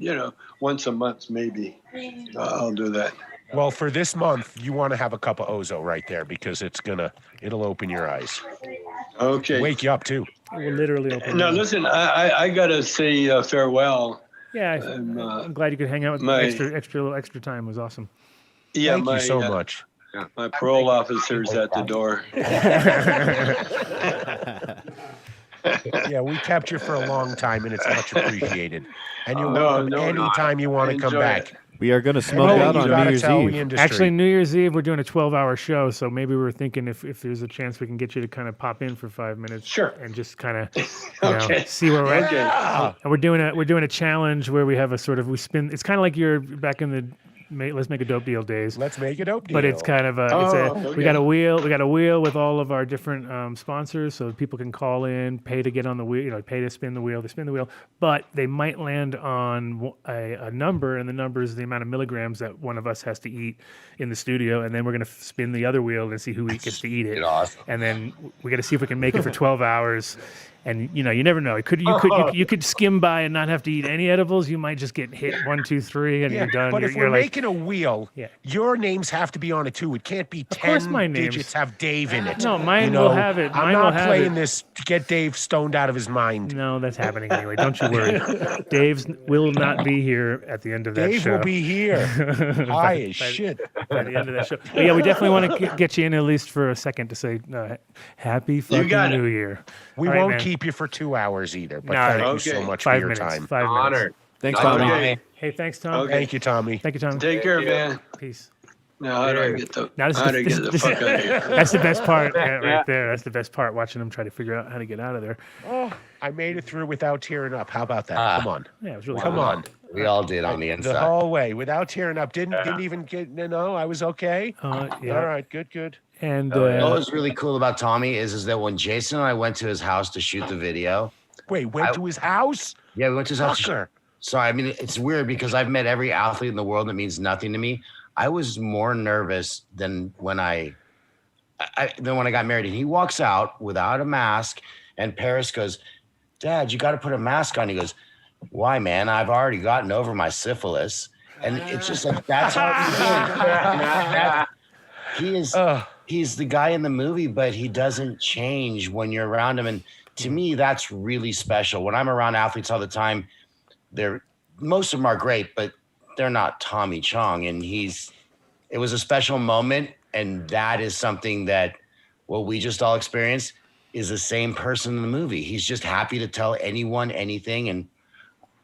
Once a month maybe. I'll do that. Well, for this month, you want to have a cup of Ozo right there because it'll open your eyes. Okay. Wake you up too. It will literally open. Now listen, I gotta say farewell. Yeah, I'm glad you could hang out with me. Extra time was awesome. Yeah, Thank you so much. My parole officer's at the door. Yeah, we kept you for a long time, and it's much appreciated. And you're welcome anytime you want to come back. We are going to smoke out on New Year's Eve. Actually, New Year's Eve, we're doing a 12-hour show, so maybe we were thinking if there's a chance we can get you to kind of pop in for 5 minutes. Sure. And just kind of see where we're at. And we're doing a challenge where we have a sort of, we spin, it's kind of like you're back in the Let's Make a Dope Deal days. Let's make a dope deal. But it's kind of we got a wheel with all of our different sponsors, so people can call in, pay to get on the wheel, pay to spin the wheel. They spin the wheel, but they might land on a number, and the number is the amount of milligrams that one of us has to eat in the studio, and then we're gonna spin the other wheel and see who gets to eat it. Awesome. And then we got to see if we can make it for 12 hours. And you never know. You could skim by and not have to eat any edibles. You might just get hit 1, 2, 3, and you're done. But if you're we're like, making a wheel, your names have to be on it too. It can't be 10 digits have Dave in it. No, mine will have it. I'm not playing this to get Dave stoned out of his mind. No, that's happening anyway. Don't you worry. Dave's will not be here at the end of that show. Dave will be here. High as shit. By the end of that show. But yeah, we definitely want to get you in at least for a second to say happy fucking New Year. We won't keep you for 2 hours either, but thank you so much for your time. 5 minutes. Honored. Thanks, Tommy. Okay. Hey, thanks, Tom. Thank you, Tommy. Thank you, Tom. Take care, man. Peace. Now, how do I get the fuck out of here? That's the best part right there. That's the best part, watching them try to figure out how to get out of there. Oh, I made it through without tearing up. How about that? Come on. Yeah, it was really Come cool. on. We all did on the inside. The whole way without tearing up. Didn't even get, I was okay. Yeah. All right, good. And what was really cool about Tommy is that when Jason and I went to his house to shoot the video. Wait, went to his house? Yeah, we went to his house. Fucker. So, I mean, it's weird because I've met every athlete in the world that means nothing to me. I was more nervous than when I got married. And he walks out without a mask, and Paris goes, "Dad, you got to put a mask on." He goes, "Why, man? I've already gotten over my syphilis." And it's just like, that's how he is. He's the guy in the movie, but he doesn't change when you're around him. And to me, that's really special. When I'm around athletes all the time, most of them are great, but they're not Tommy Chong. And it was a special moment. And that is something that what we just all experienced is the same person in the movie. He's just happy to tell anyone anything. And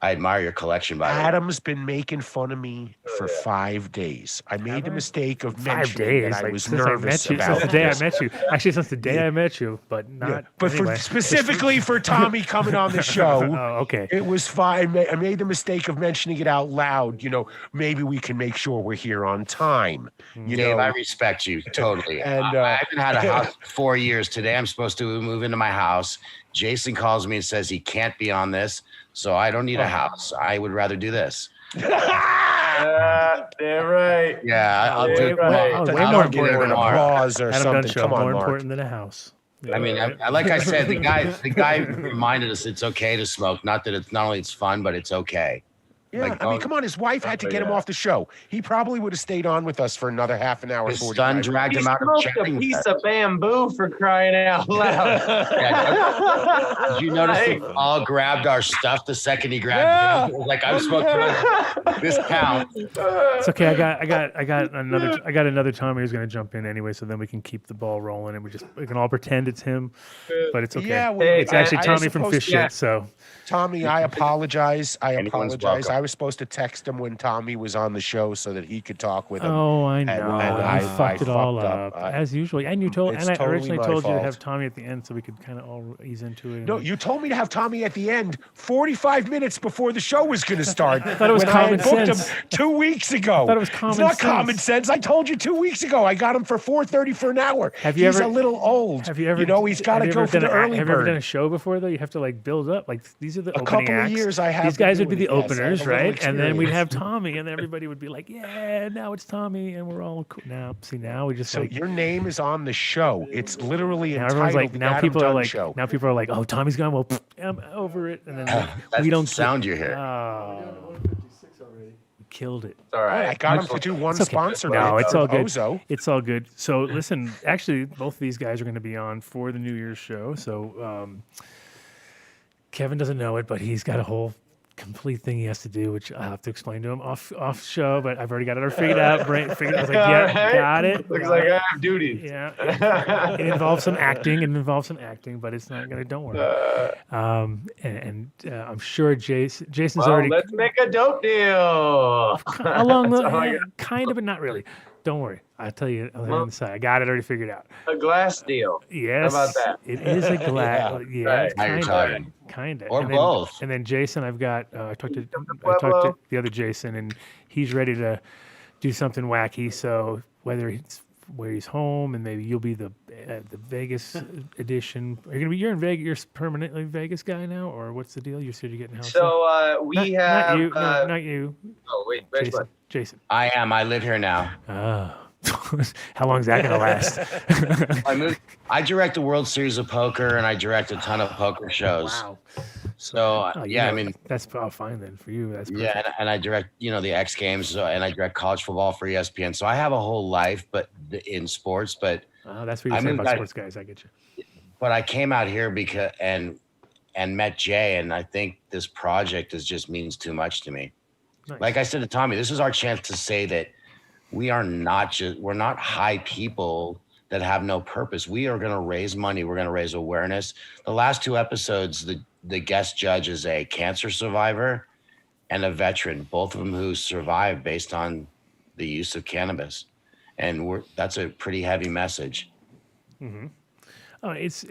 I admire your collection, by the way. Adam's been making fun of me for 5 days. I made the mistake of mentioning that I was nervous about since the day I met you. Actually, since the day I met you, but not. Yeah. But anyway. Specifically for Tommy coming on the show. Oh, okay. It was fine. I made the mistake of mentioning it out loud. Maybe we can make sure we're here on time. Dave, I respect you totally. And I haven't had a house for 4 years. Today, I'm supposed to move into my house. Jason calls me and says he can't be on this. So I don't need a house. I would rather do this. Damn right. Yeah, I'll do it. Way more important applause or something. Come on, more Mark. important than a house. I mean, like I said, the guy reminded us it's okay to smoke. Not that it's not only it's fun, but it's okay. Yeah, I mean, come on. His wife had to get him off the show. He probably would have stayed on with us for another half an hour. His son dragged him out of He chatting smoked a with piece us. of bamboo for crying out loud. Did you notice they all grabbed our stuff the second he grabbed it? It was like I'm smoking this count. It's okay. I got another Tommy who's going to jump in anyway, so then we can keep the ball rolling and we can all pretend it's him, but it's okay. Yeah, it's actually Tommy from Fish Shit. So Tommy, I apologize. Anyone's I welcome. was supposed to text him when Tommy was on the show so that he could talk with him. Oh, I know. And I fucked it all up as usual. And I It's originally totally my told you to fault. have Tommy at the end so we could kind of all ease into it. No, you told me to have Tommy at the end 45 minutes before the show was going to start. I thought it was common booked sense. him 2 weeks ago. I thought it was It's common not sense. common sense. I told you 2 weeks ago. I got him for 4:30 for an hour. Have you He's ever- a little old. Have you ever? He's got to have you go ever for the done early Have you ever done a bird. show before though? You have to like build up. Like these are the opening couple of acts. years I have These been guys would be the doing it, yes. I have openers, a little right? And then we'd have experience. Tommy, and everybody would be like, "Yeah, now it's Tommy," and we're all cool. Now we just So like. your name is on the show. It's literally Now entitled everyone's like, The now Adam people are Dunn like, Show. oh, Tommy's gone. Well, I'm over it, and then That's we don't the sound you hear. Killed it. All right. I got him to do one It's okay. sponsor. No, it's all good. Ozo. It's all good. So listen, actually, both of these guys are going to be on for the New Year's show. So Kevin doesn't know it, but he's got a whole complete thing he has to do, which I'll have to explain to him off show. But I've already got it figured out. I was like, yeah, got it. Looks like I have duties. Yeah, it involves some acting. But it's not gonna. Don't worry. I'm sure Jason's Well, already let's make a dope deal. along That's all I the kind of, but not really. Don't worry. I'll tell you on the side. I got it already figured out. A glass deal. Yes. How about that? It is a glass. Right. Now you're talking. Kind of. Or both. And then Jason, I talked to the other Jason, and he's ready to do something wacky. So whether it's where he's home, and maybe you'll be the Vegas edition. You're in Vegas. You're permanently Vegas guy now, or what's the deal? You said you're getting house. So we have. Not you. No, not you. Oh wait, Jason. I am. I live here now. Oh. How long is that gonna last? I direct the World Series of Poker, and I direct a ton of poker shows. Wow. So I mean, that's fine then for you. That's perfect. yeah, and I direct the X Games, and I direct college football for ESPN. So I have a whole life, but in sports. But that's what you're saying about sports guys. I get you. But I came out here because and met Jay, and I think this project just means too much to me. Nice. Like I said to Tommy, this is our chance to say that we're not high people that have no purpose. We are going to raise money. We're going to raise awareness. The last 2 episodes, the guest judge is a cancer survivor and a veteran, both of them who survived based on the use of cannabis. And that's a pretty heavy message. Mm-hmm. Oh, it's.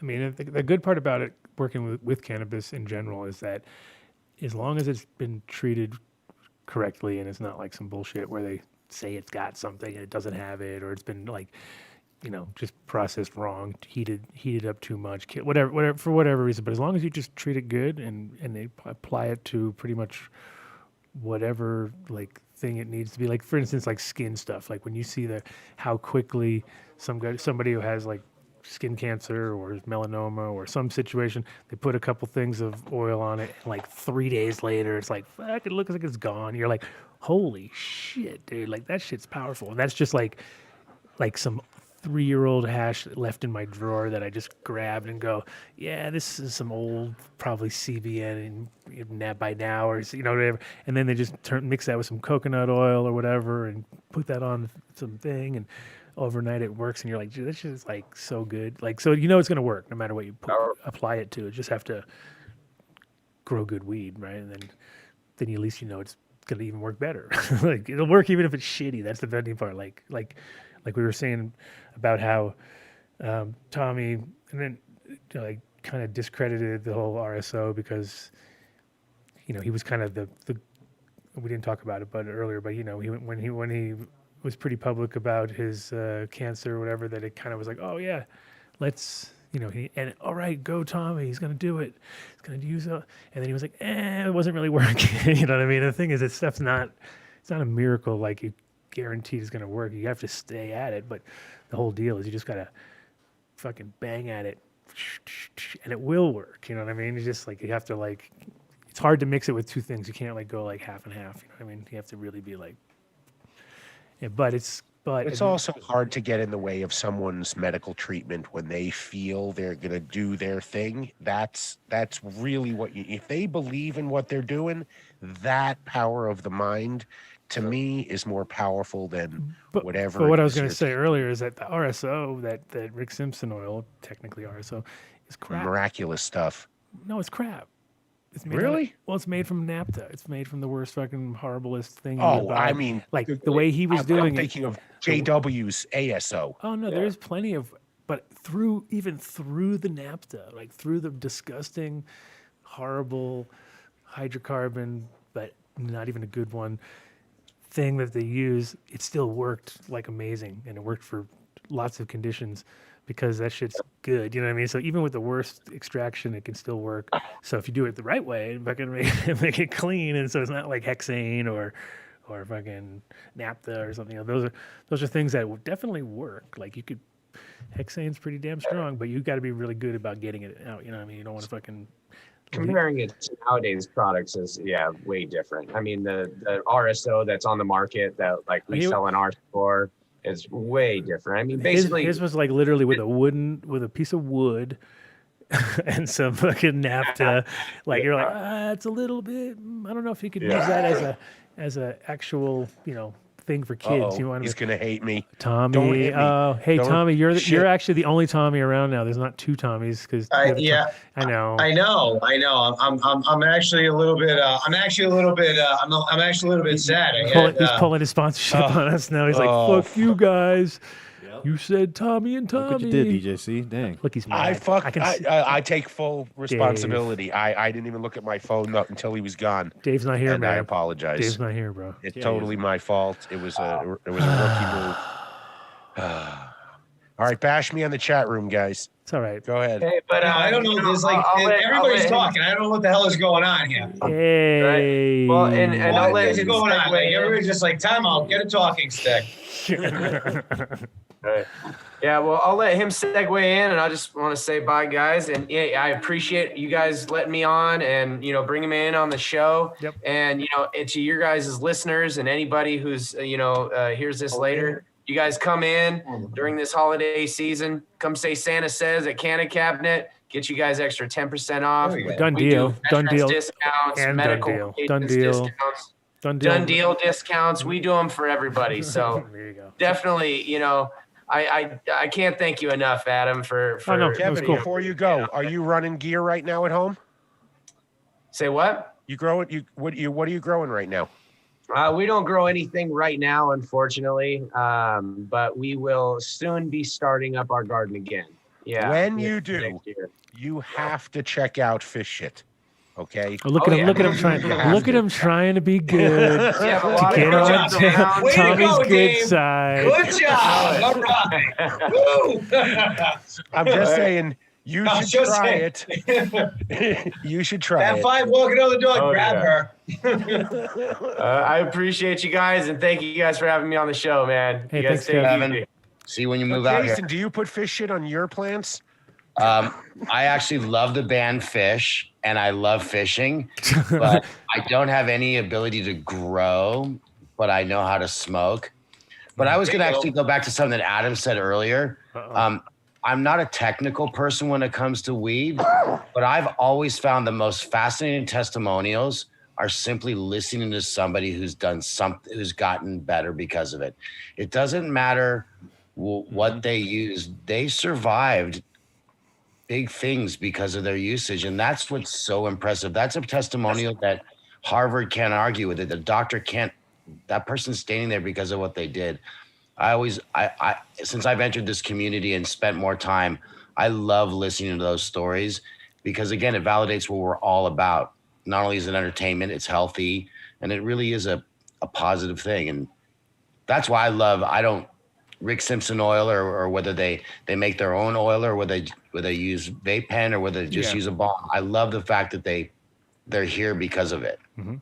I mean, the good part about it, working with cannabis in general, is that as long as it's been treated correctly and it's not like some bullshit where they say it's got something and it doesn't have it, or it's been like, just processed wrong, heated up too much, whatever for whatever reason. But as long as you just treat it good and they apply it to pretty much whatever like thing it needs to be. Like for instance, like skin stuff. Like when you see how quickly somebody who has like skin cancer or melanoma or some situation, they put a couple things of oil on it, and like 3 days later, it's like, fuck, it looks like it's gone. You're like, holy shit, dude! Like that shit's powerful. And that's just like some 3-year-old hash left in my drawer that I just grabbed and go, yeah, this is some old probably CBN and by now or whatever. And then they just mix that with some coconut oil or whatever and put that on some thing, and overnight it works, and you're like, dude, this shit is like so good. Like, so it's gonna work no matter what you apply it to. You just have to grow good weed, right? And then at least it's gonna even work better. Like it'll work even if it's shitty. That's the funny part. Like we were saying about how Tommy, and then like kind of discredited the whole RSO because he was kind of the we didn't talk about it but earlier, but when he was pretty public about his cancer or whatever, that it kind of was like, oh yeah, let's all right, go Tommy, he's gonna do it, he's gonna use it. And then he was like, it wasn't really working. You know what I mean? The thing is, it's not a miracle like you guaranteed is gonna work. You have to stay at it, but the whole deal is you just gotta fucking bang at it, and it will work. You know what I mean? It's just like you have to like, it's hard to mix it with 2 things. You can't like go like half and half. You know what I mean? You have to really be like, yeah, but it's also hard to get in the way of someone's medical treatment when they feel they're going to do their thing. That's really if they believe in what they're doing, that power of the mind to me is more powerful than whatever. But what I was going to say earlier is that the RSO, that Rick Simpson oil, technically RSO, is crap. Miraculous stuff. No, it's crap. It's made really? It's made from naphtha. It's made from the worst fucking horriblest thing. Oh, I mean, like the way he was doing I'm thinking of JW's ASO. Oh no, there's plenty of, but through the naphtha, like through the disgusting, horrible hydrocarbon, but not even a good one, thing that they use, it still worked like amazing, and it worked for lots of conditions. Because that shit's good, you know what I mean? So even with the worst extraction, it can still work. So if you do it the right way, fucking make it clean, and so it's not like hexane or fucking naphtha or something. Those are things that will definitely work. Like hexane's pretty damn strong, but you got to be really good about getting it out. You know what I mean? You don't want to fucking. Comparing it to nowadays products is way different. I mean the RSO that's on the market that like we sell in our store. It's way different. I mean, basically, his was like literally with a piece of wood and some fucking naphtha. Like you're like, it's a little bit. I don't know if you could use that as a actual thing for kids. He's gonna hate me, Tommy. Don't hit me. Hey, Tommy, you're actually the only Tommy around now. There's not 2 Tommies because I know. I'm actually a little bit. I'm actually a little bit sad. He's pulling his sponsorship on us now. He's like, fuck you guys. You said Tommy and Tommy. Look what you did, DJC. Dang. Look, he's mad. I take full responsibility. I didn't even look at my phone until he was gone. Dave's not here, man. I apologize. Dave's not here, bro. It's totally my fault. It was a rookie move. All right, bash me on the chat room, guys. It's all right. Go ahead. Hey, but I don't know. There's like everybody's talking. I don't know what the hell is going on here. Hey. Right. Well, and I'll let What is going on? Like, everybody's just like, time out. Get a talking stick. Right. Yeah, well, I'll let him segue in, and I just want to say bye, guys. And yeah, I appreciate you guys letting me on and, bringing me in on the show. Yep. And, to your guys' listeners and anybody who's, hears this later, you guys come in during this holiday season, come say Santa Says at Canna Cabinet, get you guys extra 10% off. Done deal. Done deal. Discounts, And medical done deal. discounts. Done deal. Done deal discounts. We do them for everybody. So there you go. definitely, I can't thank you enough, Adam, for Kevin, before you go, are you running gear right now at home? Say what? You growing? What are you growing right now? We don't grow anything right now, unfortunately, but we will soon be starting up our garden again. Yeah. When you do, you have to check out Fish Shit. Okay. Oh, look at him! Look at him trying! Look at him trying to be good. Yeah, to get on Tommy's good side. Good job. All right. Woo. I'm just saying, you should try it. You should try That it. 5 walking out the door, grab her. I appreciate you guys, and thank you guys for having me on the show, man. Hey, you guys thanks, Kevin. easy. See you when you move out here. Jason, do you put Fish Shit on your plants? I actually love the band Fish, and I love fishing, but I don't have any ability to grow, but I know how to smoke. But I was going to actually go back to something that Adam said earlier. I'm not a technical person when it comes to weed, but I've always found the most fascinating testimonials are simply listening to somebody who's done something, who's gotten better because of it. It doesn't matter what they used. They survived big things because of their usage. And that's what's so impressive. That's a testimonial that Harvard can't argue with it. The doctor can't, that person's standing there because of what they did. I since I've entered this community and spent more time, I love listening to those stories because again, it validates what we're all about. Not only is it entertainment, it's healthy, and it really is a positive thing. And that's why I don't Rick Simpson oil or whether they make their own oil or whether they use vape pen or whether they just use a Bong. I love the fact that they're here because of it. Mm-hmm.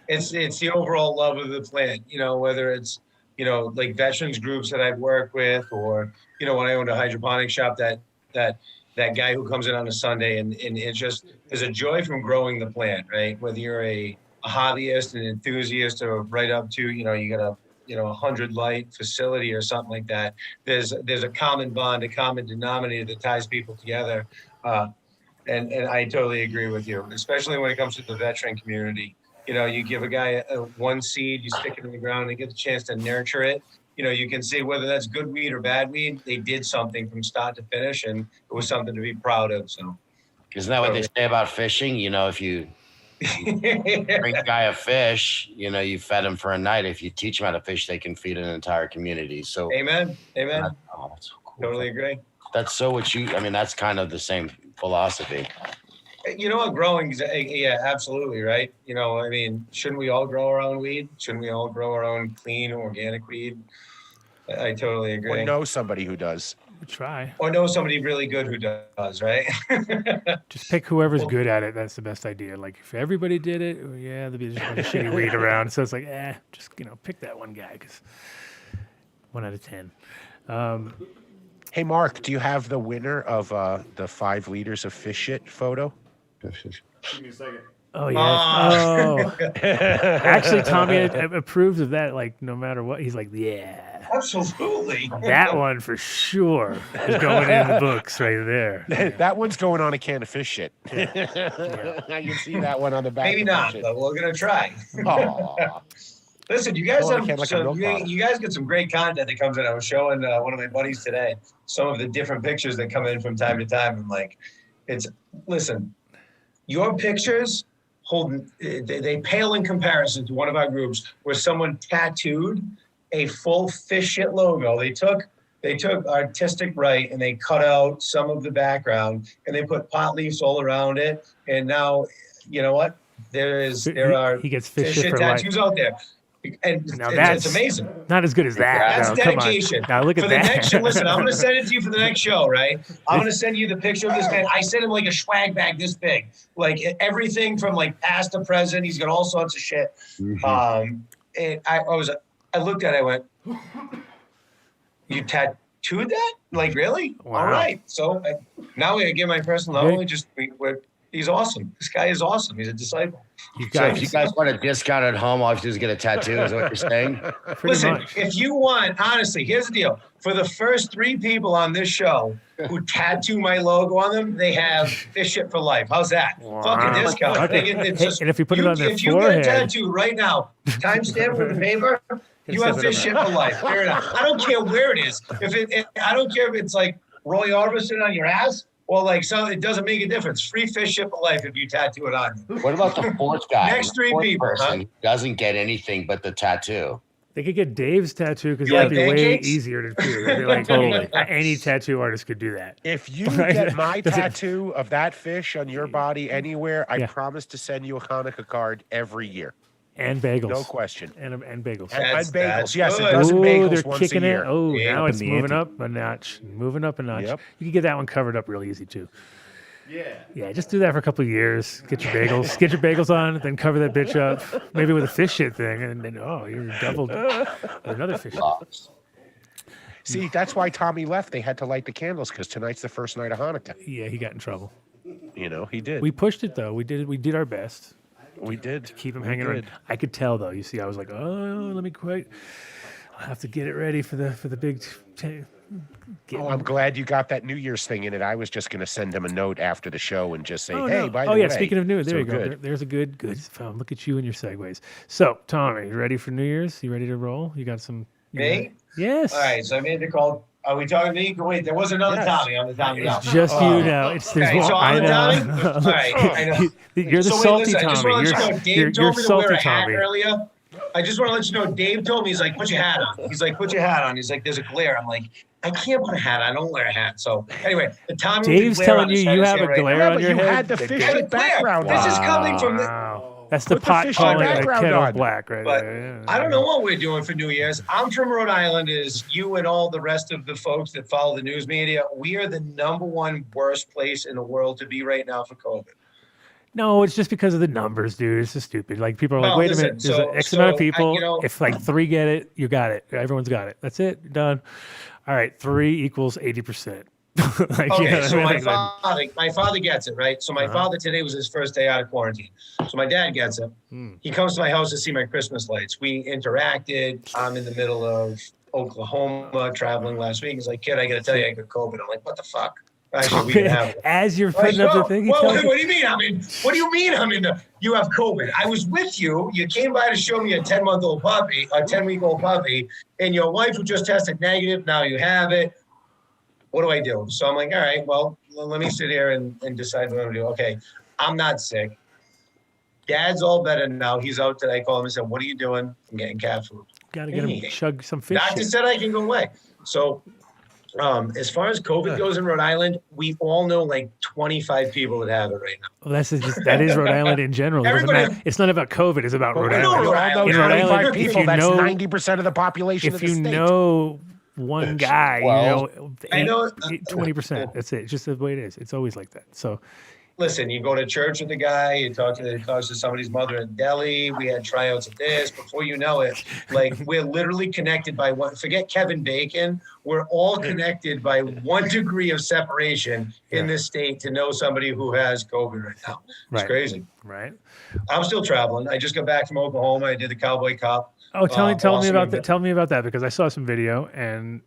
It's the overall love of the plant, whether it's, like veterans groups that I've worked with, or, when I owned a hydroponic shop, that guy who comes in on a Sunday and it's just, there's a joy from growing the plant, right? Whether you're a hobbyist, an enthusiast, or right up to, you got a 100 light facility or something like that. There's a common bond, a common denominator that ties people together. And I totally agree with you, especially when it comes to the veteran community. You give a guy one seed, you stick it in the ground, and they get the chance to nurture it. You can see whether that's good weed or bad weed. They did something from start to finish, and it was something to be proud of. So, isn't that what they say about fishing? If you bring a guy a fish, you fed him for a night. If you teach them how to fish, they can feed an entire community. So, amen. That's so cool. Totally agree. That's so that's kind of the same philosophy. Growing, yeah, absolutely, right? Shouldn't we all grow our own weed? Shouldn't we all grow our own clean, organic weed? I totally agree. Or know somebody who does. Try. Or know somebody really good who does, right? Just pick whoever's good at it. That's the best idea. Like if everybody did it, there'd be just a bunch of shitty weed around. So it's like, just pick that one guy because 1 out of 10. Hey, Mark, do you have the winner of the 5 liters of fish shit photo? Give me a second. Oh yeah. Actually, Tommy approves of that. Like no matter what, he's like, yeah, absolutely. That one for sure is going in the books right there. That one's going on a can of fish shit. Yeah. I can see that one on the back. Maybe not, but we're gonna try. Listen, you guys you guys get some great content that comes in. I was showing one of my buddies today some of the different pictures that come in from time to time. I'm like, listen, your pictures they pale in comparison to one of our groups where someone tattooed a full fish shit logo. They took artistic right and they cut out some of the background and they put pot leaves all around it. And now, you know what? There are he gets fish shit tattoos out there. And Now it's amazing. Not as good as that. That's No, come on. dedication. Now look at for that. the next show, listen, I'm going to send it to you for the next show, right? I'm going to send you the picture of this man. I sent him like a swag bag this big, like everything from like past to present. He's got all sorts of shit. And I looked at it, I went, you tattooed that? Like, really? Wow. All right. So now we give my personal knowledge. He's awesome. This guy is awesome. He's a disciple. So if you guys want a discount at home, all you have to do is get a tattoo, is what you're saying? Listen, if you want, honestly, here's the deal. For the first 3 people on this show who tattoo my logo on them, they have this shit for life. How's that? Fucking discount. Okay. And if you put it on their if you forehead. get a tattoo right now, timestamp with the paper, you have fish shit for life. Fair enough. I don't care where it is. I don't care if it's like Roy Orbison on your ass. Well, like, so it doesn't make a difference. Free fish ship of life if you tattoo it on you. What about the 4th guy? Next 3 people. Person doesn't get anything but the tattoo. They could get Dave's tattoo because You that'd like be way pancakes? easier to do. It'd be like, totally. Any tattoo artist could do that. If you get my tattoo of that fish on your body anywhere, I promise to send you a Hanukkah card every year. And bagels. No question. And bagels. And bagels. That's Yes, good. a dozen bagels they're once kicking a year. it. Oh, Yeah, now up it's in the moving ante. up a notch. Moving up a notch. Yep. You can get that one covered up real easy too. Yeah, just do that for a couple of years. Get your bagels on, then cover that bitch up, maybe with a fish shit thing, and then you're doubled with another fish. See, that's why Tommy left. They had to light the candles because tonight's the first night of Hanukkah. Yeah, he got in trouble. You know, he did. We pushed it though. We did our best. We did. To keep him We hanging did. around. I could tell though. You see, I was like, let me quit. I'll have to get it ready for the big. I'm glad you got that New Year's thing in it. I was just going to send him a note after the show and just say, Oh, hey, no. by the way. Yeah, speaking of New Year's, there so you go. good. There's a good film. Look at you and your segues. So, Tommy, you ready for New Year's? You ready to roll? You got some? Me? Yes. All right, so I made the call. Are we talking to me? Wait, there was another Tommy. I'm the Tommy now. It's just you now. There's Okay, one. so I'm the I Tommy? know. All right, I know. You're the So wait, salty listen, I just Tommy. want to let you know, Dave You're told me to salty wear a hat Tommy. earlier. I just want to let you know, Dave told me, he's like, put your hat on. He's like, put your hat on. He's like, there's a glare. I'm like, I can't put a hat on. I don't wear a hat. So anyway, the Tommy with the Dave's glare telling on you his head you is have here a right glare now. on your you head. had the That fish Dave- Glare. background This is on. coming from the. Wow. That's the Put the pot fish calling a background kettle on. black right But there. I don't know what we're doing for New Year's. I'm from Rhode Island, as you and all the rest of the folks that follow the news media. We are the #1 worst place in the world to be right now for COVID. No, it's just because of the numbers, dude. It's just stupid. Like people are like, No, wait listen, a minute, there's so- an X amount of so, people. you know- If like 3 get it, you got it. Everyone's got it. That's it. You're done. All right, 3 equals 80%. Like, you know Okay, what so I my mean? Like, father gets it, right? So my father today was his first day out of quarantine. So my dad gets it. He comes to my house to see my Christmas lights. We interacted. I'm in the middle of Oklahoma traveling last week. He's like, kid, I got to tell you, I got COVID. I'm like, what the fuck? Actually, we can have it. As you're Like, putting up the thing, he what tells you. do you mean? What do you mean you have COVID? I was with you. You came by to show me a 10-month-old puppy, a 10-week-old puppy, and your wife who just tested negative. Now you have it. What do I do? So I'm like, all right, well, let me sit here and decide what I'm gonna do. Okay, I'm not sick. Dad's all better now. He's out today. I called him and said, what are you doing? I'm getting cat food. Got to get him chug some fish. Doctor shit. said I can go away. So as far as COVID goes in Rhode Island, we all know like 25 people that have it right now. Well, that is Rhode Island in general. It doesn't Everybody- matter. It's not about COVID. It's about Rhode we know Island. Rhode Island. In Rhode 25 Island, if people, you that's know, 90% of the population of if the you state. know one guy, Well, I know- 20%. That's it. It's just the way it is. It's always like that. So Listen, you go to church with the guy, you talk to somebody's mother in Delhi. We had tryouts at this. Before you know it, like we're literally connected by one. Forget Kevin Bacon. We're all connected by 1 degree of separation in this state to know somebody who has COVID right now. It's crazy. Right. I'm still traveling. I just got back from Oklahoma. I did the Cowboy Cup. Oh, tell me awesome about that. event. Tell me about that because I saw some video and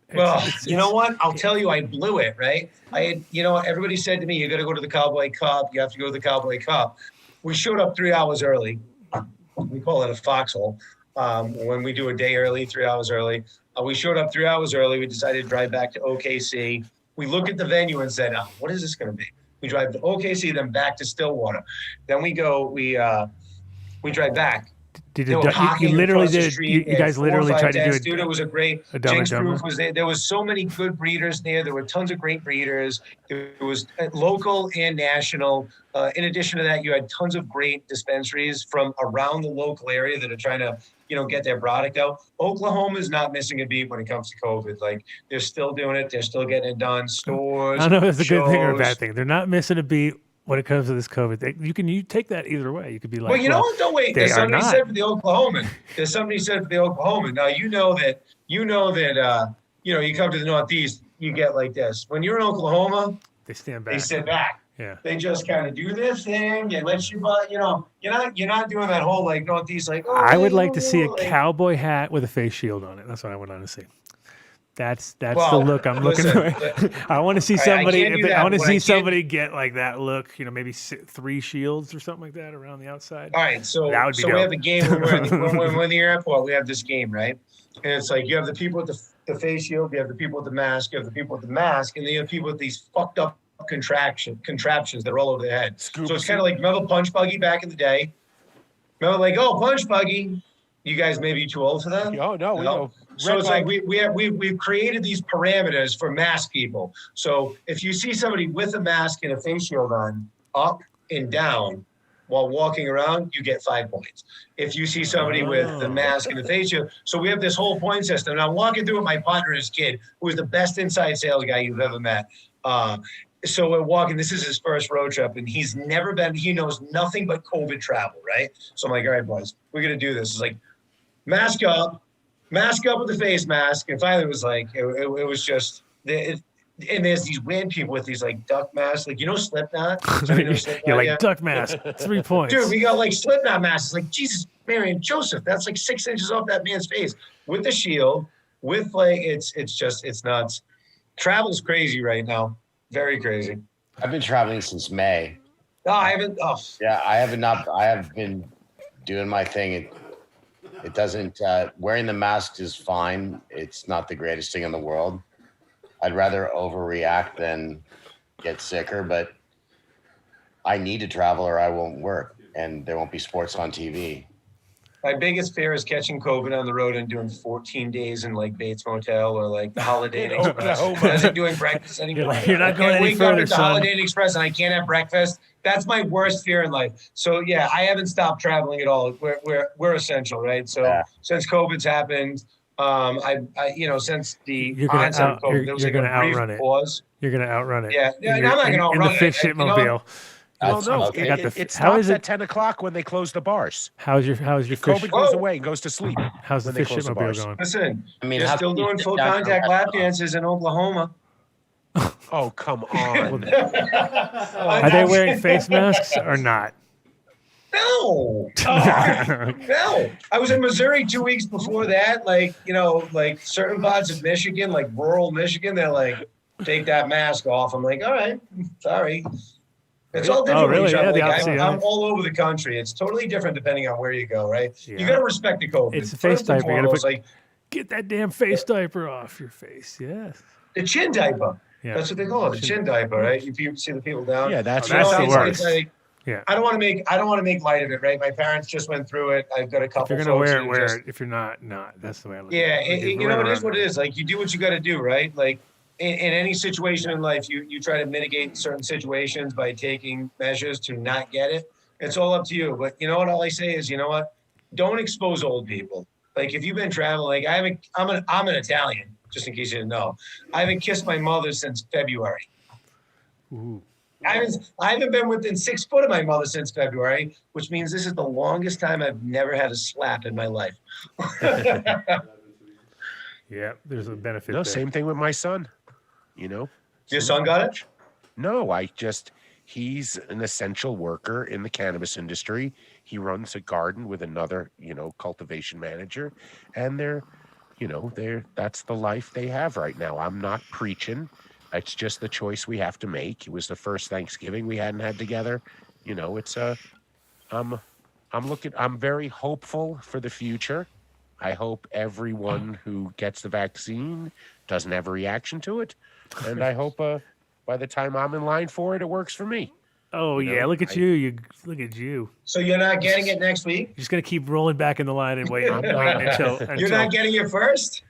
You know what? I'll tell you, I blew it, right? I had, everybody said to me, you got to go to the Cowboy Cup. You have to go to the Cowboy Cup. We showed up 3 hours early. We call it a foxhole. When we do a day early, 3 hours early. We showed up 3 hours early. We decided to drive back to OKC. We looked at the venue and said, what is this going to be? We drive to OKC, then back to Stillwater. Then we drive back. Did There you, were hockey you literally across the did. street. You They had guys 4 or literally 5 tried to do dens. it. Dude, it was a great. A Dumb and Jinx Dumber? Proof was there. There was so many good breeders there. There were tons of great breeders. It was local and national. In addition to that, you had tons of great dispensaries from around the local area that are trying to, get their product out. Oklahoma is not missing a beat when it comes to COVID. Like, they're still doing it. They're still getting it done. Stores. I don't know if it's a good thing or a shows. bad thing. They're not missing a beat when it comes to this COVID thing. You take that either way. You could be like, Well, you know what? Don't wait. they There's are somebody not. said for the Oklahoman. There's somebody said for the Oklahoman. Now you know that you come to the Northeast, you get like this. When you're in Oklahoma, They stand back. they sit back. Yeah. They just kind of do their thing and let you, you're not doing that whole like Northeast like. Oh, I would like to see a like- cowboy hat with a face shield on it. That's what I would want to see. That's Well, the look I'm listen, looking for. I want to see I somebody. can't do I that, want to but see I can- somebody get like that look. Maybe 3 shields or something like that around the outside. All right, so That would be we dope. have a game when we're in the airport. We have this game, right? And it's like you have the people with the face shield, you have the people with the mask, you have the people with the mask, and then you have people with these fucked up contraptions that are all over their head. So it's kind of like, remember Punch Buggy back in the day? Remember, like, oh, Punch Buggy. You guys may be too old for that. Oh no, we know. So it's like we've created these parameters for mask people. So if you see somebody with a mask and a face shield on, up and down while walking around, you get 5 points. If you see somebody with the mask and the face shield, so we have this whole point system. And I'm walking through with my partner, his kid, who is the best inside sales guy you've ever met. So we're walking, this is his first road trip, and he knows nothing but COVID travel, right? So I'm like, all right, boys, we're going to do this. It's like, mask up with the face mask. And finally it was like, it was just, and there's these weird people with these like duck masks, like, Slipknot? You're like, duck mask, 3 points. Dude, we got like Slipknot masks. Like, Jesus, Mary and Joseph, that's like 6 inches off that man's face with the shield, with like, it's nuts. Travel's crazy right now. Very crazy. I've been traveling since May. No, I haven't. Oh. Yeah, I have been doing my thing. It doesn't, wearing the mask is fine. It's not the greatest thing in the world. I'd rather overreact than get sicker, but I need to travel or I won't work and there won't be sports on TV. My biggest fear is catching COVID on the road and doing 14 days in like Bates Motel or like the Holiday Inn Express. I wasn't doing breakfast anymore. You're not going any wake further, up at the son. Holiday Inn Express and I can't have breakfast. That's my worst fear in life. So yeah, I haven't stopped traveling at all. We're essential, right? So since COVID's happened, since the onset of COVID, there was like a brief pause. You're gonna outrun it. Yeah, I'm not gonna outrun in the it. fish shit mobile. Well, no, I got the- it how stops is it- at 10 o'clock when they close the bars. How's your fish? COVID goes away and goes to sleep. How's the when they fish close shit the mobile bars. going? Listen, I mean, they're how still can you doing sit full down for contact that lap long? dances in Oklahoma. Oh, come on. Are they wearing face masks or not? No. No. I was in Missouri 2 weeks before that. Like certain parts of Michigan, like rural Michigan, they're like, take that mask off. I'm like, all right, sorry. It's all different. really? Yeah, The opposite, I'm all over the country. It's totally different depending on where you go, right? Yeah. You got to respect the COVID. It's a face First and diaper. You gotta foremost, put- like Get that damn face diaper off your face. Yes. the chin diaper. Yeah. That's what they call it, the chin diaper, right? You see the people down. Yeah, that's the worst. It's like, Yeah. I don't want to make light of it, right? My parents just went through it. I've got a couple. If you're gonna folks wear it, who wear just- it. If you're not. That's the way I look Yeah, at it. it is what it is. Like, you do what you got to do, right? Like, in any situation in life, you try to mitigate certain situations by taking measures to not get it. It's all up to you. But you know what? All I say is, don't expose old people. Like, if you've been traveling, like I'm an Italian, just in case you didn't know. I haven't kissed my mother since February. Ooh. I haven't been within 6 foot of my mother since February, which means this is the longest time I've never had a slap in my life. Yeah, there's a benefit. No, there. same thing with my son. Your son got it? No, he's an essential worker in the cannabis industry. He runs a garden with another, cultivation manager, and that's the life they have right now. I'm not preaching. It's just the choice we have to make. It was the first Thanksgiving we hadn't had together. I'm very hopeful for the future. I hope everyone who gets the vaccine doesn't have a reaction to it. And I hope by the time I'm in line for it, it works for me. Oh You know, yeah, look at you! Look at you! So you're not getting it next week? You're just gonna keep rolling back in the line and waiting until You're not getting it first?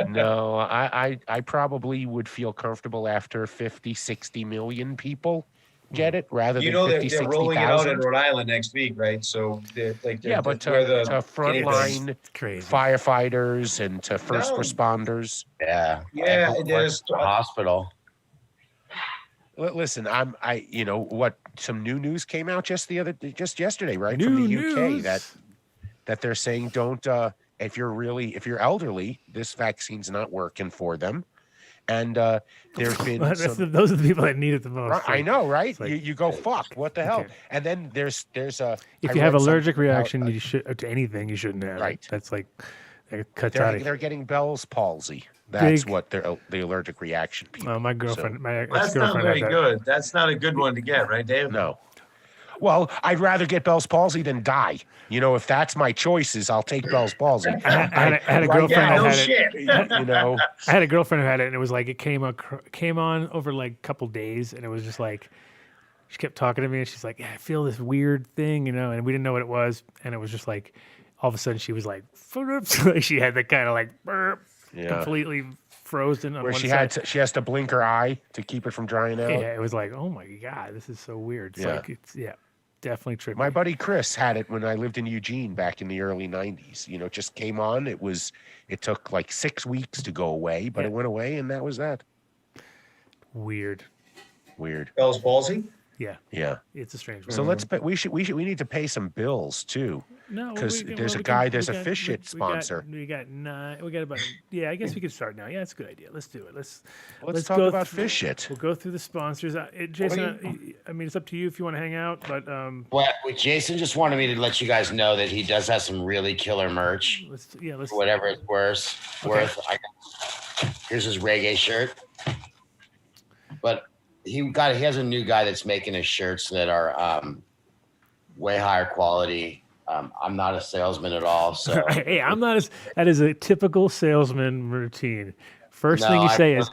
No, I probably would feel comfortable after 50, 60 million people get it rather You than know 50, they're rolling it out in 60,000. Rhode Island next week, right? So Yeah, but to frontline firefighters and to first responders. Yeah. Yeah, It there's hospital. Listen, you know what? Some new news came out just yesterday, right, New from the news. UK that they're saying don't if you're elderly, this vaccine's not working for them, and there's been those are the people that need it the most. Right, I know, right? Like, you go fuck. What the hell? Okay. And then there's a. If I you have read allergic something about, reaction, you should to anything. You shouldn't have. Right. It. That's like that cuts out. they're getting Bell's palsy. That's what they're the allergic reaction people. My girlfriend, my That's not ex-girlfriend very had that. good. That's not a good one to get, right, Dave? No. Well, I'd rather get Bell's palsy than die. You know, if that's my choices, I'll take Bell's palsy. I had a girlfriend Yeah, that no had shit. it. You know, I had a girlfriend who had it, and it was like it came on over like a couple days, and it was just like she kept talking to me, and she's like, "Yeah, I feel this weird thing," you know, and we didn't know what it was, and it was just like all of a sudden she was like, she had that kind of like burp, completely frozen on where one she side. she has to blink her eye to keep it from drying out. Yeah, it was like, oh my god, this is so weird. It's like definitely trippy. My buddy Chris had it when I lived in Eugene back in the early 90s. You know, it just came on. It took like 6 weeks to go away, but it went away, and that was that. Weird. Bell's palsy? Yeah. Yeah. It's a strange So one. we need to pay some bills too. No, because we- there's well, a we guy, can- there's we a got- fish shit we got- sponsor. We got about, yeah, I guess we could start now. Yeah, that's a good idea. Let's do it. Let's talk go about through- fish shit. We'll go through the sponsors. Jason, I mean, it's up to you if you want to hang out, but Well, Jason just wanted me to let you guys know that he does have some really killer merch. let's For whatever it's worth. Here's his reggae shirt. But he has a new guy that's making his shirts that are way higher quality. I'm not a salesman at all, so hey, I'm not as that is a typical salesman routine. First thing you say is,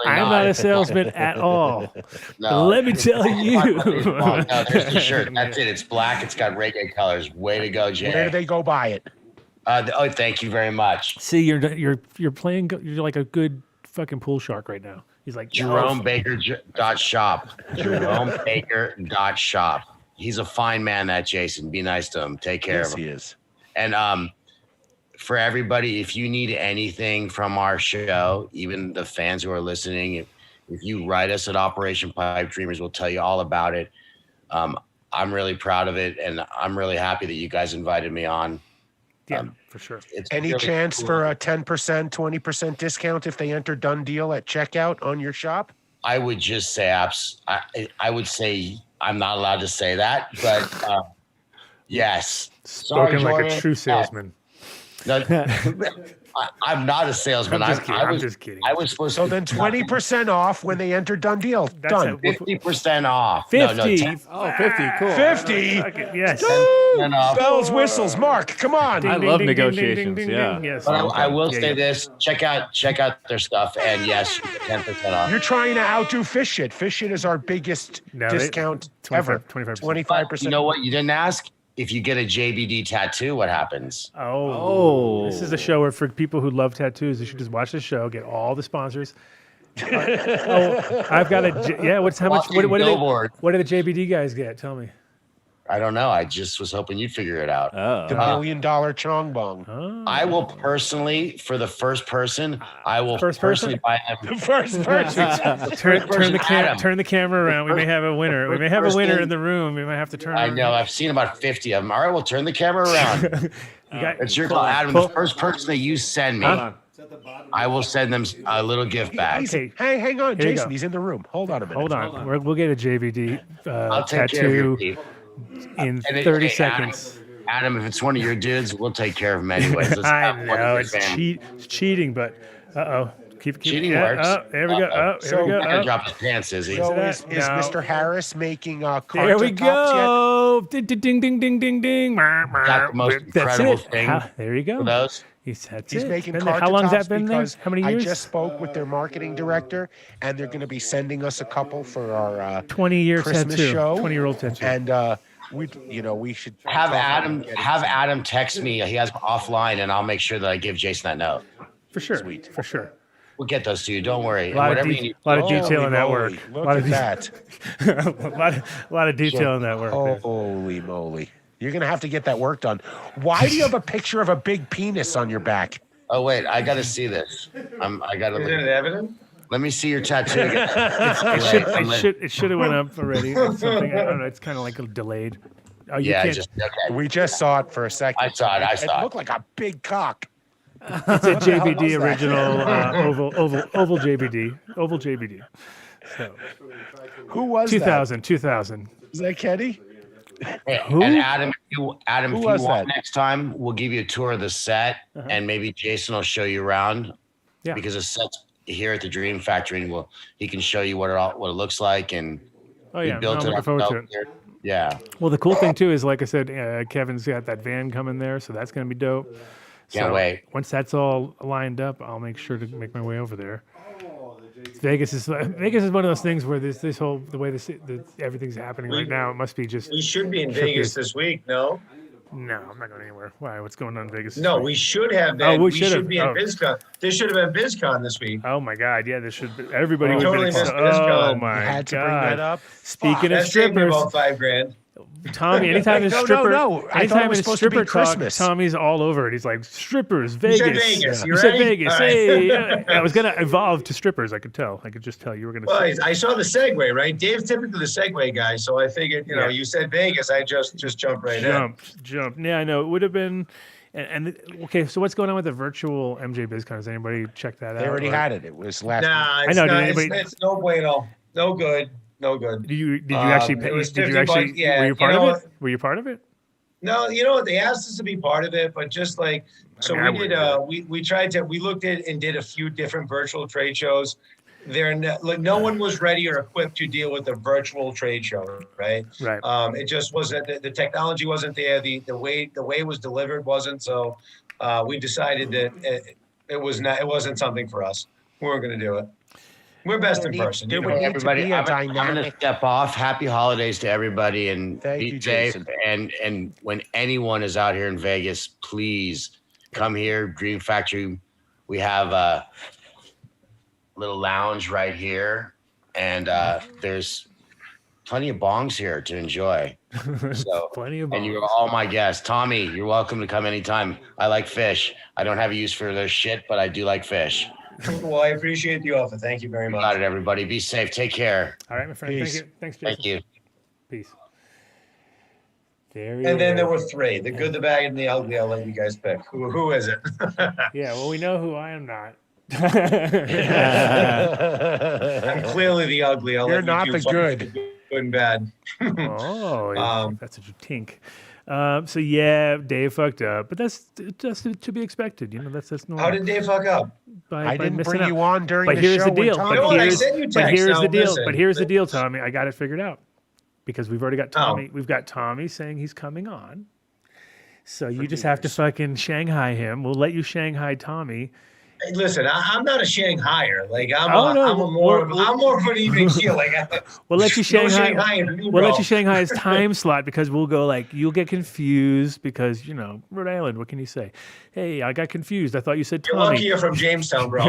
I'm not a salesman at all. No. Let me tell you. No, there's the shirt. That's it. It's black. It's got reggae colors. Way to go, Jay. Where do they go buy it? Thank you very much. See, you're playing. You're like a good fucking pool shark right now. He's like JeromeBaker.shop. JeromeBaker.shop. He's a fine man, that Jason. Be nice to him. Take care of him. He is. And for everybody, if you need anything from our show, even the fans who are listening, if you write us at Operation Pipe Dreamers, we'll tell you all about it. I'm really proud of it, and I'm really happy that you guys invited me on. Yeah, for sure. Any really chance cool. for a 10%, 20% discount if they enter Done Deal at checkout on your shop? I would just say I would say I'm not allowed to say that, but yes. Spoken Sorry, like Jordan. a true salesman. No, I'm not a salesman. I'm just kidding. I was supposed So to. then 20% off when they enter Done Deal. That's Done. 50% off. 50. No, 10, Oh, 50, cool. 50. Yes. 10% off. Bells, whistles. Mark, come on. I love negotiations, yeah. Yes. But I will Yeah, say yeah. this: check out their stuff, and yes, 10% off. You're trying to outdo Fish Shit. Fish Shit is our biggest No, they- discount 25%. ever. 25%. 25%. You know what? You didn't ask. If you get a JBD tattoo, what happens? Oh, this is a show where for people who love tattoos, you should just watch the show, get all the sponsors. I've got what's how much? What do the JBD guys get? Tell me. I don't know. I just was hoping you'd figure it out. The $1 million Chong Bong. I will personally, for the first person, First personally person? buy them. The first person. Turn the camera around. We may have a winner. We may have a winner in the room. We might have to turn. I know. I've seen about 50 of them. All right, we'll turn the camera around. It's your call, Adam. The first person that you send me, I will send them a little gift bag. Okay. Hey, hang on, Here you Jason. go. He's in the room. Hold on a minute. Hold on. We'll get a JBD I'll take care of tattoo your people. in And 30 hey, seconds. Adam, if it's one of your dudes, we'll take care of him anyways. Let's I have one know of it's your family. cheating, but Keep. Cheating yeah, works. There we go. Here we go. Not gonna drop his pants, is he? So that? is No. Mr. Harris making There carta we tops go. Ding, ding, ding, ding, ding, ding. Got the most That's incredible it. thing There you go. for those. That's He's it. making Been there. carta How long's tops that been there? because How many years? I just spoke with their marketing director, and they're going to be sending us a couple for our 20-year Christmas tattoo. show. 20-year-old tattoo. And we should Have talk Adam about have Adam text me. He has offline, and I'll make sure that I give Jason that note. For sure. Sweet. For sure. We'll get those to you. Don't worry. A lot Whatever of, you need. lot of Holy detail in that moly. work. Look lot at of that. a lot of detail in that work. there. Holy moly. You're going to have to get that work done. Why do you have a picture of a big penis on your back? Oh wait, I got to see this. I got Is it to. evident? Let me see your tattoo again. It should have went up already. It's something, I don't know. It's kind of like delayed. Oh, you Yeah, I can't. just okay. We just saw it for a second. I saw it. It looked like a big cock. It's a JBD original oval JBD. Oval JBD. So Who was 2000. Is that Kenny? Who? And Adam, if you was want that? next time, we'll give you a tour of the set, and maybe Jason will show you around. Yeah. Because the set's here at the Dream Factory, and he can show you what it looks like, and Oh we yeah, built I'm it looking forward up to it. here. Yeah. Well, the cool thing too is, like I said, Kevin's got that van coming there, so that's going to be dope. Can't wait. Once that's all lined up, I'll make sure to make my way over there. Vegas is one of those things where this whole the way everything's happening right now, it must be just. We should be in trippy. Vegas this week, no? No, I'm not going anywhere. Why? What's going on in Vegas? this No, week? we should have been. Oh, we we should have. should be in Oh. BizCon. There should have been BizCon this week. Oh my God! Yeah, there should be. Everybody would Totally have been. missed Oh BizCon. my You had to God! bring that up. Speaking of That saved me strippers, about $5,000. Tommy, anytime a No, stripper, no. I thought anytime it was in supposed to be stripper talk, Christmas. Tommy's all over it. He's like, strippers, You Vegas. said Vegas. You You said right? Vegas. All right. Hey, I was gonna evolve to strippers. I could tell. I could just tell you were gonna. Well, say I saw the segue, right? Dave's typically the segue guy, so I figured, Yeah. you said Vegas, I just jumped right in. jump. Yeah, I know. It would have been. And okay, so what's going on with the virtual MJ BizCon? Has anybody checked that out? They already or- had it. It was last Nah, I it's know, did not, anybody- it's no bueno. No good. No good. Did you actually? It was Did you 50 actually? bucks, yeah, were you part you know of it? Were you part of it? No, you know what? They asked us to be part of it, but just like so, I we wouldn't did. We tried to. We looked at and did a few different virtual trade shows. No one was ready or equipped to deal with the virtual trade show, right? Right. It just wasn't. The technology wasn't there. The way it was delivered wasn't. So we decided that it wasn't something for us. We weren't going to do it. We're best in person. there You would know? need to Everybody, be a I'm going to dynamic. step off. Happy holidays to everybody, and Thank be you, safe. Jason. And when anyone is out here in Vegas, please come here, Dream Factory. We have a little lounge right here, and there's plenty of bongs here to enjoy. So, Plenty of and you're bongs. all my guests. Tommy, you're welcome to come anytime. I like fish. I don't have a use for their shit, but I do like fish. Well, I appreciate the offer. Thank you very much. Got it, everybody. Be safe. Take care. All right, my friend. Peace. Thank you. Thanks, Jason. Thank you. Peace. There he And then is. there were three: the good, the bad, and the ugly. I'll let you guys pick. Who is it? Yeah, well, we know who I am not. I'm clearly the ugly. I'll You're let not you the two good. fight the good and bad. Oh, that's a tink. So yeah, Dave fucked up, but that's to be expected. That's normal. How did Dave fuck up? By I didn't missing bring out. you on during But the here's show. the deal. when But You know Tommy- what? I here's, sent you but text. here's Now the deal. listen. But here's the deal, Tommy. I got it figured out because we've already got Tommy. We've got Tommy saying he's coming on. So you just have to fucking Shanghai him. We'll let you Shanghai Tommy. Hey, listen, I'm not a Shanghaier. Like I'm Oh, no, I'm more of an even keel. Like We'll let you no Shanghai. Shanghai for me, We'll let bro. you Shanghai his time slot because we'll go like you'll get confused because Rhode Island. What can you say? Hey, I got confused. I thought you said You're Tommy. lucky you're from Jamestown, bro.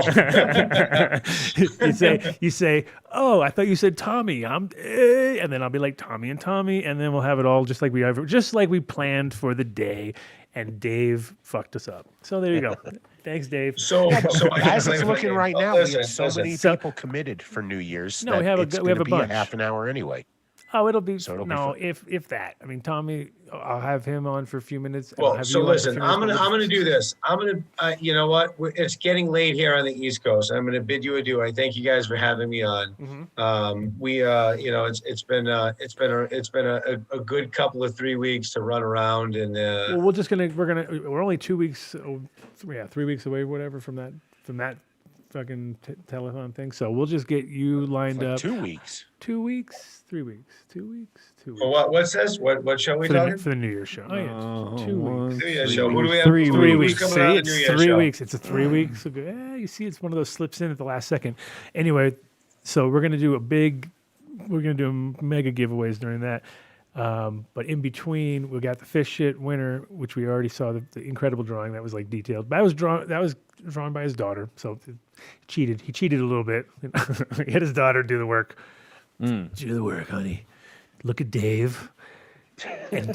you say, oh, I thought you said Tommy. And then I'll be like Tommy, and then we'll have it all just like we planned for the day. And Dave fucked us up. So there you go. Thanks, Dave. So As it's looking right now, we have so listen. many people committed for New Year's. No, that we have it's a gonna be bunch. half an hour anyway. Oh, it'll be So it'll be no, fun. if that. I mean, Tommy, I'll have him on for a few minutes. and I'll Well, have so you on for a listen, few I'm minutes. gonna do this. I'm gonna, you know what? It's getting late here on the East Coast. I'm gonna bid you adieu. I thank you guys for having me on. It's been a good couple of 3 weeks to run around and. Well, we're only 2 weeks, 3 weeks away, whatever, from that fucking telethon thing. So we'll just get you lined up. 2 weeks. 2 weeks, 3 weeks, 2 weeks, 2 weeks. Well, what's this? What show are we for talking? for the New Year's show. Oh, yeah. 2 weeks. New Year's show. Who do we have? 3 weeks. Coming See, out of the it's New Year's 3 show? weeks. It's a 3 weeks. So you see, it's one of those slips in at the last second. Anyway, so we're gonna do mega giveaways during that. But in between, we got the fish shit winner, which we already saw the incredible drawing that was like detailed. That was drawn by his daughter, so he cheated. He cheated a little bit. He had his daughter do the work. Do the work, honey. Look at Dave. And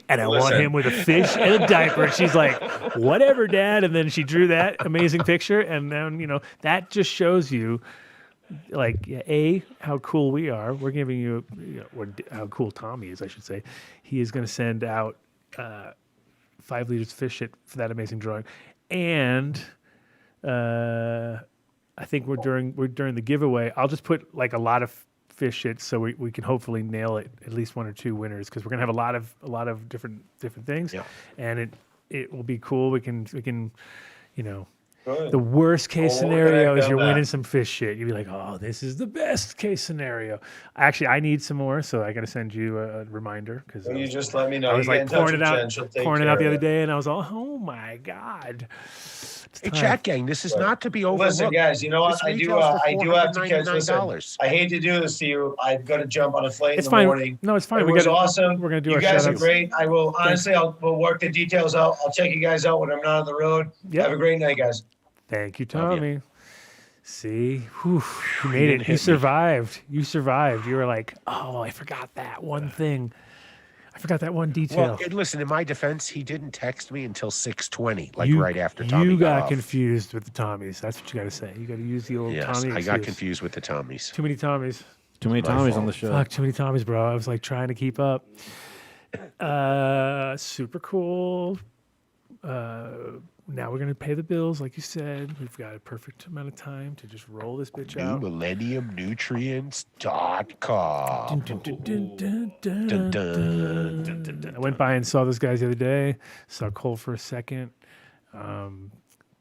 I want him with a fish and a diaper. And she's like, whatever, Dad. And then she drew that amazing picture. And then, that just shows you, like, how cool we are. We're giving you, or how cool Tommy is, I should say. He is going to send out 5 liters of fish shit for that amazing drawing. And I think we're during the giveaway. I'll just put like a lot of fish shit so we can hopefully nail it, at least 1 or 2 winners, because we're gonna have a lot of different things. Yeah. And it will be cool. We can the worst case scenario is you're winning some fish shit. You'd be like, oh, this is the best case scenario. Actually, I need some more, so I got to send you a reminder because you just let me know. I was like pouring it out the other day, and I was all, oh my god. Hey, chat gang, this is not to be overlooked. Listen, guys, you know what? I do have to catch this. I hate to do this to you. I've got to jump on a flight in the morning. No, it's fine. It was awesome. We're gonna do you our guys shout-outs. are great. I will honestly. We'll work the details out. I'll check you guys out when I'm not on the road. Yep. Have a great night, guys. Thank you, Tommy. See, you made it. You survived. You survived. You were like, oh, I forgot that one thing. I forgot that one detail. Well, listen, in my defense, he didn't text me until 6:20, right after Tommy You got off. confused with the Tommies. That's what you got to say. You got to use the old Tommy I got excuse. confused with the Tommies. Too many Tommies. Too many Tommies on the show. Fuck, too many Tommies, bro. I was like trying to keep up. Super cool. Now we're going to pay the bills, like you said. We've got a perfect amount of time to just roll this bitch out. NewMillenniumNutrients.com. I went by and saw those guys the other day. Saw Cole for a second.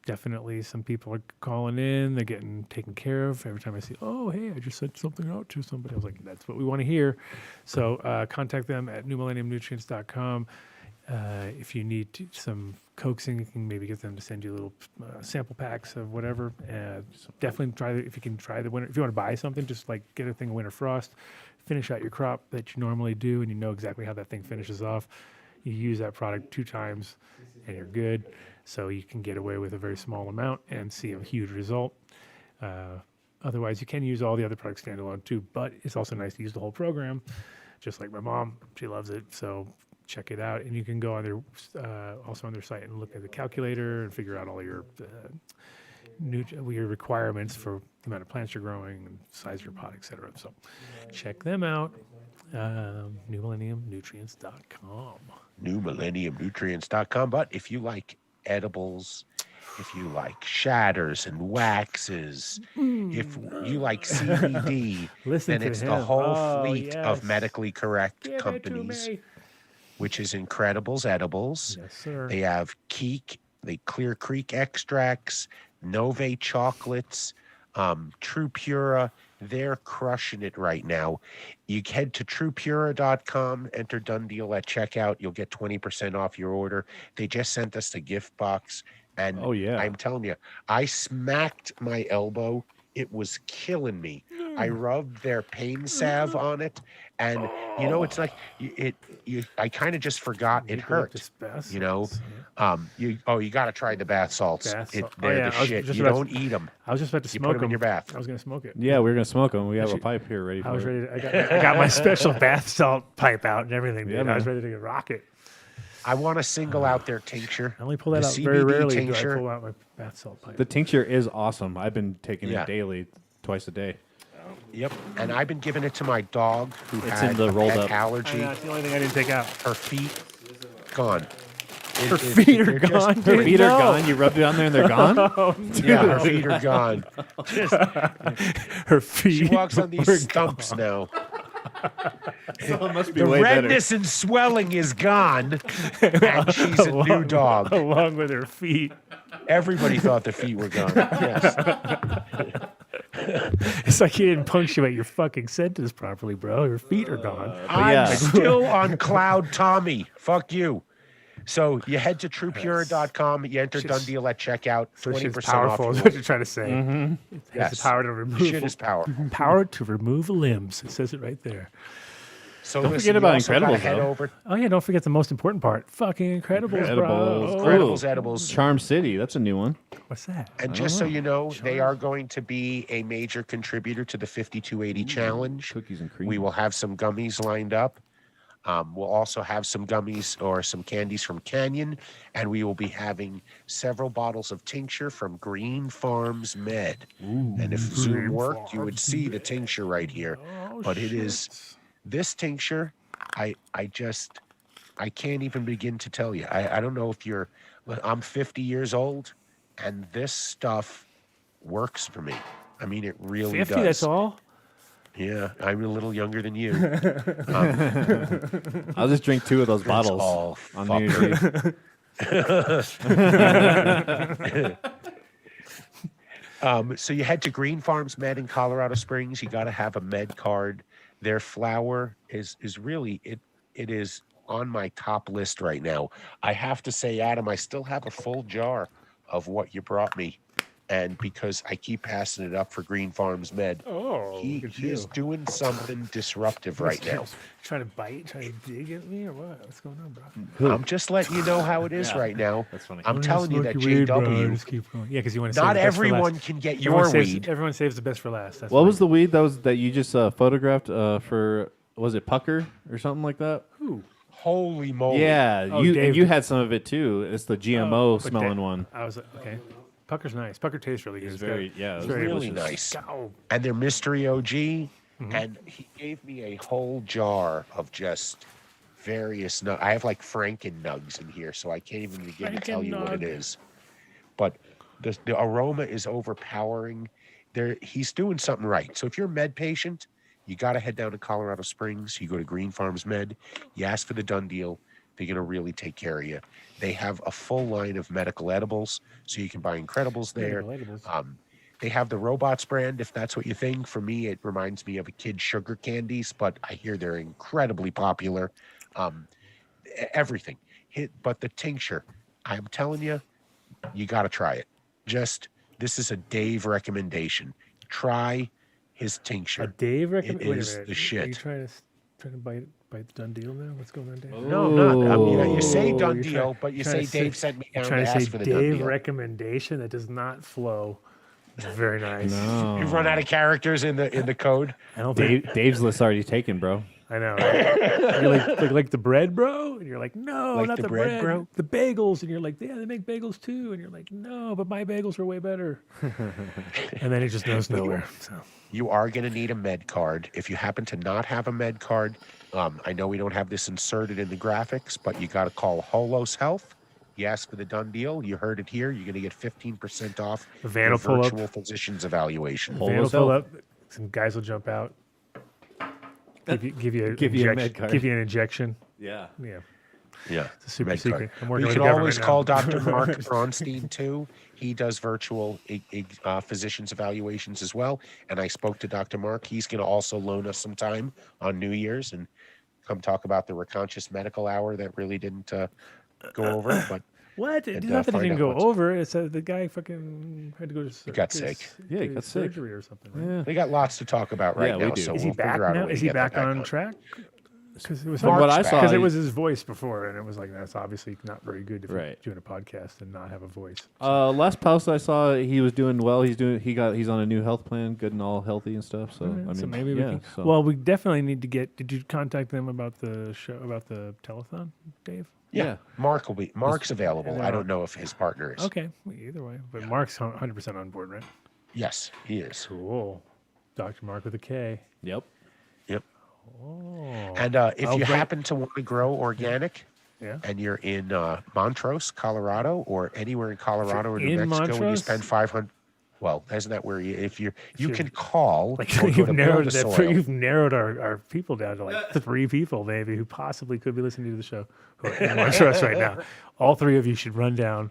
Definitely some people are calling in. They're getting taken care of. Every time I see, oh, hey, I just sent something out to somebody. I was like, that's what we want to hear. So contact them at NewMillenniumNutrients.com. If you need some coaxing, you can maybe get them to send you little sample packs of whatever. Definitely try if you can try the winter. If you want to buy something, just like get a thing of winter frost, finish out your crop that you normally do, and you know exactly how that thing finishes off. You use that product 2 times, and you're good. So you can get away with a very small amount and see a huge result. Otherwise, you can use all the other products standalone too, but it's also nice to use the whole program. Just like my mom, she loves it. So check it out, and you can go on their also on their site and look at the calculator and figure out all your requirements for the amount of plants you're growing and size of your pot, etc. So check them out. NewMillenniumNutrients.com. NewMillenniumNutrients.com. But if you like edibles, if you like shatters and waxes, if you like CBD, then it's the whole fleet of medically correct companies, which is Incredibles Edibles. Yes, sir. They have Clear Creek extracts, Nove chocolates, True Pura. They're crushing it right now. You head to truepura.com, enter Dunn Deal at checkout. You'll get 20% off your order. They just sent us the gift box. And I'm telling you, I smacked my elbow. It was killing me. I rubbed their pain salve on it, and it's like I kind of just forgot it hurt. You got to try the bath salts. They're the shit. You don't eat them. I was just about to smoke them. You put them in your bath. I was going to smoke it. Yeah, we were going to smoke them. We have a pipe here ready for it. I was ready. I got my special bath salt pipe out and everything. Dude. I was ready to rock it. I want to single out their tincture. I only pull that out very rarely. Tincture. Do I pull out my bath salt pipe. The tincture is awesome. I've been taking it daily, twice a day. Yep, and I've been giving it to my dog who had in the rolled up allergy. That's the only thing I didn't take out. Her feet gone. Her feet are gone. Her feet are gone. You rubbed it on there and they're gone. Yeah, her feet are gone. Her feet. She walks on these stumps now. So it must be the way redness and swelling is gone, and she's a new dog. Along with her feet. Everybody thought the feet were gone. Yes. It's like you didn't punctuate your fucking sentence properly, bro. Your feet are gone. I'm still on Cloud Tommy. Fuck you. So you head to truepura.com, you enter Done Deal at checkout, 20% off. Powerful is what you're trying to say. Mm-hmm. It has the power to remove. Shit is power. Power to remove limbs. It says it right there. So don't forget about Incredibles, though. Oh yeah, don't forget the most important part. Fucking Incredibles, bro. Incredibles edibles. Charm City, that's a new one. What's that? And just so you know, they are going to be a major contributor to the 5280 challenge. Cookies and cream. We will have some gummies lined up. We'll also have some gummies or some candies from Canyon, and we will be having several bottles of tincture from Green Farms Med. And if Zoom worked, you would see the tincture right here. But it is this tincture. I can't even begin to tell you. I don't know if you're. I'm 50 years old, and this stuff works for me. I mean, it really 50, does. that's all? Yeah, I'm a little younger than you. I'll just drink 2 of those bottles all on New Year's Eve. So you head to Green Farms Med in Colorado Springs. You got to have a med card. Their flour is really it is on my top list right now. I have to say, Adam, I still have a full jar of what you brought me. And because I keep passing it up for Green Farms Med, he is doing something disruptive right now. Trying to bite, trying to dig at me, or what? What's going on, bro? I'm just letting you know how it is right now. That's funny. I'm telling you that Weed, bro. JW. Just keep going. Yeah, because you want to. Save Not the best for everyone last. can get Everyone your saves- weed. Everyone saves the best for last. That's What fine. was the weed that you just photographed for? Was it Pucker or something like that? Who? Holy moly! Yeah, Oh, you Dave. and you had some of it too. It's the GMO but smelling Da- one. I was okay. Pucker's nice. Pucker tastes really good. It's It's very got- yeah. it's It was very really delicious. nice. Go. And they're mystery OG. And he gave me a whole jar of just various nugs. I have like Franken nugs in here, so I can't even begin to tell you what it is. But the aroma is overpowering. He's doing something right. So if you're a med patient, you got to head down to Colorado Springs. You go to Green Farms Med. You ask for the Done Deal. They're going to really take care of you. They have a full line of medical edibles, so you can buy Incredibles there. Medical edibles. They have the Robots brand, if that's what you think. For me, it reminds me of a kid's sugar candies, but I hear they're incredibly popular. Everything. But the tincture, I'm telling you, you got to try it. This is a Dave recommendation. Try his tincture. A Dave recommendation. It is the shit. Are you trying to bite the Done Deal now? What's going on, Dave? No, not. I mean, you say Done You're Deal, trying- but you trying say to Dave sent me down to trying to ask say for the Done Dave Deal. recommendation that does not flow. Very nice. No. You've run out of characters in the code. I don't think. Dave's list already taken, bro. I know. Right? You're like the bread, bro, and you're like, no, Like not the the bread, bread, bro? The bagels, and you're like, yeah, they make bagels too, and you're like, no, but my bagels are way better. And then it just goes nowhere. So. You are going to need a med card. If you happen to not have a med card, I know we don't have this inserted in the graphics, but you got to call Holos Health. You ask for the Done Deal. You heard it here. You're going to get 15% off The van your will pull up. virtual physician's evaluation. The van will fill up. Some guys will jump out. Give you a med card. Give you an injection. Yeah. Yeah. Yeah. It's a super Med secret. card. I'm working You with can the government always now. call Dr. Mark Bronstein too. He does virtual physician's evaluations as well. And I spoke to Dr. Mark. He's going to also loan us some time on New Year's and come talk about the Reconscious Medical Hour that really didn't go over. But What? And, It's not that it find didn't out go what's- over. It's the guy fucking had to go to. He got his- sick. Yeah, he his got sick. surgery or something. Right? Yeah. we got lots to talk about right Yeah, we now. do. So Is we'll he back figure out a now? way Is to he get that back on on. track? Because it was From what I saw, because it he- was his voice before, and it was like that's obviously not very good if Right. you're doing a podcast and not have a voice. Last post I saw, he was doing well. He's on a new health plan, good and all healthy and stuff. So Alright, I mean, so maybe we yeah. can. So. Well, we definitely need to get. Did you contact them about the show, about the telethon, Dave? Yeah, Mark's available. and I don't know if his partner is. Okay, well, either way, but Mark's 100% on board, right? Yes, he is. Cool, Dr. Mark with a K. Yep. Yep. Oh, And if I'll you bring- happen to want to grow organic, yeah. and you're in Montrose, Colorado, or anywhere in Colorado or New in Mexico, and you Montrose? spend 500. Well, isn't that where you can call Like or go you've to narrowed Build a Soil. you've narrowed our people down to like 3 people maybe who possibly could be listening to the show who are in one us right now. All 3 of you should run down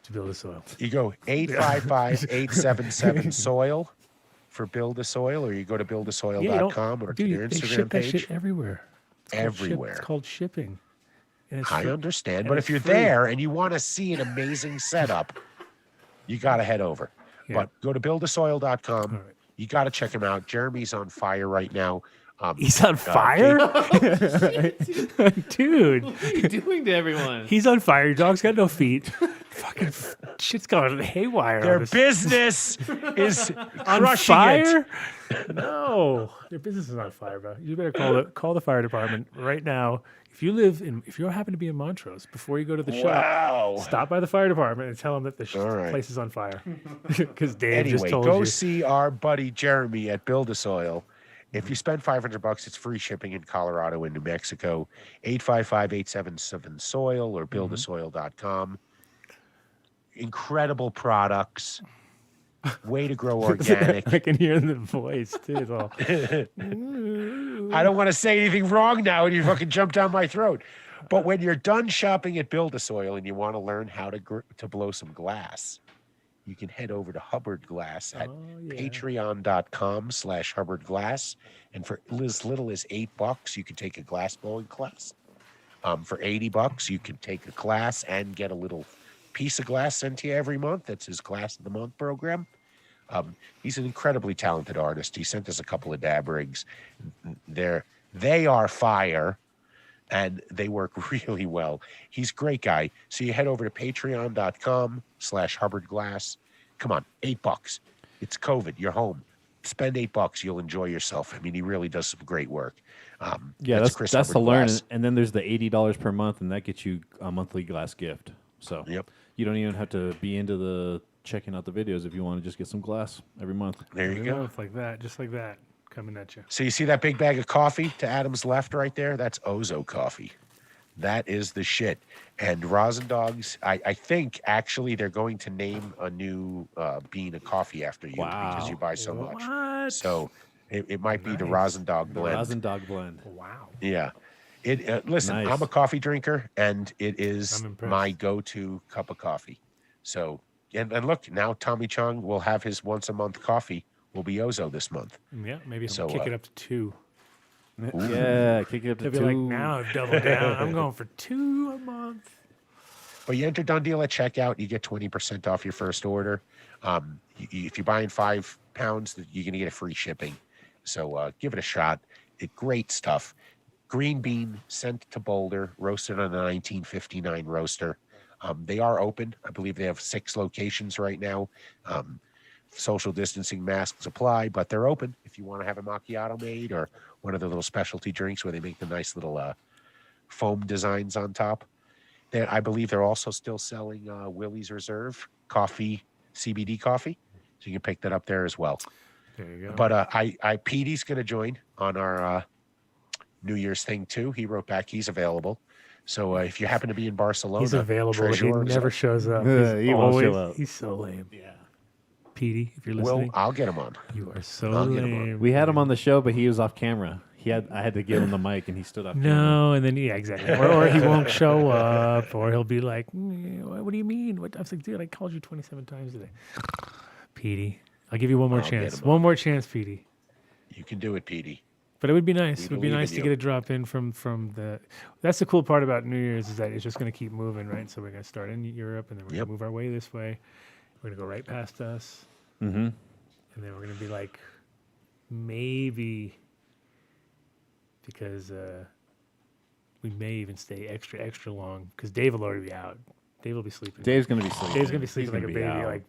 to Build a Soil. You go 855-877-SOIL for Build a Soil, or you go to buildasoil.com or to their they Instagram ship that page. shit everywhere. Everywhere. It's called shipping. And it's I free. understand, And but it's if you're free. there and you want to see an amazing setup, you got to head over. Yeah. But go to buildasoil.com. You got to check him out. Jeremy's on fire right now. He's on fire? Dude. What are you doing to everyone? He's on fire. Your dog's got no feet. Fucking shit's going haywire. Their on this. business is on crushing fire? it. No. Their business is on fire, bro. You better call the fire department right now. If you happen to be in Montrose, before you go to the shop, stop by the fire department and tell them that the place is on fire. Because Dave just told go you. see our buddy Jeremy at Build a Soil. If you spend $500, it's free shipping in Colorado and New Mexico. 855-877-SOIL or buildasoil.com. Incredible products. Way to grow organic. I can hear the voice too. It's all, I don't want to say anything wrong now and you fucking jump down my throat. But when you're done shopping at Build a Soil and you want to learn how to blow some glass, you can head over to Hubbard Glass at patreon.com/Hubbard Glass. And for as little as $8, you can take a glass blowing class. For $80, you can take a class and get a little piece of glass sent to you every month. That's his Glass of the Month program. He's an incredibly talented artist. He sent us a couple of dab rigs. They are fire, and they work really well. He's a great guy. So you head over to patreon.com/Hubbard Glass. Come on, $8. It's COVID. You're home. Spend $8. You'll enjoy yourself. I mean, he really does some great work. That's Chris to Hubbard learn. Glass. And then there's the $80 per month, and that gets you a monthly glass gift. So you don't even have to be into the checking out the videos if you want to just get some glass every month. There you go. It's like that, just like that, coming at you. So you see that big bag of coffee to Adam's left right there? That's Ozo coffee. That is the shit. And Rosin Dogs, I think actually they're going to name a new bean of coffee after you because you buy so much. So it might be the Rosin Dog blend. Rosin Dog blend. Wow. Yeah. Listen, Nice. I'm a coffee drinker, and it is I'm impressed. my go-to cup of coffee. So, and look, now Tommy Chung will have his once-a-month coffee. Will be Ozo this month. Yeah, maybe he'll So, kick it up to 2. Yeah, kick it up to He'll 2. be like, now I've doubled down. I'm going for 2 a month. But you enter Done Deal at checkout, you get 20% off your first order. If you're buying 5 pounds, you're going to get a free shipping. So give it a shot. Great stuff. Green bean sent to Boulder, roasted on a 1959 roaster. They are open. I believe they have 6 locations right now. Social distancing masks apply, but they're open if you want to have a macchiato made or one of the little specialty drinks where they make the nice little foam designs on top. I believe they're also still selling Willie's Reserve coffee, CBD coffee. So you can pick that up there as well. There you go. But Petey's going to join on our New Year's thing too. He wrote back he's available. So if you happen to be in Barcelona, He's available, but he Treasure never shows up. He won't show up. He's so lame. Yeah. Petey, if you're Will, listening. I'll get him on. You are so I'll get him on. lame. We had him on the show, but he was off camera. I had to give him the mic, and he stood up. No, and then exactly. Or he won't show up, or he'll be like, "What do you mean?" I was like, "Dude, I called you 27 times today." Petey, I'll give you one more I'll get chance. him One more chance, Petey. You can do it, Petey. But it would be nice. It would be believe nice in to you. get a drop in from the. That's the cool part about New Year's is that it's just going to keep moving, right? So we're going to start in Europe, and then we're going to move our way this way. We're going to go right past us, Mm-hmm. and then we're going to be like, maybe, because we may even stay extra long because Dave will already be out. Dave will be sleeping. Dave's gonna be sleeping. Dave's gonna be He's sleeping like a gonna be baby, out. like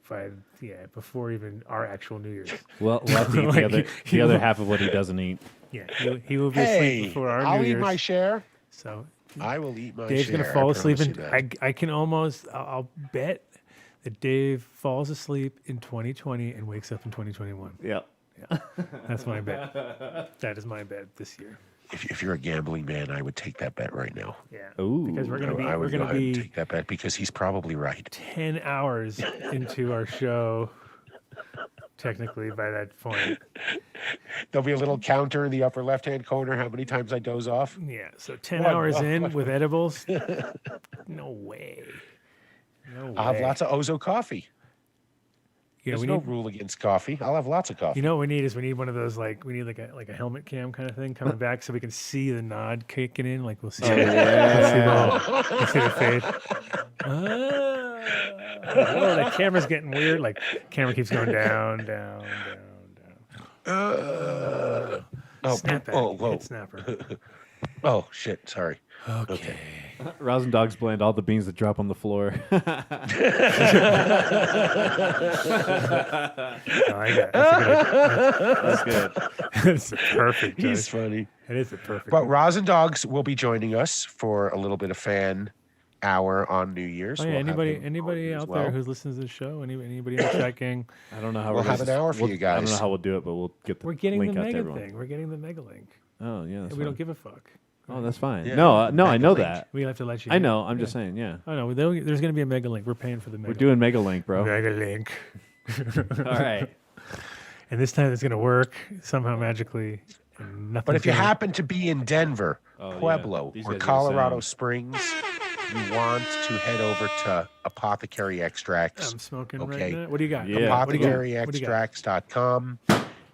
before even our actual New Year's. Well, we'll have to eat Like, the other half of what he doesn't eat. Yeah, he will be asleep before our I'll New eat Year's. my share. So I will eat my Dave's share. gonna fall I asleep, promise and you that. I can almost I'll bet that Dave falls asleep in 2020 and wakes up in 2021. Yeah. That's my bet. That is my bet this year. If you're a gambling man, I would take that bet right now. Yeah. Ooh. Because we're gonna be I we're would gonna be take that bet because he's probably right. 10 hours into our show. technically, by that point. There'll be a little counter in the upper left-hand corner. How many times I doze off? Yeah, so 10 hours in with edibles? No way. No way. I'll have lots of Ozo coffee. Yeah, There's no rule against coffee. I'll have lots of coffee. You know what we need is we need one of those like a helmet cam kind of thing coming back so we can see the nod kicking in. Like we'll see, we'll see the fade. Oh, the camera's getting weird. Like camera keeps going down. Snap back. Whoa. Hit snapper. Oh shit! Sorry. Okay. Rosin Dogs blend all the beans that drop on the floor. I got it. That's good. It's a perfect. He's funny. It is a perfect. But Rosin Dogs will be joining us for a little bit of fan hour on New Year's. Oh, yeah, We'll anybody out there who's listening to the show? Anybody in the chat gang? I don't know how we'll have an hour for you guys. I don't know how we'll do it, but we'll get the We're getting link the out to mega everyone. thing. We're getting the mega link. Oh yeah, that's We don't give a fuck. Oh, that's fine. Yeah. No, I know Link. that. We have to let you. I know. I'm just saying. Yeah. I know. There's going to be a mega link. We're paying for the mega. We're doing Mega Link, bro. Mega link. All right. And this time it's going to work somehow magically. And nothing. But if you happen to be in Denver, Oh, yeah. Pueblo, These or guys are Colorado sound. Springs, you want to head over to Apothecary Extracts. I'm smoking Okay. right now. What do you got? Yeah. ApothecaryExtracts.com.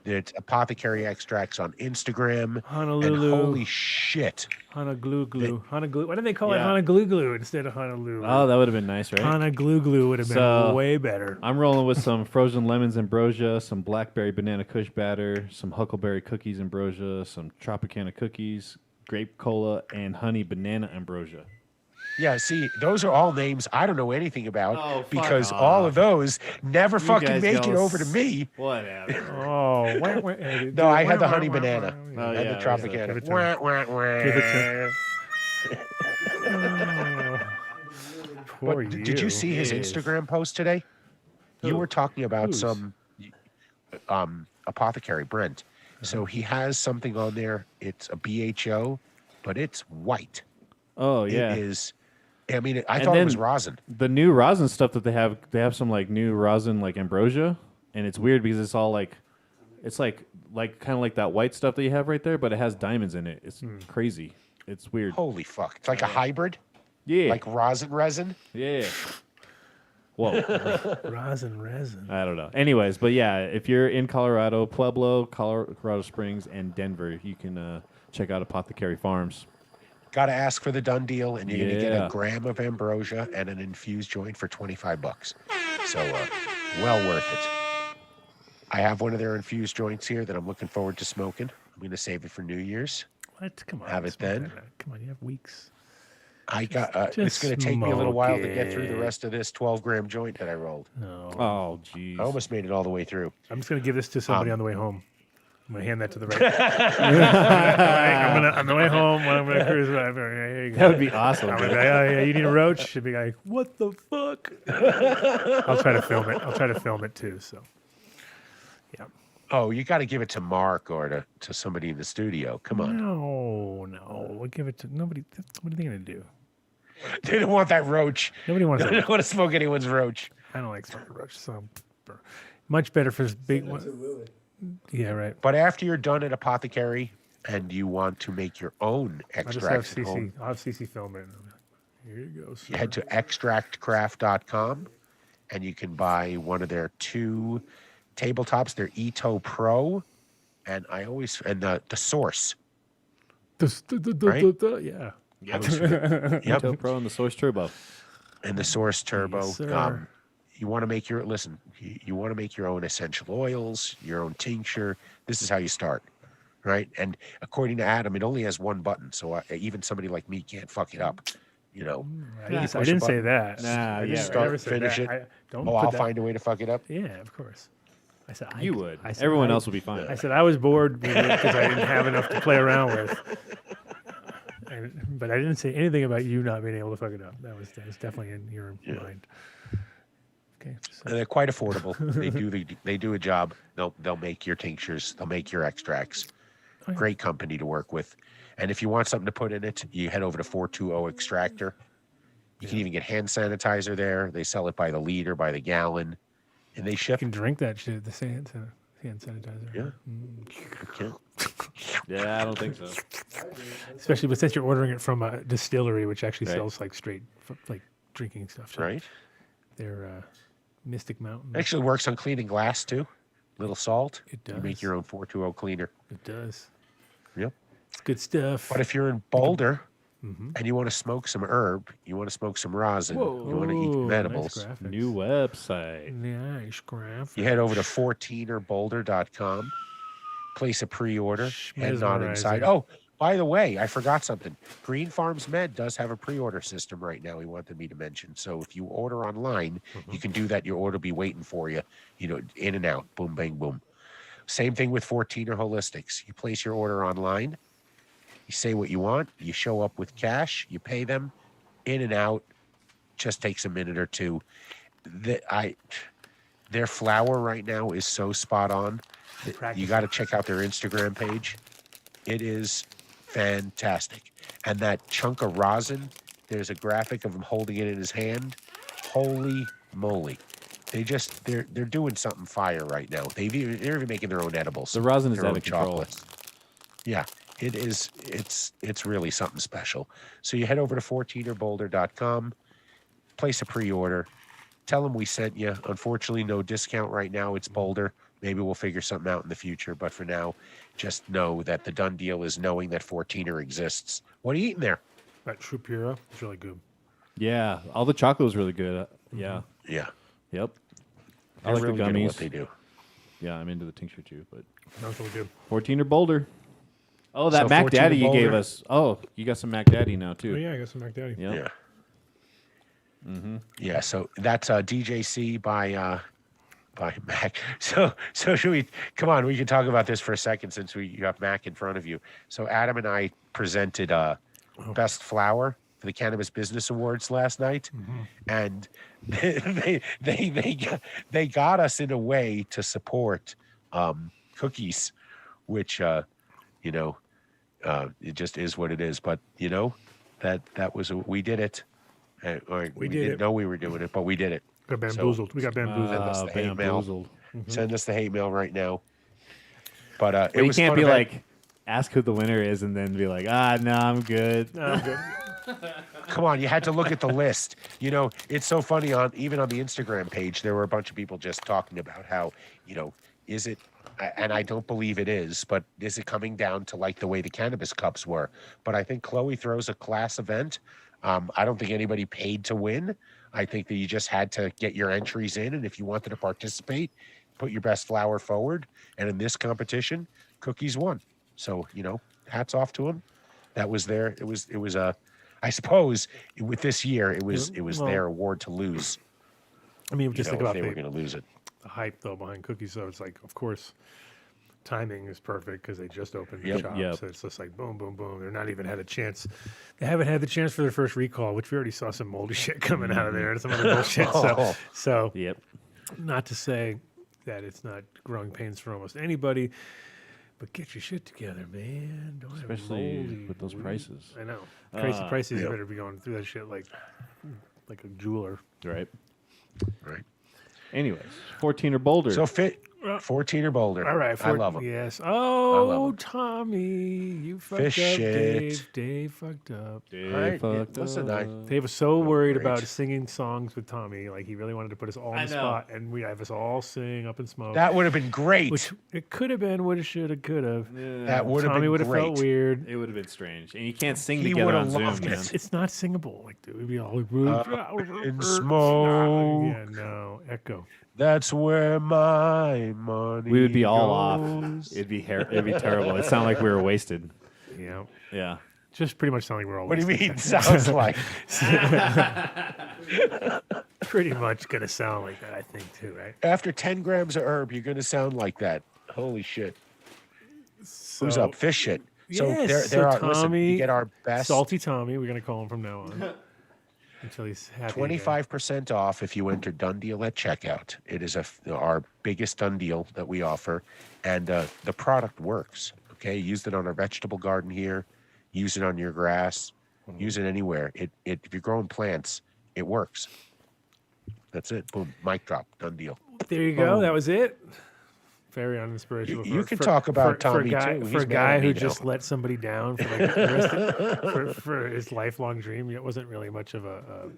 It's Apothecary Extracts on Instagram. Honolulu. And holy shit. Honolulu. Honolulu. Why did they call it Yeah. Honolulu instead of Honolulu? Oh, that would have been nice, right? Honolulu would have been So, way better. I'm rolling with some frozen lemons ambrosia, some blackberry banana kush batter, some huckleberry cookies ambrosia, some Tropicana cookies, grape cola, and honey banana ambrosia. Yeah, see, those are all names I don't know anything about Oh, fuck because off. all of those never You fucking guys make go it over to me. Whatever. Oh, No, I had the honey banana. Oh, I had yeah, the Tropicana. Give it to him. Give it to Poor But did you see his Instagram post today? You were talking about Whose? some apothecary, Brent. So he has something on there. It's a BHO, but it's white. Oh yeah. It is. I mean, I And thought it then was rosin. The new rosin stuff that they have some like new rosin like ambrosia, and it's weird because it's all like, it's like kind of like that white stuff that you have right there, but it has diamonds in it. It's crazy. It's weird. Holy fuck! It's like a hybrid. Yeah. Like rosin resin. Yeah. Whoa. Rosin resin. I don't know. Anyways, but yeah, if you're in Colorado, Pueblo, Colorado Springs, and Denver, you can check out Apothecary Farms. Got to ask for the done deal, and you're gonna get Yeah. a gram of ambrosia and an infused joint for $25. So, well worth it. I have one of their infused joints here that I'm looking forward to smoking. I'm gonna save it for New Year's. What? Come on. Have it smoke then. that. Come on, you have weeks. I got. It's Just gonna take me a little while to get through the smoke rest of this 12-gram joint that I rolled. No. Oh, jeez. I almost made it all the way through. I'm just gonna give this to somebody on the way home. I'm gonna hand that to the right. I'm on the way home when I'm gonna cruise. Here you go. That would be awesome. I'm gonna dude. be like, oh yeah, you need a roach. She'd be like, what the fuck? I'll try to film it. I'll try to film it too. So, yeah. Oh, you got to give it to Mark or to somebody in the studio. Come on. No. We'll give it to nobody. What are they gonna do? They don't want that roach. Nobody wants They that. don't want to smoke anyone's roach. I don't like smoking roach. So, much better for this big one. Yeah, right. But after you're done at Apothecary and you want to make your own I'll just have extracts at home, CC. I'll have CC film it. Here you go. you head to extractcraft.com and you can buy one of their 2 tabletops, their Ito Pro, and the Source. Yeah. Yep. Intel Pro and the Source Turbo. And the Source Turbo. Yes, sir. You want to make your you want to make your own essential oils, your own tincture. This is how you start, right? And according to Adam, it only has one button, so even somebody like me can't fuck it up. You know, I didn't say that. Nah, I yeah, didn't- right. I never said Finish that. it. Don't Oh, put I'll that- find a way to fuck it up. Yeah, of course. I said You would. I said Everyone I- else would be fine. I said I was bored with it because I didn't have enough to play around with. But I didn't say anything about you not being able to fuck it up. That was definitely in your mind. Okay. So, And they're quite affordable. They do a job. They'll make your tinctures. They'll make your extracts. yeah. Great company to work with. And if you want something to put in it, you head over to 420 Extractor. You can even get hand sanitizer there. They sell it by the liter, by the gallon. and they You ship. can drink that shit. The hand sanitizer. Yeah. Okay. Yeah, I don't think so. Especially, but since you're ordering it from a distillery, which actually Right. sells like straight, like drinking stuff. So Right. they're Mystic Mountain. Actually works on cleaning glass too. Little salt. It You make does. your own 420 cleaner. It does. Yep. It's good stuff. But if you're in Boulder Mhm. and you want to smoke some herb, you want to smoke some rosin, you want to eat Ooh, some edibles, nice graphics. New website. Nice graphics. you head over to 14erboulder.com, place a pre-order, and on inside. Mesmerizing. Oh, by the way, I forgot something. Green Farms Med does have a pre-order system right now. He wanted me to mention. So if you order online, you can do that. Your order will be waiting for you. You know, in and out. Boom, bang, boom. Same thing with 14er Holistics. You place your order online. You say what you want. You show up with cash. You pay them. In and out. Just takes a minute or two. Their flour right now is so spot on. You got to check out their Instagram page. It is fantastic. And that chunk of rosin, there's a graphic of him holding it in his hand. Holy moly. They're doing something fire right now. They're even making their own edibles. The rosin is their out own of control. chocolates. Yeah, it is. It's really something special. So you head over to 14erboulder.com, place a pre-order, tell them we sent you. Unfortunately, no discount right now. It's Boulder. Maybe we'll figure something out in the future. But for now, just know that the done deal is knowing that 14er exists. What are you eating there? That True Pura is really good. Yeah, all the chocolate was really good. Yeah. Yeah. Yep. I They're like really the good at gummies. what they do. Yeah, I'm into the tincture too, but That's really good. 14er Boulder. Oh, that So Mac 14er Daddy you gave Boulder. us. Oh, you got some Mac Daddy now too. Oh yeah, I got some Mac Daddy. Yep. Yeah. Mm-hmm. Yeah, so that's DJC by Mac. So should we come on? We can talk about this for a second since you have Mac in front of you. So Adam and I presented best flower for the Cannabis Business Awards last night, and they got us in a way to support cookies, which it just is what it is. But that was we did it. We didn't know we were doing it, but we did it. Got bamboozled. We got bamboozled. Send us the hate mail. Bamboozled. Send us the hate mail right now. But it But you was can't fun be event. like, ask who the winner is and then be like, no, I'm good. No, I'm good. Come on, you had to look at the list. It's so funny even on the Instagram page, there were a bunch of people just talking about how, is it, and I don't believe it is, but is it coming down to like the way the cannabis cups were? But I think Chloe throws a class event. I don't think anybody paid to win. I think that you just had to get your entries in, and if you wanted to participate, put your best flower forward. And in this competition, Cookies won. So hats off to him. That was their. It was I suppose with this year, it was their award to lose. I mean, just think about if they were going to lose it. the hype though behind Cookies. So it's like, of course, timing is perfect because they just opened the Yep. shop. Yep. So it's just like boom, boom, boom. They're not even had a chance. They haven't had the chance for their first recall, which we already saw some moldy shit coming out of there and some other bullshit. So Yep. not to say that it's not growing pains for almost anybody, but get your shit together, man. Don't have Especially moldy with those weed. prices. I know. Crazy prices. You Yep. better be going through that shit like a jeweler. Right. Right. Anyways, 14er Boulder. So 14er Boulder. All right, I love them. Yes. love Oh, 'em. Tommy, you fucked Fish up, shit. Dave. Dave fucked up. Dave All right, fucked listen, up. Dave was so worried great. about singing songs with Tommy, like he really wanted to put us all on I the know. spot, and we have us all sing up in smoke. That would have been great. which it could have been, would have, should have, could have. That would have Tommy been would have felt great. weird. It would have been strange. And you can't sing He together would on have Zoom, loved man. it. It's not singable. Like, dude, we'd be all like, in smoke. Yeah, no, echo. That's where my money We would be all off. goes. It'd be terrible. It sounded like we were wasted. Yeah, Yeah. just pretty much sounding we're all. What do you wasted. mean? Sounds like. Pretty much gonna sound like that, I think, too, right? After 10 grams of herb, you're going to sound like that. Holy shit. Who's So- up? Fish shit. So Yes, there so are, listen, Tommy, you get our best Salty Tommy, we're gonna call him from now on until he's happy. 25% off if you enter Done Deal at checkout. It is our biggest Done Deal that we offer, and the product works. Okay, used it on our vegetable garden here, use it on your grass, use it anywhere. It if you're growing plants, it works. That's it. Boom, mic drop, Done Deal. There you go. That was it. Very uninspirational. You can talk about Tommy too. For a guy who just let somebody down for like the rest for his lifelong dream. It wasn't really much of a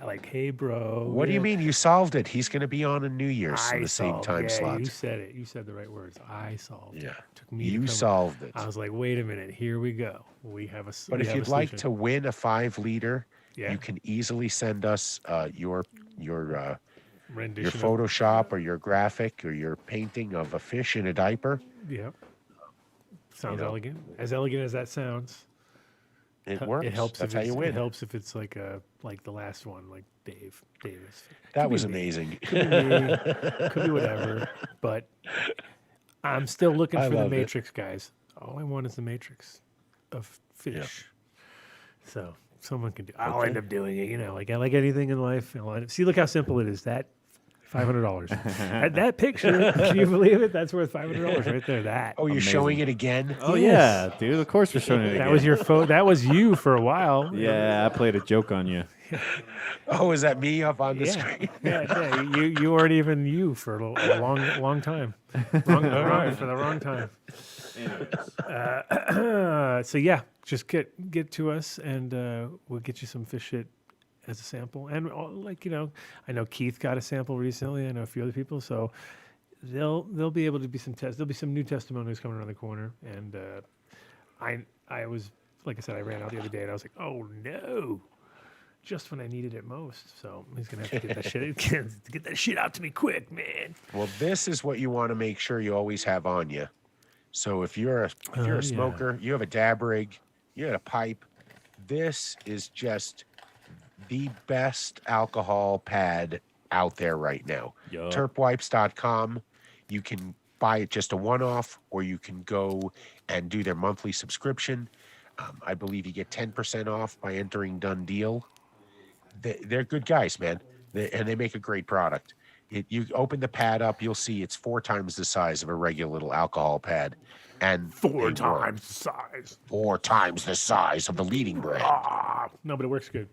like, hey, bro. What do you mean? You solved it. He's going to be on a New Year's in the same time slot. You said it. You said the right words. I solved it. Yeah. Took me You solved it. I was like, wait a minute. Here we go. We have a. But if you'd like to win a 5-liter, yeah. you can easily send us your rendition Photoshop or your graphic or your painting of a fish in a diaper. Yep. Sounds elegant. As elegant as that sounds. It works. It helps. That's how you win. It helps if it's like the last one, like Dave Davis. That was amazing. Could be me. Could be whatever. But I'm still looking for the Matrix, guys. All I want is the Matrix of fish. Yeah. So someone can do. I'll end up doing it. Like anything in life. See, look how simple it is. That $500. that picture, can you believe it? That's worth $500 right there. That. Oh, you're showing it again? Oh yeah, dude. Of course we're showing it again. That was your That was you for a while. Yeah, I played a joke on you. Oh, is that me up on the screen? Yeah. You weren't even you for a long time. Wrong for the wrong time. So yeah, just get to us and we'll get you some fish shit as a sample. And I know Keith got a sample recently. I know a few other people. So there'll be able to be some tests. There'll be some new testimonies coming around the corner. And I was, like I said, I ran out the other day and I was like, oh no. Just when I needed it most. So he's going to have to get that shit out to me quick, man. Well, this is what you want to make sure you always have on you. So if you're a smoker, you have a dab rig, you had a pipe, this is just the best alcohol pad out there right now. Yep. Terpwipes.com. You can buy it just a one-off, or you can go and do their monthly subscription. I believe you get 10% off by entering Dunn Deal. They're good guys, man, and they make a great product. You open the pad up, you'll see it's 4 times the size of a regular little alcohol pad, and 4 times the size. 4 times the size of the leading brand. No, but it works good.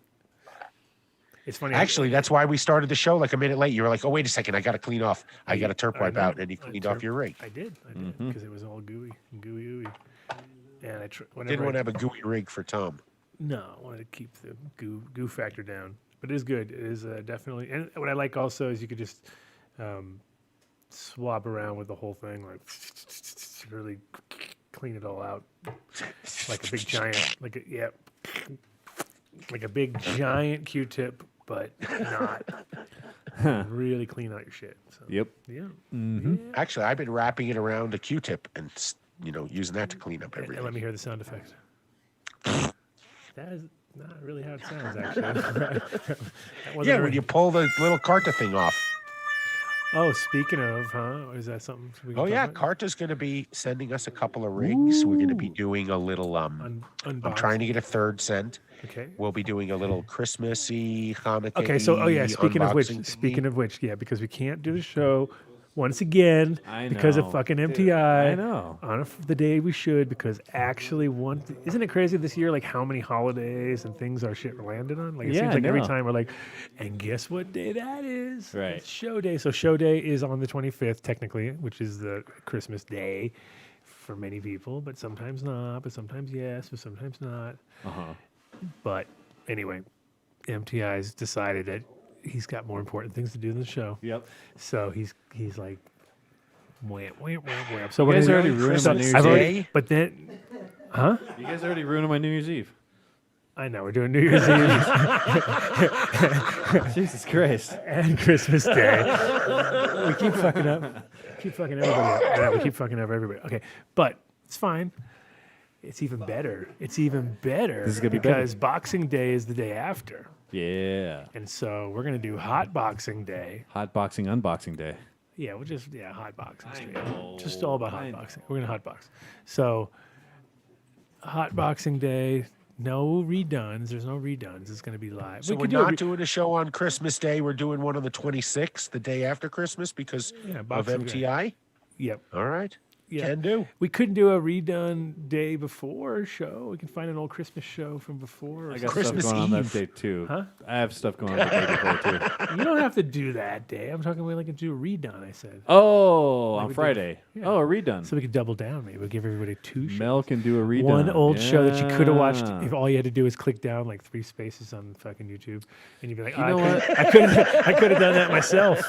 It's funny. Actually, that's why we started the show like a minute late. You were like, "Oh, wait a second, I got to clean off. I got a terp wipe out," and you cleaned off your rig. I did, because it was all gooey, ooey. And Didn't want to have a gooey rig for Tom. No, I wanted to keep the goo factor down. But it is good. It is definitely. And what I like also is you could just swab around with the whole thing, like really clean it all out, like a big giant, like a big giant Q-tip, but not really clean out your shit. So, yep. Yeah. Mm-hmm. Yeah. Actually, I've been wrapping it around a Q-tip and using that to clean up everything. And let me hear the sound effect. That is not really how it sounds, actually. When you pull the little Carta thing off. Oh, speaking of, is that something? Carta's going to be sending us a couple of rigs. We're going to be doing a little. I'm trying to get a third scent. Okay. We'll be doing a little Christmassy, Hanukkah. Okay, so speaking of which, because we can't do the show once again because of fucking MTI. I know. On the day we should, because actually isn't it crazy this year, like how many holidays and things our shit landed on? Like it seems like every time we're like, and guess what day that is? Right. It's show day. So show day is on the 25th technically, which is the Christmas day for many people, but sometimes not, but sometimes yes, but sometimes not. But anyway, MTI's decided that he's got more important things to do than the show. Yep. So he's like, wham. So you guys already ruined my New Year's Eve. But then, You guys already ruined my New Year's Eve. I know we're doing New Year's Eve. Jesus Christ. And Christmas Day. We keep fucking up. Keep fucking everybody up. Yeah, we keep fucking up everybody. Okay, but it's fine. It's even better. This is gonna be because Boxing Day is the day after. Yeah. And so we're gonna do Hot Boxing Day. Hot Boxing Unboxing Day. Yeah, we'll hot boxing. Just all about hot boxing. We're gonna hot box. So Hot Boxing Day, no reduns. There's no reduns. It's gonna be live. So we're not doing a show on Christmas Day. We're doing one on the 26th, the day after Christmas, because of MTI. Yep. All right. Yeah. Can do. We couldn't do a redone day before show. We can find an old Christmas show from before. I got Christmas stuff going on Eve. that day too. Huh? I have stuff going on the day before too. You don't have to do that day. I'm talking about like a do a redone. I said. Oh, Like on we did- Friday. yeah. Oh, a redone. So we could double down. Maybe we'll give everybody 2 shows. Mel can do a redone. One old show that you could have watched Yeah. if all you had to do is click down like 3 spaces on fucking YouTube, and you'd be like, You oh, know I could have done that myself.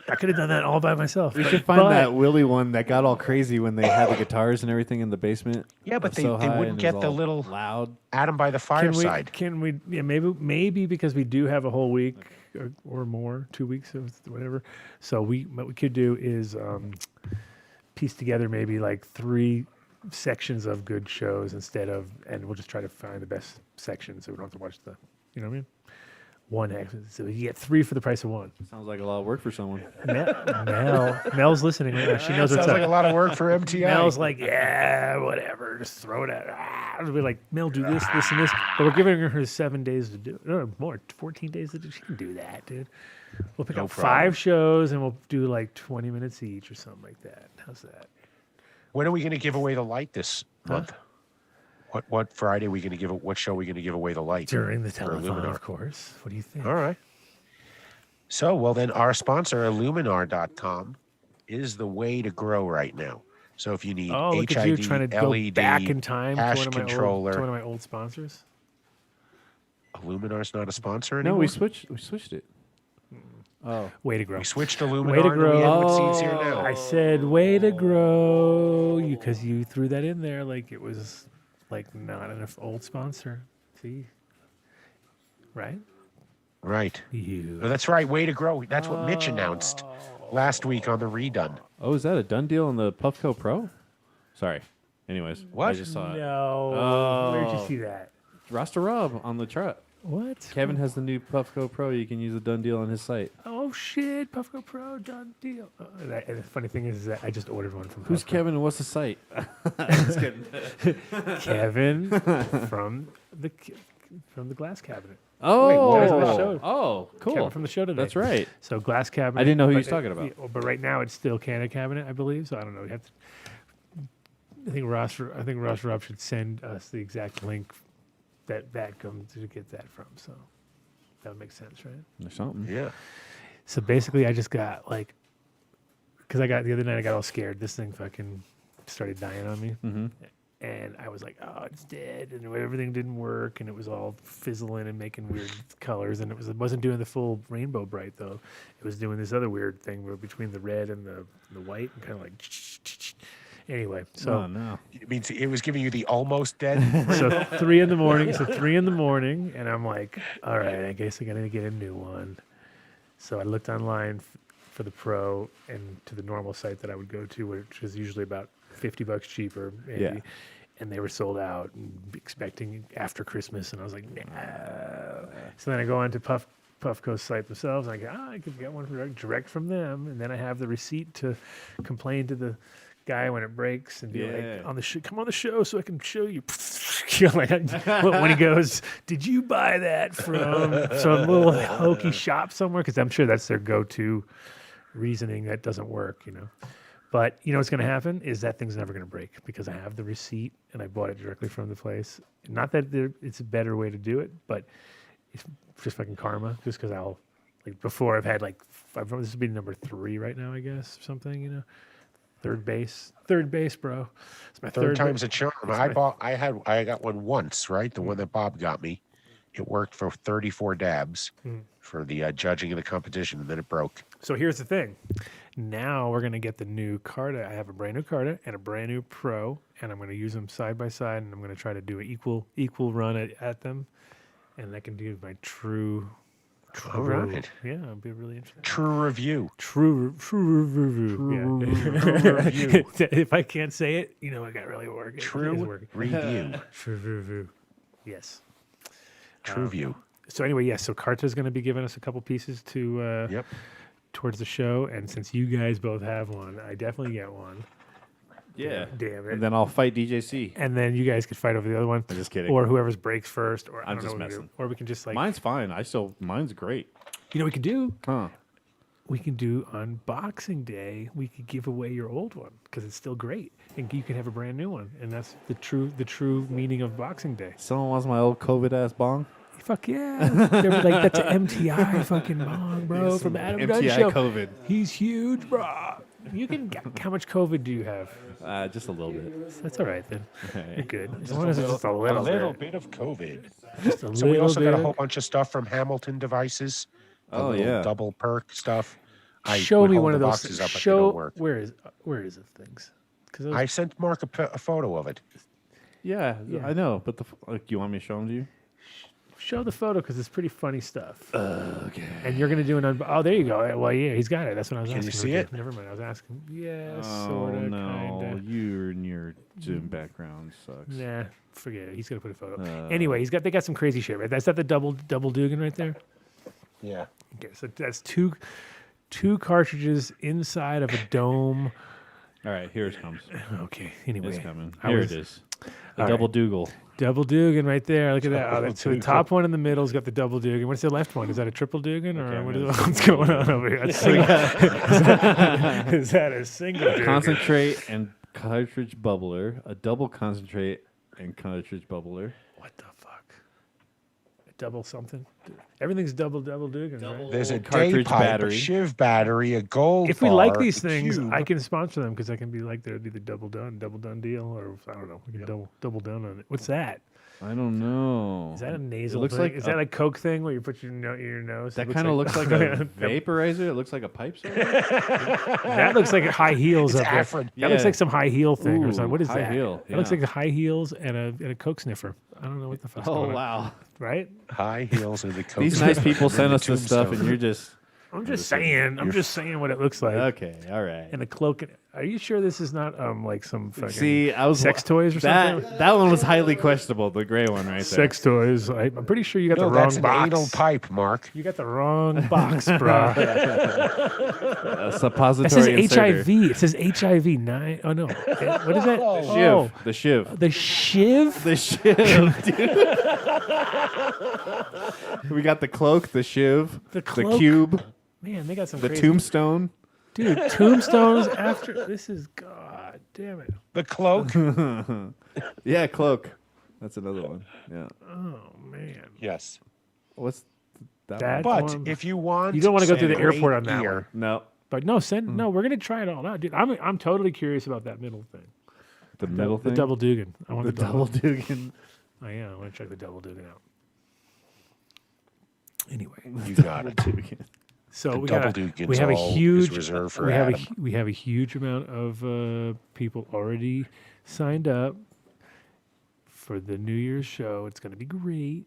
I could have done that all by myself. We should find that Willie one that got all crazy when they had the guitars and everything in the basement. Yeah, but It was they, so they high wouldn't and it get was the all little loud. Adam by the fireside. Can we? Yeah, maybe because we do have a whole week or more, 2 weeks of whatever. So what we could do is piece together maybe like 3 sections of good shows instead of, and we'll just try to find the best section so we don't have to watch the, you know what I mean? So you get 3 for the price of 1. Sounds like a lot of work for someone. Mel's listening right now. She knows what's Sounds up. like a lot of work for MTI. Mel's like, yeah, whatever, just throw it at. It'll be like, Mel, do this, this, and this. But we're giving her 7 days to do it. No, more, 14 days to do. She can do that, dude. We'll pick No up problem. 5 shows and we'll do like 20 minutes each or something like that. How's that? When are we going to give away the light this month? What Friday are we going to give? What show are we going to give away the light? During the For telethon, Illuminar? of course. What do you think? All right. So, well, then our sponsor, Illuminar.com, is the way to grow right now. So if you need Oh, look at you HID, trying to go LED, back in time to hash one, of controller. to one of my old sponsors. Illuminar's not a sponsor No, anymore? we switched it. Oh, Way to grow. We switched to Way to Illuminar and we have what grow. seats here now. I said, way to grow, because you threw that in there like it was like not an old sponsor. See? Right? Right. You. Oh, that's right. Way to grow. That's what Mitch announced last week on the redone. oh, is that a done deal on the Puffco Pro? Sorry. Anyways, What? I just saw it. No. Where'd you Oh. see that? Roster Rob on the chart. What? Kevin has the new Puffco Pro. You can use a done deal on his site. Oh shit, Puffco Pro, done deal. And the funny thing is that I just ordered one from Who's Puffco. Kevin and what's the site? Just kidding. Kevin from the glass cabinet. Oh, Kevin from the show. oh, cool. Kevin from the show today. That's right. So glass cabinet. I didn't know who he but was talking about. But right now it's still Canada cabinet, I believe. So I don't know. We have to. I think Ross Rob should send us the exact link that comes to get that from. So that would make sense, right? Or something. Yeah. So basically, I just got like, because the other night I got all scared. This thing fucking started dying on me. Mm-hmm. And I was like, oh, it's dead. And everything didn't work. And it was all fizzling and making weird colors. And it wasn't doing the full rainbow bright, though. It was doing this other weird thing where between the red and the white and kind of like. Anyway, so. Oh, no. It means it was giving you the almost dead. So 3 in the morning. And I'm like, all right, I guess I got to get a new one. So I looked online for the Pro and to the normal site that I would go to, which is usually about $50 cheaper, maybe. Yeah. And they were sold out and expecting after Christmas. And I was like, no. So then I go on to Puffco's site themselves. And I go, I could get one direct from them. And then I have the receipt to complain to the guy when it breaks and be like, come on the show so I can show you. When he goes, did you buy that from some little hokey shop somewhere? Because I'm sure that's their go-to reasoning that doesn't work, you know. But you know what's going to happen is that thing's never going to break because I have the receipt and I bought it directly from the place. Not that it's a better way to do it, but it's just fucking karma. Just because before I've had this would be number 3 right now, I guess, or something, you know. Third base, bro. It's my Third time's a charm. I got one once, right? The one that Bob got me. It worked for 34 dabs for the judging of the competition, and then it broke. So here's the thing. Now we're going to get the new Carta. I have a brand new Carta and a brand new Pro, and I'm going to use them side by side, and I'm going to try to do an equal run at them, and I can do my true. All right. Yeah, it'll be really interesting. True review. True review. review. If I can't say it, you know I got really work. True review. True review. Yes. True view. So anyway, yes. So Carta's going to be giving us a couple pieces to towards the show, and since you guys both have one, I definitely get one. Yeah. Damn it. And then I'll fight DJC. And then you guys could fight over the other one. I'm just kidding. Or whoever's breaks first. Or I'm just messing. Or we can just Mine's fine. Mine's great. You know what we could do? Huh. we can do on Boxing Day. We could give away your old one because it's still great, and you can have a brand new one. And that's the true meaning of Boxing Day. Someone wants my old COVID ass bong. Fuck yeah! They're like, that's an MTI fucking Bong, bro, from Adam Dunn MTI show. COVID. He's huge, bro. You can. How much COVID do you have? Just a little bit. That's all right then. Okay. You're good. As long as it's just a little bit of COVID. Just a So we also little got a bit. whole bunch of stuff from Hamilton Devices. The Oh, little yeah. double perk stuff. I Show would me hold one the of those. boxes up, but they Show don't work. where is it things? Because I sent Mark a photo of it. Yeah, Yeah. I know. But you want me to show them to you? show the photo because it's pretty funny stuff. Okay. And you're gonna do an oh, there you go. Well, yeah, he's got it. That's what I was Can asking. you see it? Never mind. I was asking. Yeah, Oh sorta, no, kinda. you and your Zoom background sucks. Nah, forget it. He's gonna put a photo. Anyway, they got some crazy shit, right? That's that the double Dugan right there. Yeah. Okay, so that's two cartridges inside of a dome. All right, here it comes. Okay. Anyway, It's coming. I Here was- it is. The all double right. Dougal. Double Dugan right there. Look at that. Oh, Double so the Dugan. top one in the middle's got the double Dugan. What's the left one? Is that a triple Dugan or Okay, what I'm is, gonna what's going on over here? That's single, is that a single Dugan? Concentrate and cartridge bubbler. A double concentrate and cartridge bubbler. What the fuck? A double something? Everything's double Dugan, right? There's a day Cartridge pipe, battery. a shiv battery, a gold If we like bar, these a things, cube. I can sponsor them because I can be like they're either double done deal, or I don't know. We can double down on it. What's that? I don't know. Is that a nasal? looks thing? like Is a- that a Coke thing where you put your nose? That It kind of looks like a That vaporizer. It looks like a pipe soda. looks like high heels. It's up there. Afrin. That looks Yeah. like some high heel thing or Ooh, something. What is high that? heel, It looks yeah. like high heels and a Coke sniffer. I don't know what the fuck's Oh going on. wow! Right? High heels and the coat. These nice people and send the us this stuff, and tombstone. you're just I'm just saying. I'm just saying what it looks like. okay. All right. And a cloak. Are you sure this is not like some fucking See, I was sex toys or something? That one was highly questionable. The gray one right there. Sex toys. I'm pretty sure you got No, the wrong that's an box. anal pipe, Mark. You got the wrong box, bro. A That suppository says inserter. HIV. It says HIV 9. Oh no. What is that? Shiv. Oh, The shiv. the shiv. The shiv, dude. We got the cloak, the shiv, The cloak? cube, Man, they got some the crazy. tombstone. Dude, tombstones after this is god damn it. The cloak. Yeah, cloak. That's another one. Yeah. Oh man. Yes. What's that That one? But one- if you want, You don't wanna go some through the great airport on that gear, one. No. But no, no, we're gonna try it all out, dude. I'm totally curious about that middle thing. The middle The thing. double Dugan. I want The the double Dugan. Oh yeah, I want to check the double Dugan out. Anyway, You got it. so The we double got Dugan's we have a all is huge reserved for we have Adam. we have a huge amount of people already signed up for the New Year's show. It's going to be great.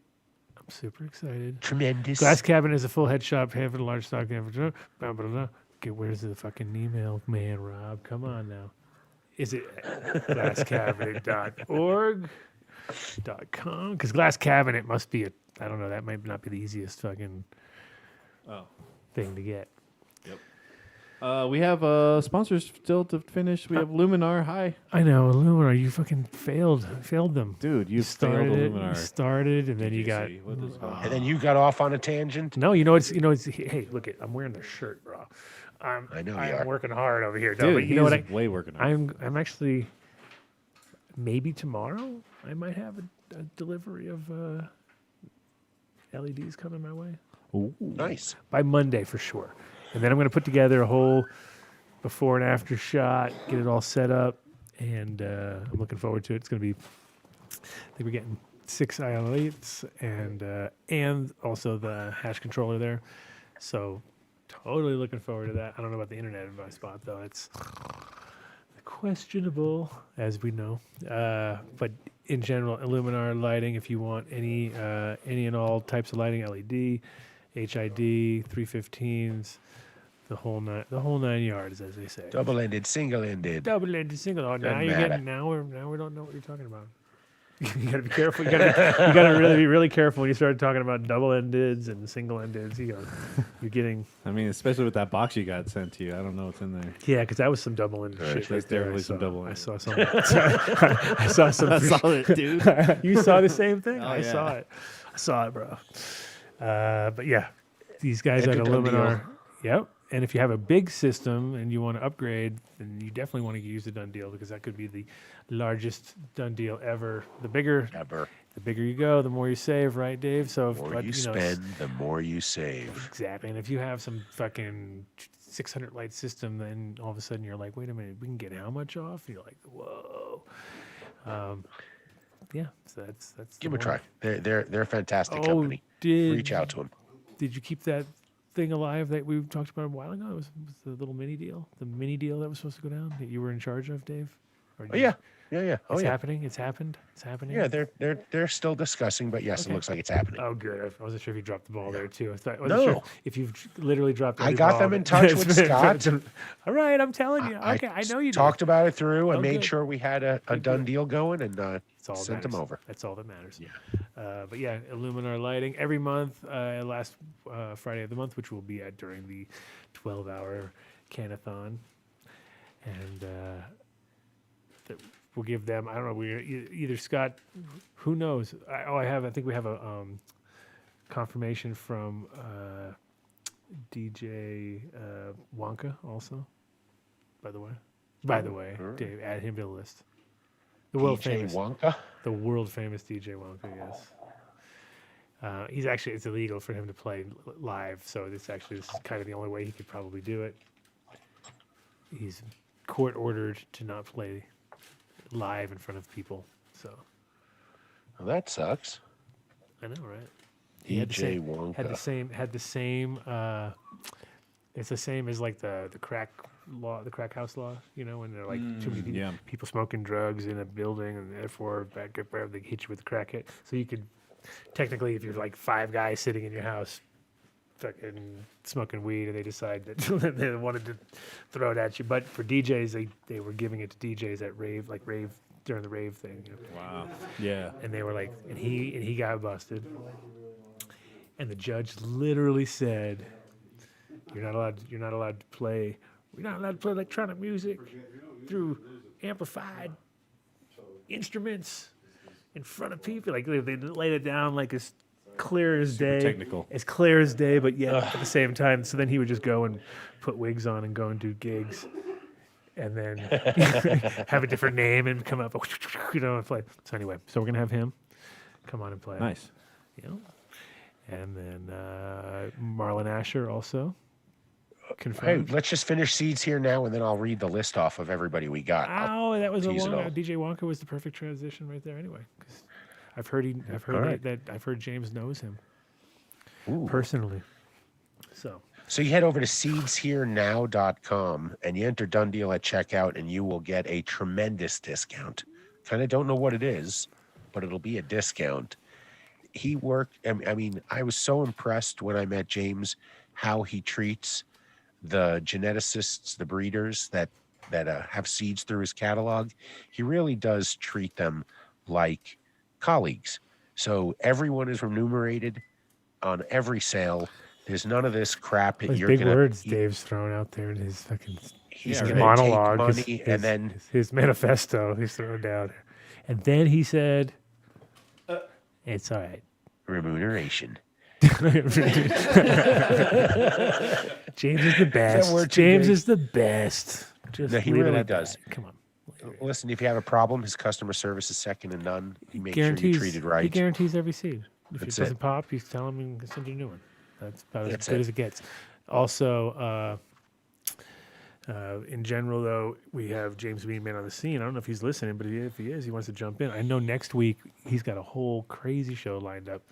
I'm super excited. Tremendous. Glass Cabin is a full head shop, half of a large stock. Blah, blah, blah, blah, blah. Okay, where's the fucking email, man, Rob? Come on now. Is it glasscabinet.org.com? Because Glass Cabinet must be I don't know, that might not be the easiest fucking thing to get. We have sponsors still to finish. We have Luminar. Hi, I know, Luminar, you fucking failed them. dude. You started failed it, Luminar. you started, and then you got. See, what is going on? And then you got off on a tangent. No, it's hey, look it. I'm wearing the shirt, bro. I know you I'm are. working hard over here, Dude, but you know what? he's way working on. I'm actually maybe tomorrow I might have a delivery of LEDs coming my way Nice. by Monday for sure, and then I'm going to put together a whole before and after shot, get it all set up, and I'm looking forward to it. It's going to be. I think we're getting 6 IL8s and also the hash controller there, so. Totally looking forward to that. I don't know about the internet advice spot though. It's questionable, as we know. But in general, Illuminar lighting. If you want any and all types of lighting, LED, HID, 315s, the whole nine yards, as they say. Double-ended, single-ended. Double-ended, single. Oh, now Doesn't you're matter. getting now we don't know what you're talking about. You gotta be careful. You gotta really be really careful when you start talking about double-endeds and single-endeds. You're getting. I mean, especially with that box you got sent to you. I don't know what's in there. Yeah, because that was some double-ended shit There's right there. definitely some double-ended. I saw some. I saw some. I saw it, dude. You saw the same thing? Oh, I yeah. saw it. I saw it, bro. But yeah, these guys at Enter Dunn Illuminar. Yep. And if you have a big system and you want to upgrade, then you definitely want to use the Dunn deal because that could be the largest Dunn deal ever. The bigger you go, the more you save, right, Dave? So The more you spend, the more you save. Exactly. And if you have some fucking 600 light system, then all of a sudden you're like, wait a minute, we can get how much off? And you're like, whoa. Yeah, so that's Give them a try. They're a fantastic company. Reach out to them. Did you keep that thing alive that we talked about a while ago? It was the little mini deal, the mini deal that was supposed to go down that you were in charge of, Dave? Yeah. It's happening. It's happened. It's happening. Yeah, they're still discussing, but yes, it looks like it's happening. Oh, good. I wasn't sure if you dropped the ball there too. I wasn't No. sure if you've literally dropped. I got them in touch with Scott. All right, I'm telling you. Okay, I know you talked about it through and Oh, made good. sure we had a done deal going and That's all that sent them matters. over. That's all that matters. Yeah. But yeah, Illuminar Lighting every month, last Friday of the month, which we'll be at during the 12-hour Canathon, and we'll give them. I don't know. We either Scott. Who knows? I think we have a confirmation from DJ Wonka also. By the way, Dave, add him to the list. The world DJ famous Wonka? The world famous DJ Wonka, yes. He's actually, it's illegal for him to play live, so this is kind of the only way he could probably do it. He's court ordered to not play live in front of people, so. Well, that sucks. I know, right? DJ Wonka. Had the same. It's the same as like the crack law, the crack house law. You know, when they're like too many people smoking drugs in a building, and therefore they hit you with the crack hit. So you could technically, if you're like 5 guys sitting in your house, fucking smoking weed, and they decide that they wanted to throw it at you. But for DJs, they were giving it to DJs at rave during the rave thing. You know? Wow. Yeah. And they were like, and he got busted. And the judge literally said, You're not allowed to play electronic music through amplified instruments in front of people. Like they laid it down like as clear as day. technical. As clear as day, but yet at the same time. So then he would just go and put wigs on and go and do gigs. And then have a different name and come up, and play. So anyway, so we're going to have him come on and play. Nice. You know? And then Marlon Asher also confirmed. Hey, let's just finish seeds here now, and then I'll read the list off of everybody we got. Oh, that was a tease it Wonka. all. DJ Wonka was the perfect transition right there. Anyway, 'cause I've heard James knows him personally. So you head over to seedsherenow.com and you enter Done Deal at checkout, and you will get a tremendous discount. Kind of don't know what it is, but it'll be a discount. He worked. I mean, I was so impressed when I met James how he treats the geneticists, the breeders that have seeds through his catalog. He really does treat them like colleagues. So everyone is remunerated on every sale. There's none of this crap that Those you're big gonna. words Dave's throwing out there in his fucking He's his gonna monologue, take money his, and then his manifesto he's throwing down. And then he said, "It's all right." remuneration. James is the best. James is the best. Just No, he leave it really at does. that. Come on. Listen, if you have a problem, his customer service is second to none. He makes sure Guarantees, you're treated right. He guarantees every seed. If That's it doesn't it. pop, you tell him and send you a new one. That's about That's as good it. as it gets. Also, in general, though, we have James Bean Man on the scene. I don't know if he's listening, but if he is, he wants to jump in. I know next week he's got a whole crazy show lined up,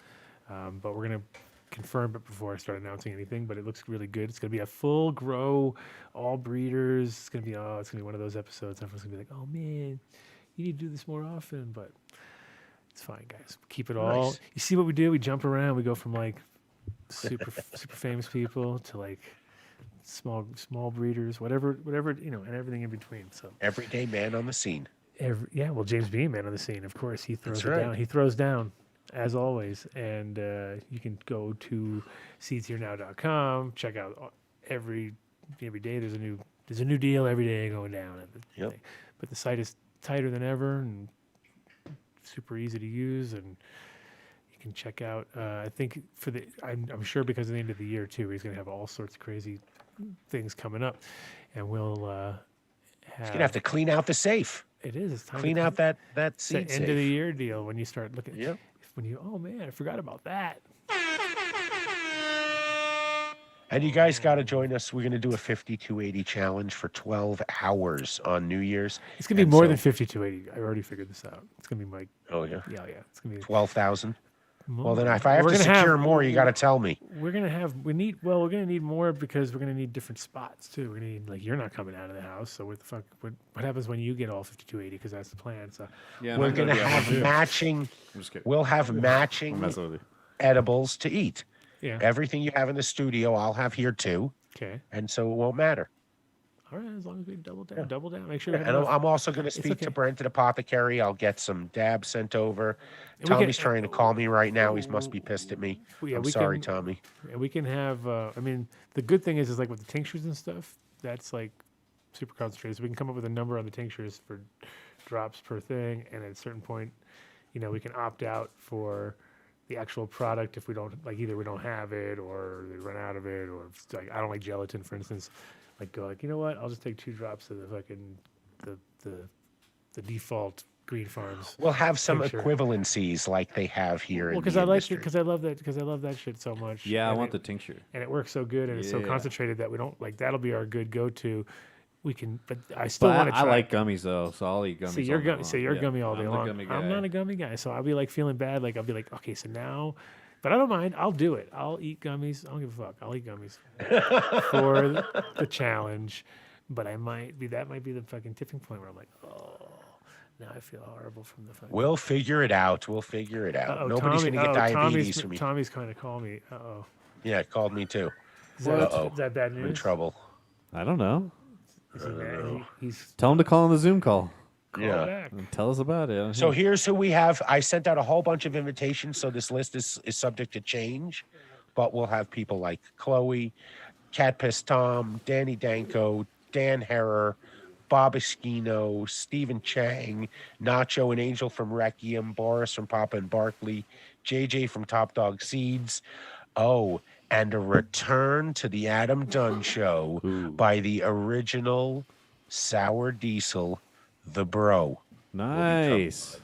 but we're going to confirm it before I start announcing anything, but it looks really good. It's going to be a full grow, all breeders. It's going to be one of those episodes. Everyone's going to be like, oh, man, you need to do this more often, but it's fine, guys. Keep it all. Nice. You see what we do? We jump around. We go from like super famous people to like small breeders, whatever, and everything in between. So Everyday man on the scene. well, James Bean Man on the scene, of course, he throws That's it right. down. He throws down as always, and you can go to seedsherenow.com, check out every day. There's a new deal every day going down. Yep. But the site is tighter than ever and super easy to use, and you can check out. I think I'm sure because of the end of the year too, he's going to have all sorts of crazy things coming up, and we'll have. He's gonna have to clean out the safe. It is. It's time Clean to out that it's the seed end of the safe. year deal when you start looking. Yep. When you, oh man, I forgot about that. And you guys got to join us. We're going to do a 5280 challenge for 12 hours on New Year's. It's gonna be more than 5280. I already figured this out. It's gonna be like, Oh yeah. yeah. It's gonna be 12,000. more. Well, then if I have We're to gonna have- secure more, you got to tell me. We're gonna need more because we're gonna need different spots too. We're gonna need, like, you're not coming out of the house, so what the fuck? What happens when you get all 5280? Because that's the plan. So Yeah, We're I'm going to be at have home, too. matching. I'm just kidding. We'll have I'm matching messing with you. edibles to eat. yeah, Everything you have in the studio, I'll have here too, okay. and so it won't matter. All right, as long as we double down, make sure. we have And enough. I'm also going to speak okay. to Brent at Apothecary. I'll get some dabs sent over. And we can- Tommy's trying to call me right now. He must be pissed at me. Yeah, I'm we sorry, can- Tommy. And we can have. I mean, the good thing is like with the tinctures and stuff, that's like super concentrated. So we can come up with a number on the tinctures for drops per thing, and at a certain point, we can opt out for the actual product if we don't like, either we don't have it or they run out of it, or if it's like I don't like gelatin, for instance. Like go like, you know what? I'll just take 2 drops of the fucking the default Green Farms. We'll have some tincture. equivalencies like they have here Well, in because the I like industry. it, because I love that shit so much. Yeah, I And want it- the tincture. and it works so good and it's so Yeah. concentrated that we don't like that'll be our good go-to. We can, but I still But want to try. I like gummies though, so I'll eat gummies. So you're all day gummy. So long. you're Yeah, gummy all day I'm the long. gummy I'm guy. not a gummy guy, so I'll be like feeling bad. Like I'll be like, okay, so now, but I don't mind. I'll do it. I'll eat gummies. I don't give a fuck. I'll eat gummies for the challenge. But that might be the fucking tipping point where I'm like, oh, now I feel horrible from the fucking. We'll figure it out. We'll figure it out. Uh-oh, Nobody's Tommy- going to get diabetes Tommy's, from me. Tommy's kind of called me. Uh-oh. Yeah, it called me too. Is that, Uh-oh. is that bad I'm in news? trouble. I don't know. Is he mad? He's Tell him to call on the Zoom call. Yeah. back. And tell us about it. So here's who we have. I sent out a whole bunch of invitations, so this list is subject to change. But we'll have people like Chloe, Cat Piss Tom, Danny Danko, Dan Herrer, Bob Esquino, Stephen Chang, Nacho and Angel from Requiem, Boris from Papa and Barkley, JJ from Top Dog Seeds. Oh, and a return to the Adam Dunn show by the original Sour Diesel, the Bro. Nice.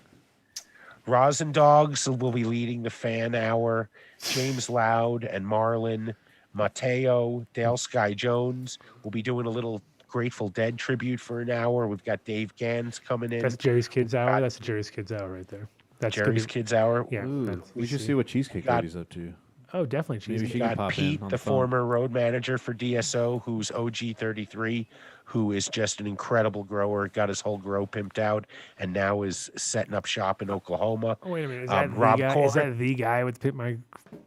Rosin Dogs will be leading the fan hour. James Loud and Marlon, Mateo, Dale Sky Jones will be doing a little Grateful Dead tribute for an hour. We've got Dave Gans coming in. That's Jerry's Kids Hour. That's Jerry's Kids Hour right there. That's gonna Jerry's be- Kids Hour. Yeah. Ooh, that's- we should see what Cheesecake Got- Lady's up to. Oh, definitely. Maybe Cheesecake. she can Got pop Pete, in on the the phone. former road manager for DSO, who's OG33, who is just an incredible grower, got his whole grow pimped out, and now is setting up shop in Oklahoma. Oh, wait a minute. Is that, Rob the guy, Corr- is that the guy with the Pit My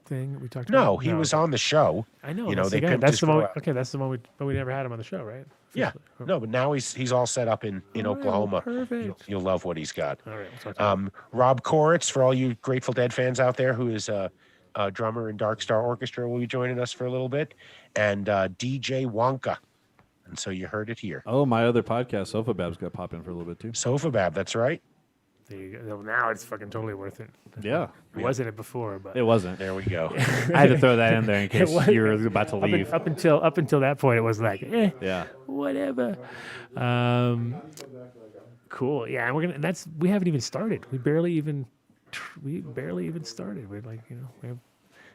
thing we talked about? No, he was on the show. I know. You know, that's they the guy. pimped That's his the one. grow out. Okay, that's the one. But we never had him on the show, right? Yeah. Officially. No, but now he's all set up in All right, Oklahoma. perfect. You'll love what he's got. All right. We'll talk about Rob Koritz, for all you Grateful Dead fans out there, who is a drummer in Dark Star Orchestra, will be joining us for a little bit, and DJ Wonka. And so you heard it here. Oh, my other podcast, Sofa Bab's got to pop in for a little bit too. Sofabab, that's right. There you go. Now it's fucking totally worth it. Yeah. It wasn't it before, but It wasn't. There we go. I had to throw that in there in case was- you were about to up, leave. up until that point, it was like, Yeah. whatever. Cool. Yeah, and we haven't even started. We barely even started. We're like, we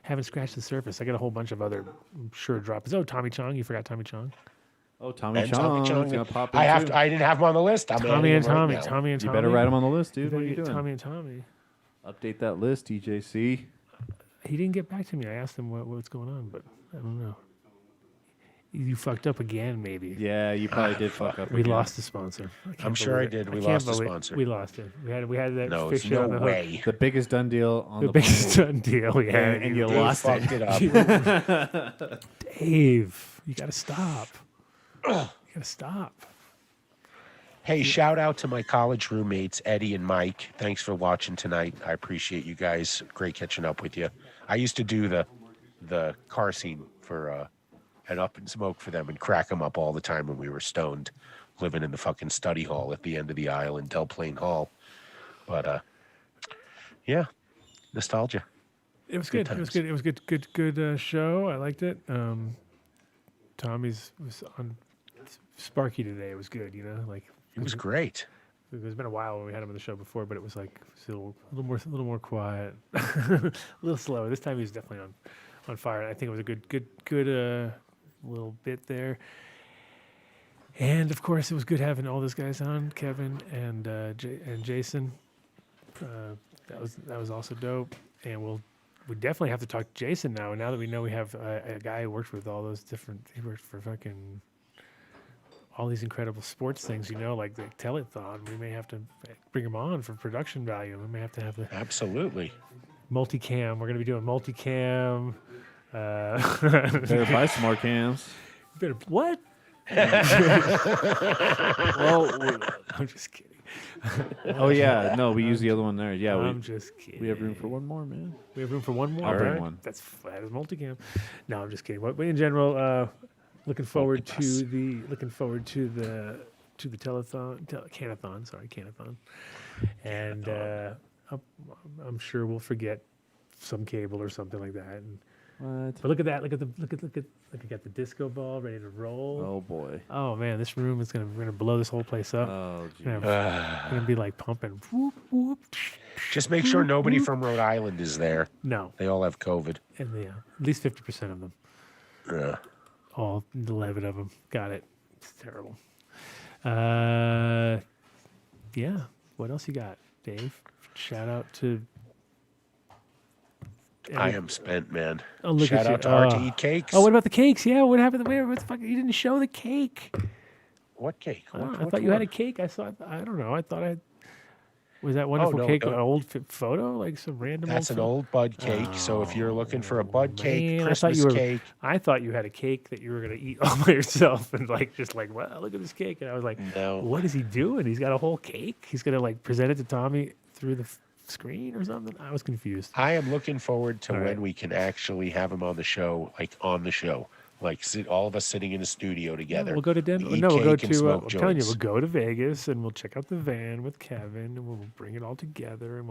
haven't scratched the surface. I got a whole bunch of other sure drops. Oh, Tommy Chong. You forgot Tommy Chong. Oh, Tommy And Chong's Chong. going to pop in I too. didn't have him on the list. I'm Tommy adding and him right Tommy. now. Tommy and You Tommy. better write him on the list, dude. You What are you better get doing? Tommy and Tommy. Update that list, TJC. He didn't get back to me. I asked him what's going on, but I don't know. You fucked up again, maybe. Yeah, you probably did fuck up. We again. lost the sponsor. can't I'm sure I believe it. did. We can't lost the believe- sponsor. We lost it. We had that No, fish there's no on the hook. way. The biggest done deal on The the biggest planet. done deal. Yeah, And you Dave lost fucked it. it up. Dave, you gotta stop. You gotta stop. Hey, shout out to my college roommates, Eddie and Mike. Thanks for watching tonight. I appreciate you guys. Great catching up with you. I used to do the car scene for and Up and Smoke for them and crack them up all the time when we were stoned, living in the fucking study hall at the end of the aisle in Del Plain Hall. But yeah, nostalgia. It was Good good. It was times. good. It was good. Good show. I liked it. Tommy's was on Sparky today. It was good, you know, like It was great. It's been a while when we had him on the show before, but it was like still a little more quiet, a little slower. This time he was definitely on fire. I think it was a good little bit there. And of course, it was good having all those guys on, Kevin and Jason. That was also dope. And we definitely have to talk to Jason now. And now that we know we have a guy who worked with all those different, he worked for fucking all these incredible sports things, you know, like the telethon. We may have to bring him on for production value. We may have to have the Absolutely. multicam. We're going to be doing multicam. Better buy some more cams. Better what? Well, I'm just kidding. oh yeah, no, we use the other one there. Yeah, I'm just kidding. We have room for one more, man. We have room for one more. I'll bring one. That is multicam. No, I'm just kidding. But in general, looking forward to the telethon, canathon, and I'm sure we'll forget some cable or something like that. And, but look at that! Look at the disco ball ready to roll. Oh boy! Oh man, this room is we're gonna blow this whole place up. Oh, we're gonna be like pumping. Whoop, whoop. Just make sure nobody from Rhode Island is there. No, they all have COVID. And yeah, at least 50% of them. Yeah. All 11 of them. Got it. It's terrible. Yeah. What else you got, Dave? Shout out to. I am spent, man. Oh, look Shout at out you. to Art to Eat Cakes. Oh, what about the cakes? Yeah, what happened? What the fuck? You didn't show the cake. What cake? I thought you had a cake. I don't know. I thought was that wonderful cake an old photo? Like some random That's old an old bud cake. So if you're looking for a bud cake, Man, Christmas cake. I thought you had a cake that you were going to eat all by yourself and just like, wow, look at this cake. And I was like, no. What is he doing? He's got a whole cake. He's going to like present it to Tommy through the screen or something. I was confused. I am looking forward to when we can actually have him on the show, like all of us sitting in a studio together. We'll go to Denver. We No, we'll go cake and to. smoke I'm telling you, joints. we'll go to Vegas and we'll check out the van with Kevin and we'll bring it all together and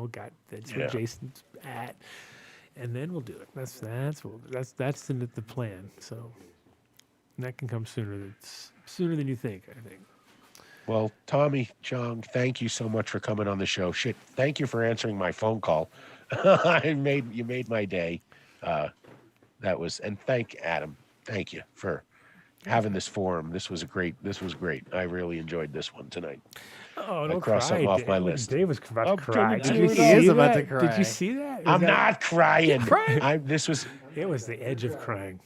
that's where Jason's at, and then we'll do it. That's the plan. So that can come sooner than you think. I think. Well, Tommy, Chong, thank you so much for coming on the show. Shit, thank you for answering my phone call. You made my day. And thank Adam. Thank you for having this forum. This was great. I really enjoyed this one tonight. Oh, don't I crossed cry, something off Dave. my list. Dave was about to cry. Did Did you see that? I'm not crying. Crying? It was the edge of crying.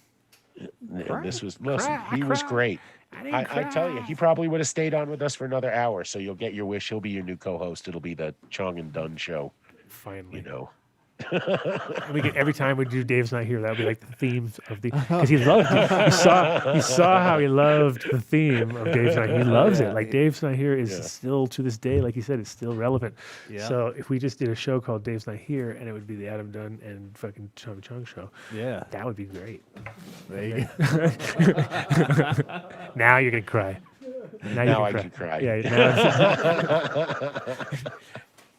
He was great. I tell you, he probably would have stayed on with us for another hour. So you'll get your wish. He'll be your new co-host. It'll be the Chong and Dunn show. Finally, you know. Every time we do Dave's Not Here, that'll be like the themes of the because he loved it. You saw how he loved the theme of Dave's Not Here. He loves it. Like Dave's Not Here is still to this day, like you said, it's still relevant. Yeah. So if we just did a show called Dave's Not Here and it would be the Adam Dunn and fucking Chong Chong show, that would be great. There you go. Now you're gonna cry. Now I can cry. Yeah.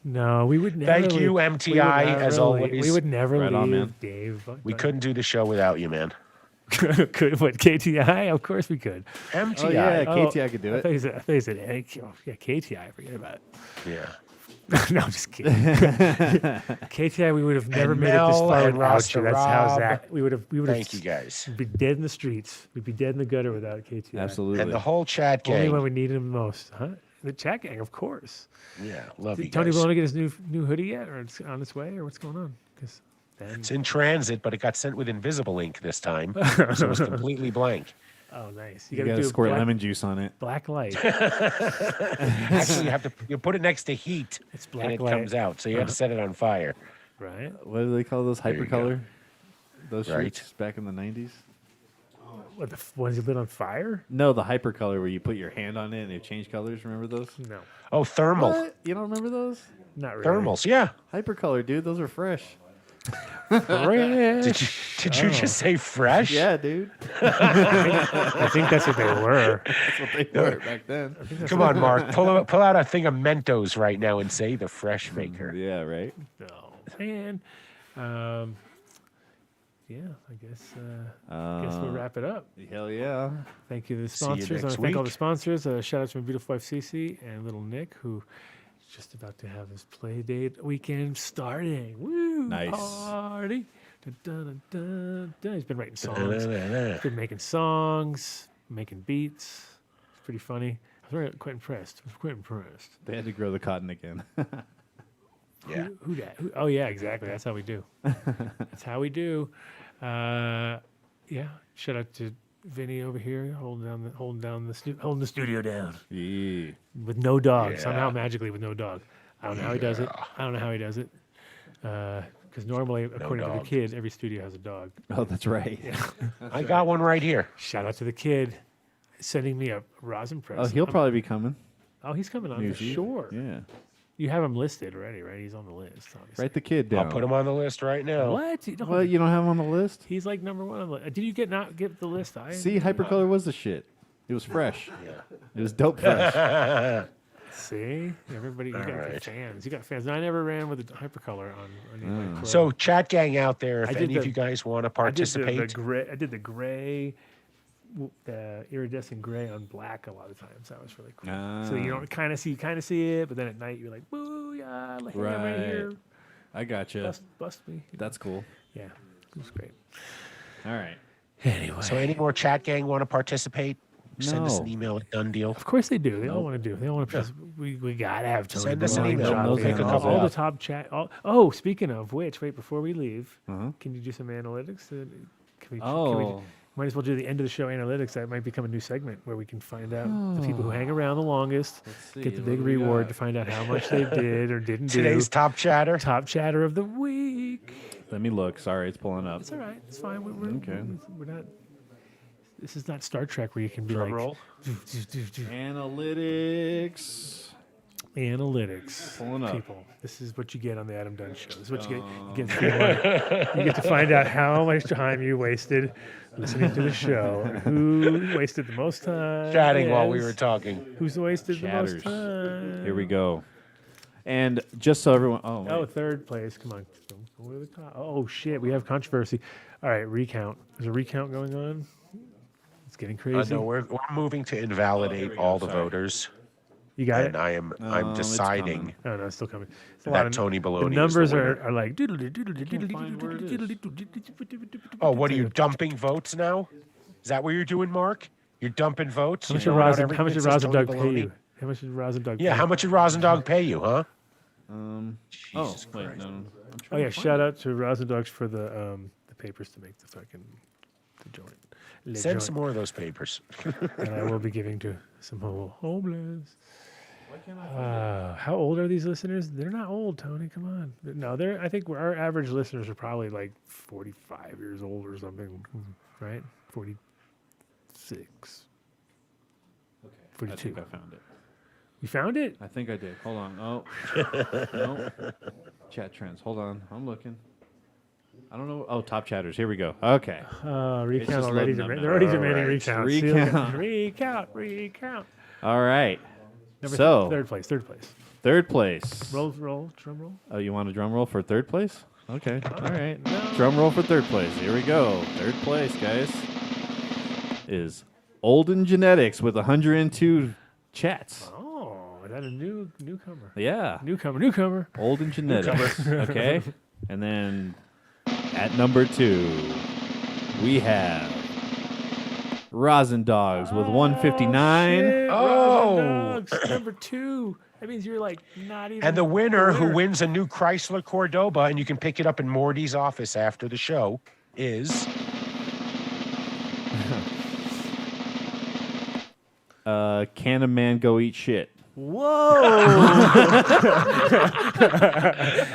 No, we would never. Thank you, MTI, as always. We would never Right leave on, man. Dave. We couldn't do the show without you, man. Could what KTI? Of course we could. MTI. Oh, yeah, KTI could do it. I thought you said KTI. Forget about it. Yeah. No, I'm just kidding. KTI, we would have never made it this far without you. That's how's that. We would have. Thank you, guys. We'd be dead in the streets. We'd be dead in the gutter without KTI. Absolutely. And the whole chat gang. Only when we needed him most, huh? The chat gang, of course. Yeah, love you Tony guys. want to get his new hoodie yet, or it's on its way, or what's going on? Because it's in transit, but it got sent with invisible ink this time, so it's completely blank. Oh, nice. You gotta squirt lemon juice on it. Black light. Actually, you put it next to heat, it's black and it light. comes out. So you have to set it on fire. Right. What do they call those There you go. hypercolor? Those Right. shirts back in the 90s? What, the ones you lit on fire? No, the hypercolor where you put your hand on it and it changed colors. Remember those? No. Oh, thermal. What? You don't remember those? Not really. Thermals, yeah. Hypercolor, dude. Those are fresh. Did you just say fresh? Yeah, dude. I think that's what they were. That's what they were back then. Come on, Mark. Pull out a thing of Mentos right now and say the fresh maker. Yeah, right. No. Man. yeah, I guess we'll wrap it up. Hell yeah. Thank you to the See you sponsors. I want next to thank all the week. sponsors. Shout out to my beautiful wife, Cece, and little Nick, who is just about to have his play date weekend starting. Woo! Nice. Party. Dun, dun, dun, dun, dun. He's been writing songs. He's been making songs, making beats. It's pretty funny. I was quite impressed. They had to grow the cotton again. Yeah. Who that? Oh yeah, exactly. That's how we do. That's how we do. Yeah. Shout out to Vinny over here holding the studio down Yeah. with no dog. Yeah. Somehow magically with no dog. I don't know how he does it. I don't know how he does it. Because normally, according to the dog. kid, every studio has a dog. Oh, that's right. I got one right here. Shout out to the kid sending me a rosin press. Oh, he'll probably be coming. Oh, he's coming on New for Zealand. sure. Yeah. You have him listed already, right? He's on the list. Obviously. Write the kid down. I'll put him on the list right now. What? You don't- Well, you don't have him on the list? He's like number one on the. Did you not get the list? See, Hypercolor was the shit. It was fresh. It was dope fresh. See, everybody, you got right. fans. You got fans. I never ran with the hypercolor on any of my clothes. So, chat gang out there, I if did any of the- you guys want to I did participate, the gray, iridescent gray on black a lot of times. That was really cool. So you don't kind of see it, but then at night you're like, booyah, like, hey, I'm right here. I gotcha. Bust me. That's cool. Yeah, it was great. All right. Anyway, so any more chat gang want to participate? Send us an No. email at Done Deal. of course they do. They all want to do. They all want to. We gotta have Tony. Send us an Bong email. drop We'll in. pick a couple all the out. top chat. Oh, speaking of which, wait before we leave, can you do some analytics? Can we might as well do the end of the show analytics. That might become a new segment where we can find out the people who hang around the longest, see, get the what big do we reward got? to find out how much they did or didn't Today's do. top chatter. Top chatter of the week. Let me look. Sorry, it's pulling up. It's all right. It's fine. We're Okay. We're not. This is not Star Trek where you can be Drum like roll. Analytics. Analytics. Pulling up. People, this is what you get on the Adam Dunn show. This is what you get. You get to find out how much time you wasted listening to the show, and who wasted the most time. Chatting while we yes. were talking. Who's wasted the Chatters. most time? Here we go. And just so everyone. Oh, Oh, wait. third place. Come on. Don't go to the top. Oh, shit. We have controversy. All right, recount. There's a recount going on. It's getting crazy. No, we're moving to invalidate all the voters, You got and it? I'm it's deciding Oh, no, it's still coming. It's a lot that of, Tony the Baloney numbers is the winner. are like. Oh, what are you dumping votes now? Is that what you're doing, Mark? You're dumping votes. How much You're did throwing out Rosin, everything how much that did says Tony Rosendog pay Baloney? you? How much did Rosendog pay Yeah, you? how much did Rosendog pay you, huh? Oh, wait, no. I'm Oh trying yeah, to find shout it. out to Rosendogs for the papers to make the fucking the joint. Le Send joint. some more of those papers. And I will be giving to some homeless. How old are these listeners? They're not old, Tony. Come on. No, they're. I think our average listeners are probably like 45 years old or something, right? 46. Okay. 42. I think I found it. You found it? I think I did. Hold on. Oh. No. Chat trends. Hold on. I'm looking. I don't know. Oh, top chatters. Here we go. Okay. Recount just already. loading up now. They're already All demanding right. recounts. Recount. Recount. All right. Third place. Third place. Roll, drum roll. Oh, you want a drum roll for third place? Okay. All right. Drum roll for third place. Here we go. Third place, guys, is Olden Genetics with 102 chats. Oh, is that a newcomer? Yeah. Newcomer. Olden Genetics. Okay. And then at number 2, we have Rosendogs with 159. Shit, Oh. Rosendogs, number 2. That means you're like not even. And the winner who wins a new Chrysler Cordoba, and you can pick it up in Morty's office after the show, is Can a man go eat shit? Whoa!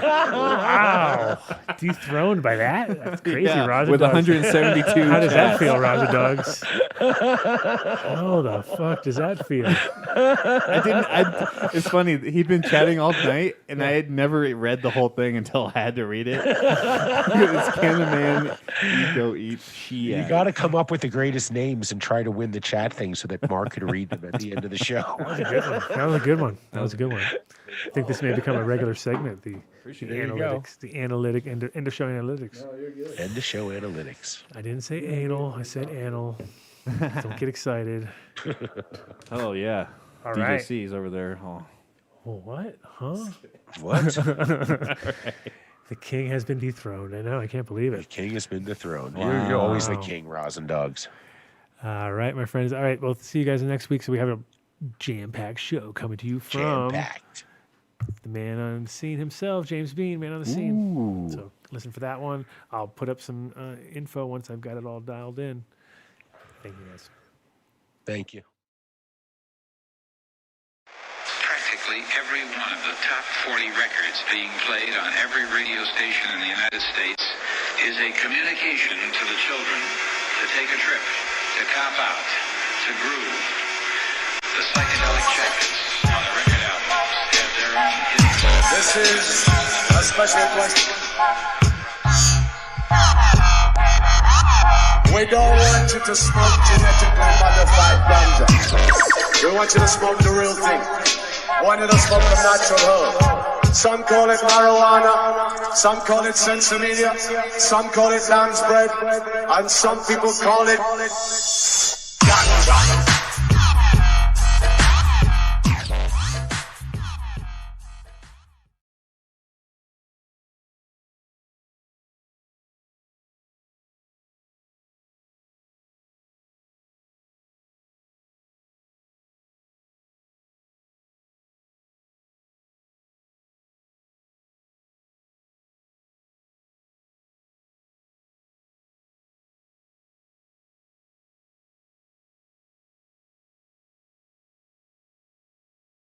Wow! Dethroned by that? That's crazy, Yeah, Rosendogs. with 172 How does that chats. feel, Rosendogs? How the fuck does that feel? It's funny. He'd been chatting all night, and I had never read the whole thing until I had to read it. It's Can a man go eat shit? you got to come up with the greatest names and try to win the chat thing so that Mark could read them at the end of the show. That was a good one. That was a good one. I think this may become a regular segment. The There you go. analytics, the analytic, end of show analytics. End of show analytics. I didn't say anal. I said anal. Don't get excited. Oh yeah. All DJ right. C's over there. Oh. Well, what? Huh? What? The king has been dethroned. I know. I can't believe The it. king has been dethroned. You're always the king, Rosin Dogs. All right, my friends. All right. Well, see you guys next week. So we have a jam-packed show coming to you from Jam-packed. the man on the scene himself, James Bean, man on the scene. So listen for that one. I'll put up some info once I've got it all dialed in. Thank you, guys. Thank you. Practically every one of the top 40 records being played on every radio station in the United States is a communication to the children to take a trip, to cop out, to groove. The psychedelic jackets on the record albums have their own hidden. This is a special question. We don't want you to smoke genetically modified ganja. We want you to smoke the real thing. We want you to smoke the natural herb. Some call it marijuana, some call it sensimedia, some call it lamb's bread, and some people call it